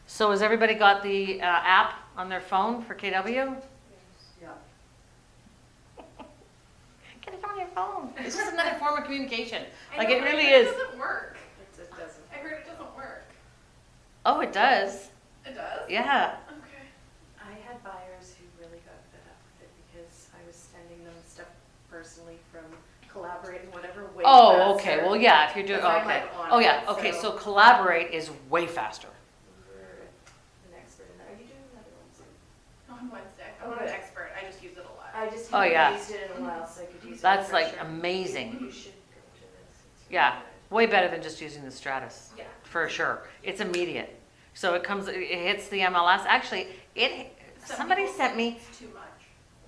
So has everybody got the app on their phone for KW? Yeah. Get it on your phone. It's just another form of communication. I Like know, it but I really heard is. It doesn't work. It doesn't. I heard it doesn't work. Oh, it does. It does? Yeah. Okay. I had buyers who really got fed up with it because I was sending them stuff personally from Collaborate and whatever way Oh, faster. okay. Well, yeah. If you're doing, 'Cause I'm, okay. like, on Oh, yeah. it, Okay. so- So Collaborate is way faster. You're an expert in that. Are you doing another one soon? On Wednesday. I'm not an expert. I just use it a lot. I just Oh, haven't yeah. used it in a while, so I could use it. That's for like sure. amazing. You should go to this. It's Yeah. really good. Way better than just using the Stratus. Yeah. For sure. It's immediate. So it comes, it hits the MLS. Actually, somebody people sent say me. it's too much.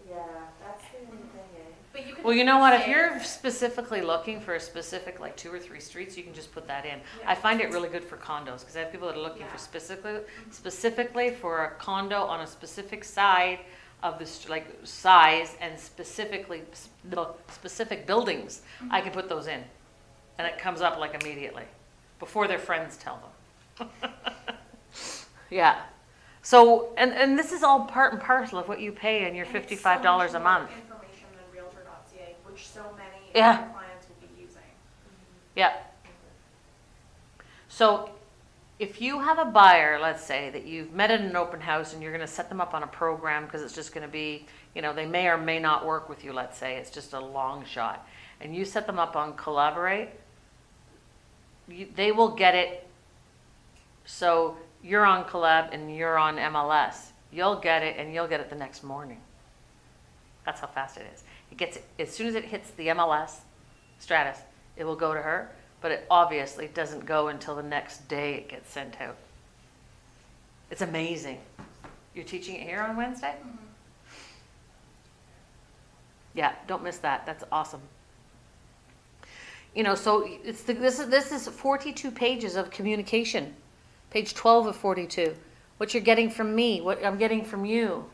Yeah, that's the only thing, eh? But you can Well, you know what? If say- you're specifically looking for a specific, like 2 or 3 streets, you can just put that in. Yeah. I find it really good for condos because I have people that are looking Yeah. for specifically for a condo on a specific side of the like size and specifically the specific buildings. I can put those in, and it comes up like immediately before their friends tell them. Yeah. So, and this is all part and parcel of what you pay in your And it's $55 so a much more month. information than Realtor.ca, which so many Yeah. of my clients will be using. Yeah. So if you have a buyer, let's say, that you've met in an open house and you're going to set them up on a program because it's just going to be, you know, they may or may not work with you, let's say, it's just a long shot, and you set them up on Collaborate, they will get it. So you're on Collab and you're on MLS. You'll get it and you'll get it the next morning. That's how fast it is. It gets it, as soon as it hits the MLS Stratus, it will go to her, but it obviously doesn't go until the next day it gets sent out. It's amazing. You're teaching it here on Wednesday? Yeah, don't miss that. That's awesome. You know, so it's this is 42 pages of communication. Page 12 of 42. What you're getting from me, what I'm getting from you.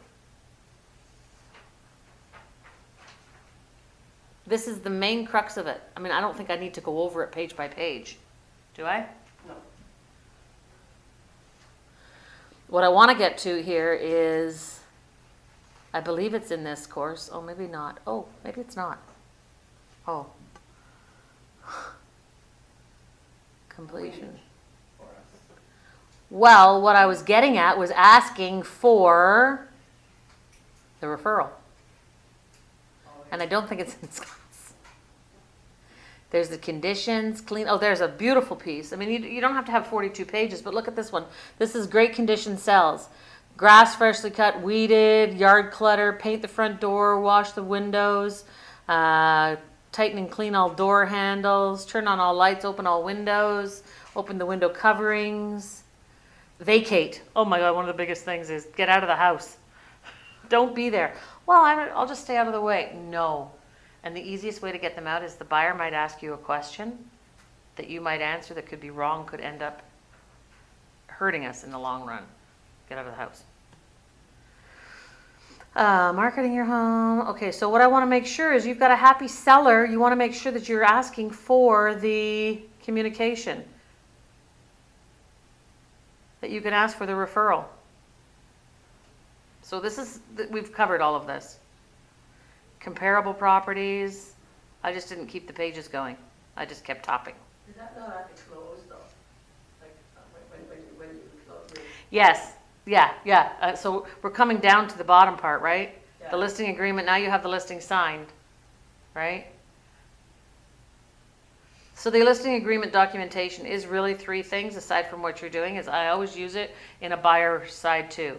This is the main crux of it. I mean, I don't think I need to go over it page by page. Do I? No. What I want to get to here is, I believe it's in this course. Oh, maybe not. Oh, maybe it's not. Oh. Completion. Well, what I was getting at was asking for the referral. And I don't think it's in this class. There's the conditions, clean. Oh, there's a beautiful piece. I mean, you don't have to have 42 pages, but look at this one. This is great condition cells. Grass freshly cut, weeded, yard clutter, paint the front door, wash the windows, tighten and clean all door handles, turn on all lights, open all windows, open the window coverings. Vacate. Oh my God, one of the biggest things is get out of the house. Don't be there. Well, I'll just stay out of the way. No. And the easiest way to get them out is the buyer might ask you a question that you might answer that could be wrong, could end up hurting us in the long run. Get out of the house. Marketing your home. Okay, so what I want to make sure is you've got a happy seller. You want to make sure that you're asking for the communication. That you can ask for the referral. So this is, we've covered all of this. Comparable properties. I just didn't keep the pages going. I just kept topping. Is that not at the close though? Like when you close? Yes, yeah. So we're coming down to the bottom part, right? Yeah. The listing agreement, now you have the listing signed, right? So the listing agreement documentation is really 3 things aside from what you're doing. Is I always use it in a buyer side too.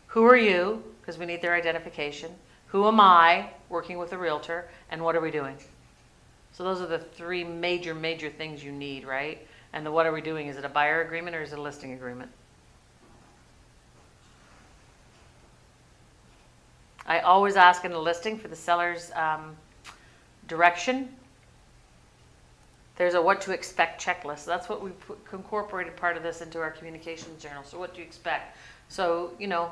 Who are you? Because we need their identification. who am I working with a realtor, and what are we doing? So those are the three major things you need, right? And the what are we doing, is it a buyer agreement or is it a listing agreement? I always ask in the listing for the seller's direction. There's a what to expect checklist. That's what we incorporated part of this into our communications journal. So what do you expect? So, you know,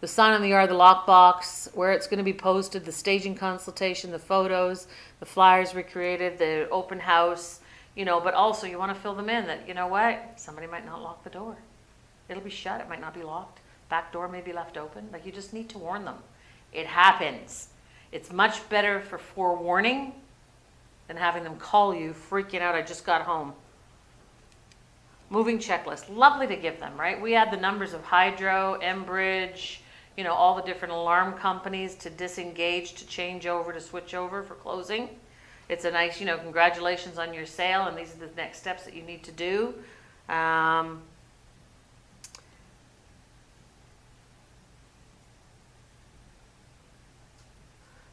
the sign on the yard, the lockbox, where it's going to be posted, the staging consultation, the photos, the flyers we created, the open house, you know, but also you want to fill them in that, you know what, somebody might not lock the door. It'll be shut. It might not be locked. Back door may be left open. Like, you just need to warn them. It happens. It's much better for forewarning than having them call you freaking out, I just got home. Moving checklist, lovely to give them, right? We add the numbers of Hydro, Enbridge, you know, all the different alarm companies to disengage, to change over, to switch over for closing. It's a nice, you know, congratulations on your sale, and these are the next steps that you need to do.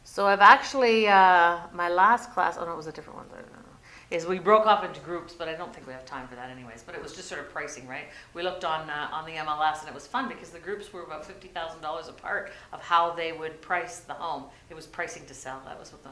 So I've actually, my last class, oh no, it was a different one, is we broke off into groups, but I don't think we have time for that anyways, but it was just sort of pricing, right? We looked on the MLS, and it was fun because the groups were about $50,000 apart of how they would price the home. It was pricing to sell, that was what the,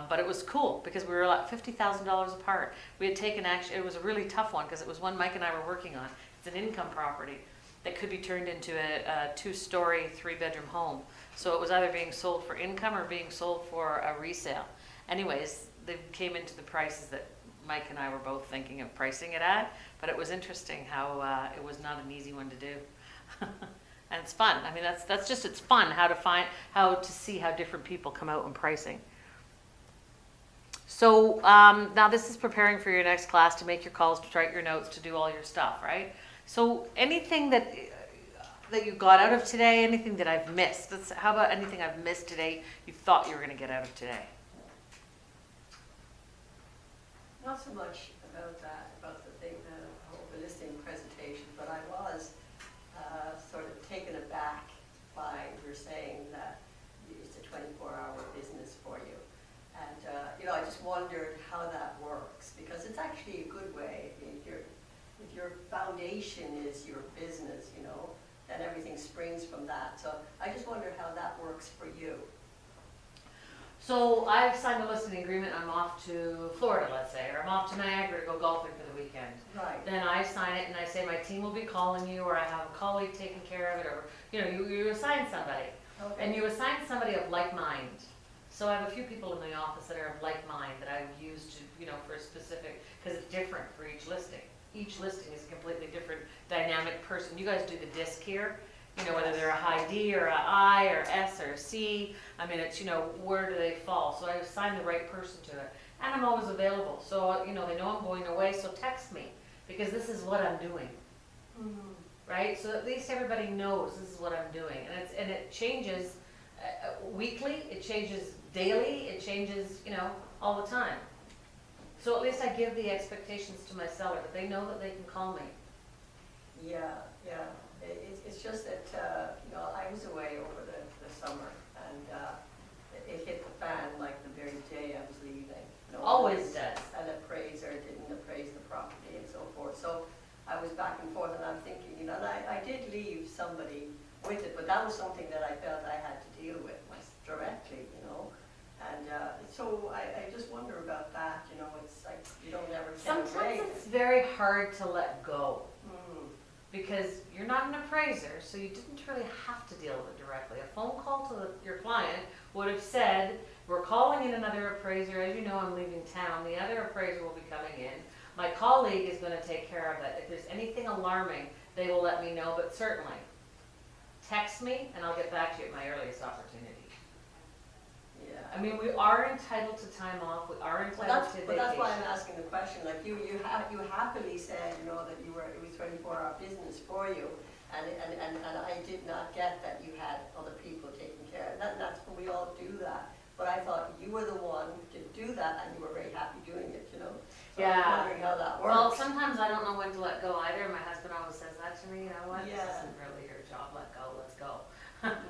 but it was cool because we were like $50,000 apart. We had taken actually, it was a really tough one because it was one Mike and I were working on. It's an income property that could be turned into a 2-story, 3-bedroom home. So it was either being sold for income or being sold for a resale. Anyways, they came into the prices that Mike and I were both thinking of pricing it at, but it was interesting how it was not an easy one to do. And it's fun. I mean, that's just, it's fun how to see how different people come out in pricing. So now this is preparing for your next class, to make your calls, to write your notes, to do all your stuff, right? So anything that you got out of today, anything that I've missed? How about anything I've missed today you thought you were going to get out of today? Not so much about that, about the thing, the listing presentation, but I was sort of taken aback by your saying that it's a 24-hour business for you. And, you know, I just wondered how that works, because it's actually a good way. If your foundation is your business, you know, then everything springs from that. So I just wonder how that works for you. So I've signed a listing agreement. I'm off to Florida, let's say, or I'm off to Niagara to go golfing for the weekend. Right. Then I sign it and I say my team will be calling you, or I have a colleague taking care of it, or, you know, you assign somebody. Okay. And you assign somebody of like mind. So I have a few people in the office that are of like mind that I would use to, you know, for a specific, because it's different for each listing. Each listing is a completely different dynamic person. You guys do the disc here, you know, whether they're a high D or a I or S or a C. I mean, it's, you know, where do they fall? So I assign the right person to it. And I'm always available. So, you know, they know I'm going away, so text me, because this is what I'm doing. Mm-hmm. Right? So at least everybody knows this is what I'm doing. And it changes weekly, it changes daily, it changes, you know, all the time. So at least I give the expectations to my seller, that they know that they can call me. Yeah, yeah. It's just that, you know, I was away over the summer, and it hit the fan like the very day I was leaving. You know, Always does. An appraiser didn't appraise the property and so forth. So I was back and forth, and I'm thinking, you know, and I did leave somebody with it, but that was something that I felt I had to deal with directly, you know. And so I just wonder about that, you know, it's like you don't ever get away. Sometimes it's very hard to let go, because you're not an appraiser, so you didn't really have to deal with it directly. A phone call to your client would have said, we're calling in another appraiser, as you know, I'm leaving town, the other appraiser will be coming in. My colleague is going to take care of it. If there's anything alarming, they will let me know, but certainly text me and I'll get back to you at my earliest opportunity. yeah. I mean, we are entitled to time off. We are entitled to vacation. But that's why I'm asking the question. Like you happily said, you know, that it was 24-hour business for you, and I did not get that you had other people taking care of it. That's when we all do that. But I thought you were the one to do that, and you were very happy doing it. You know. So Yeah. I'm wondering how that works. Well, sometimes I don't know when to let go either. My husband always says that to me. You know what? Yeah. This isn't really your job. Let go. Let's go.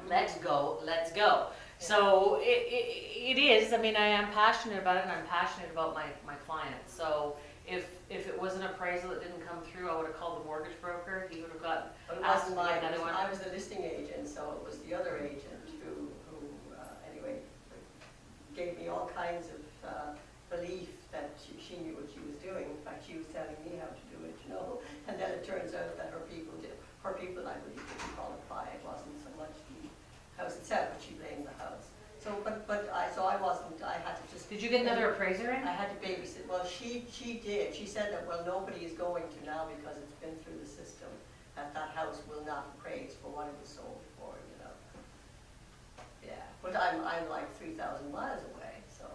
let's go, let's go. So it is, I mean, I am passionate about it, and I'm passionate about my clients. So if it was an appraisal that didn't come through, I would have called the mortgage broker, he would have gotten, But it asked wasn't for mine, another one. I was the listing agent, so it was the other agent who anyway, gave me all kinds of belief that she knew what she was doing. In fact, she was telling me how to do it, you know. And then it turns out that her people, I believe, didn't qualify. It wasn't so much the house itself, but she blamed the house. So, I wasn't, I had to just. Did you get another appraiser in? I had to babysit. Well, she did. She said that, well, nobody is going to now because it's been through the system, that house will not appraise for what it was sold for, you know. Yeah, but I'm like 3,000 miles away, so,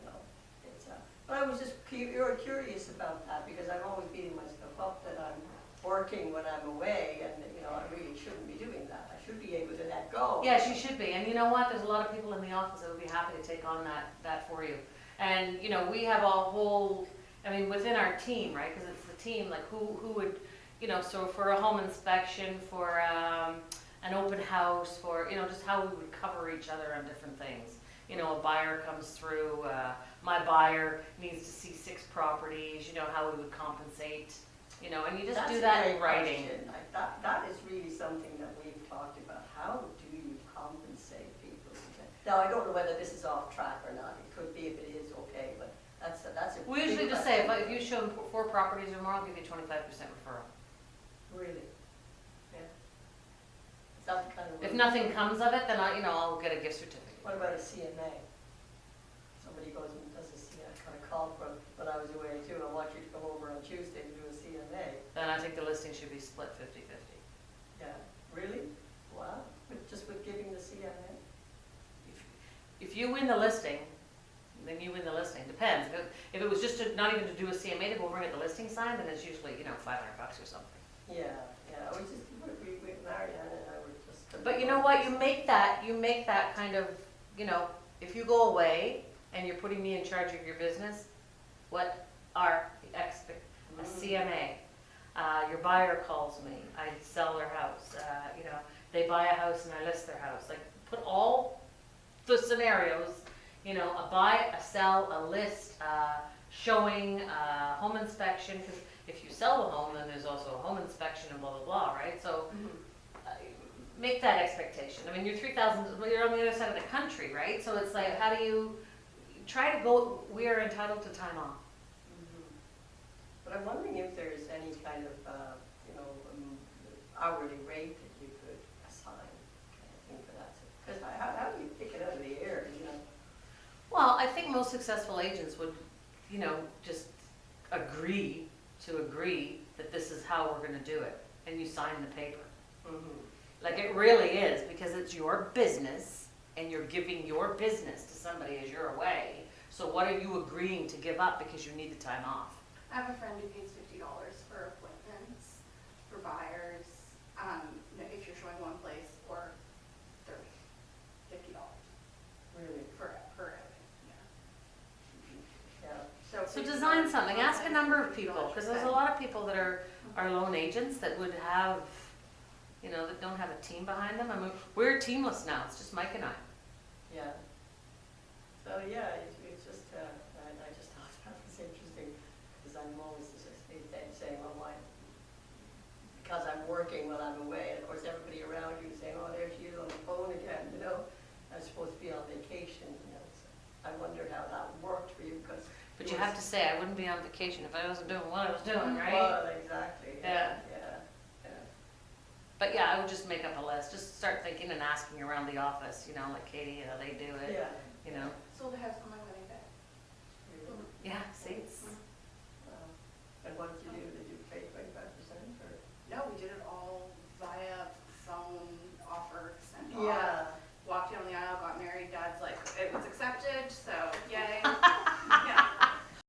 you know, it's, but I was just curious about that because I'm always beating myself up that I'm working when I'm away, and, you know, I really shouldn't be doing that. I should be able to let go. Yes, you should be, and you know what, there's a lot of people in the office that would be happy to take on that for you. And, you know, we have a whole, I mean, within our team, right, because it's the team, like who would, you know, so for a home inspection, for an open house, for, you know, just how we would cover each other on different things. You know, a buyer comes through, my buyer needs to see 6 properties, you know, how we would compensate, you know, and you just do that in writing. Like that is really something that we've talked about. How do you compensate people? Now, I don't know whether this is off track or not. It could be. If it is, okay, but that's a We usually just say, if you show them 4 properties or more, I'll give you 25% referral. Really? Yeah. Is that the kind of? If nothing comes of it, then I'll get a gift certificate. What about a CMA? Somebody goes and does a CMA. I kind of called from when I was away too. I want you to come over on Tuesday to do a CMA. Then I think the listing should be split 50-50. Yeah. Really? Wow. Just with giving the CMA? If you win the listing, then you win the listing. Depends. If it was just not even to do a CMA to go over and get the listing signed, then it's usually, $500 or something. Yeah. Marianne and I were just. But you know what? You make that kind of, if you go away and you're putting me in charge of your business, what are the a CMA? Your buyer calls me, I sell their house, they buy a house and I list their house. Like, put all the scenarios, a buy, a sell, a list, showing, home inspection, because if you sell the home, then there's also a home inspection and blah, blah, blah, right? So make that expectation. I mean, you're 3,000, you're on the other side of the country, right? So it's like, how do you try to go, we are entitled to time off. But I'm wondering if there's any kind of, hourly rate that you could assign, I think, for that. Because how do you pick it out of the air, Well, I think most successful agents would, just agree that this is how we're gonna do it, and you sign the paper. Like, it really is, because it's your business, and you're giving your business to somebody as you're away. So what are you agreeing to give up because you need the time off? I have a friend who pays $50 for appointments, for buyers, if you're showing one place, or $50 Really? for outing, yeah. Yeah. So design something, ask a number of people, because there's a lot of people that are lone agents that would have, that don't have a team behind them. I mean, we're teamless now, it's just Mike and I. Yeah. So yeah, it's just, I just thought that was interesting, because I'm always just saying, well, why? Because I'm working while I'm away, and of course everybody around you is saying, oh, there she is on the phone again, I'm supposed to be on vacation, so I wondered how that worked for you, because. But you have to say, I wouldn't be on vacation if I wasn't doing what I was doing, right? Well, exactly, Yeah. yeah. But yeah, I would just make up a list, just start thinking and asking around the office, like Katie, how they do it, Yeah. Sold a house on my wedding day. Yeah, see, it's, And what did you do? Did you pay 25% or? No, we did it all via phone offer sent off. Yeah. Walked down the aisle, got married. Dad's like, it was a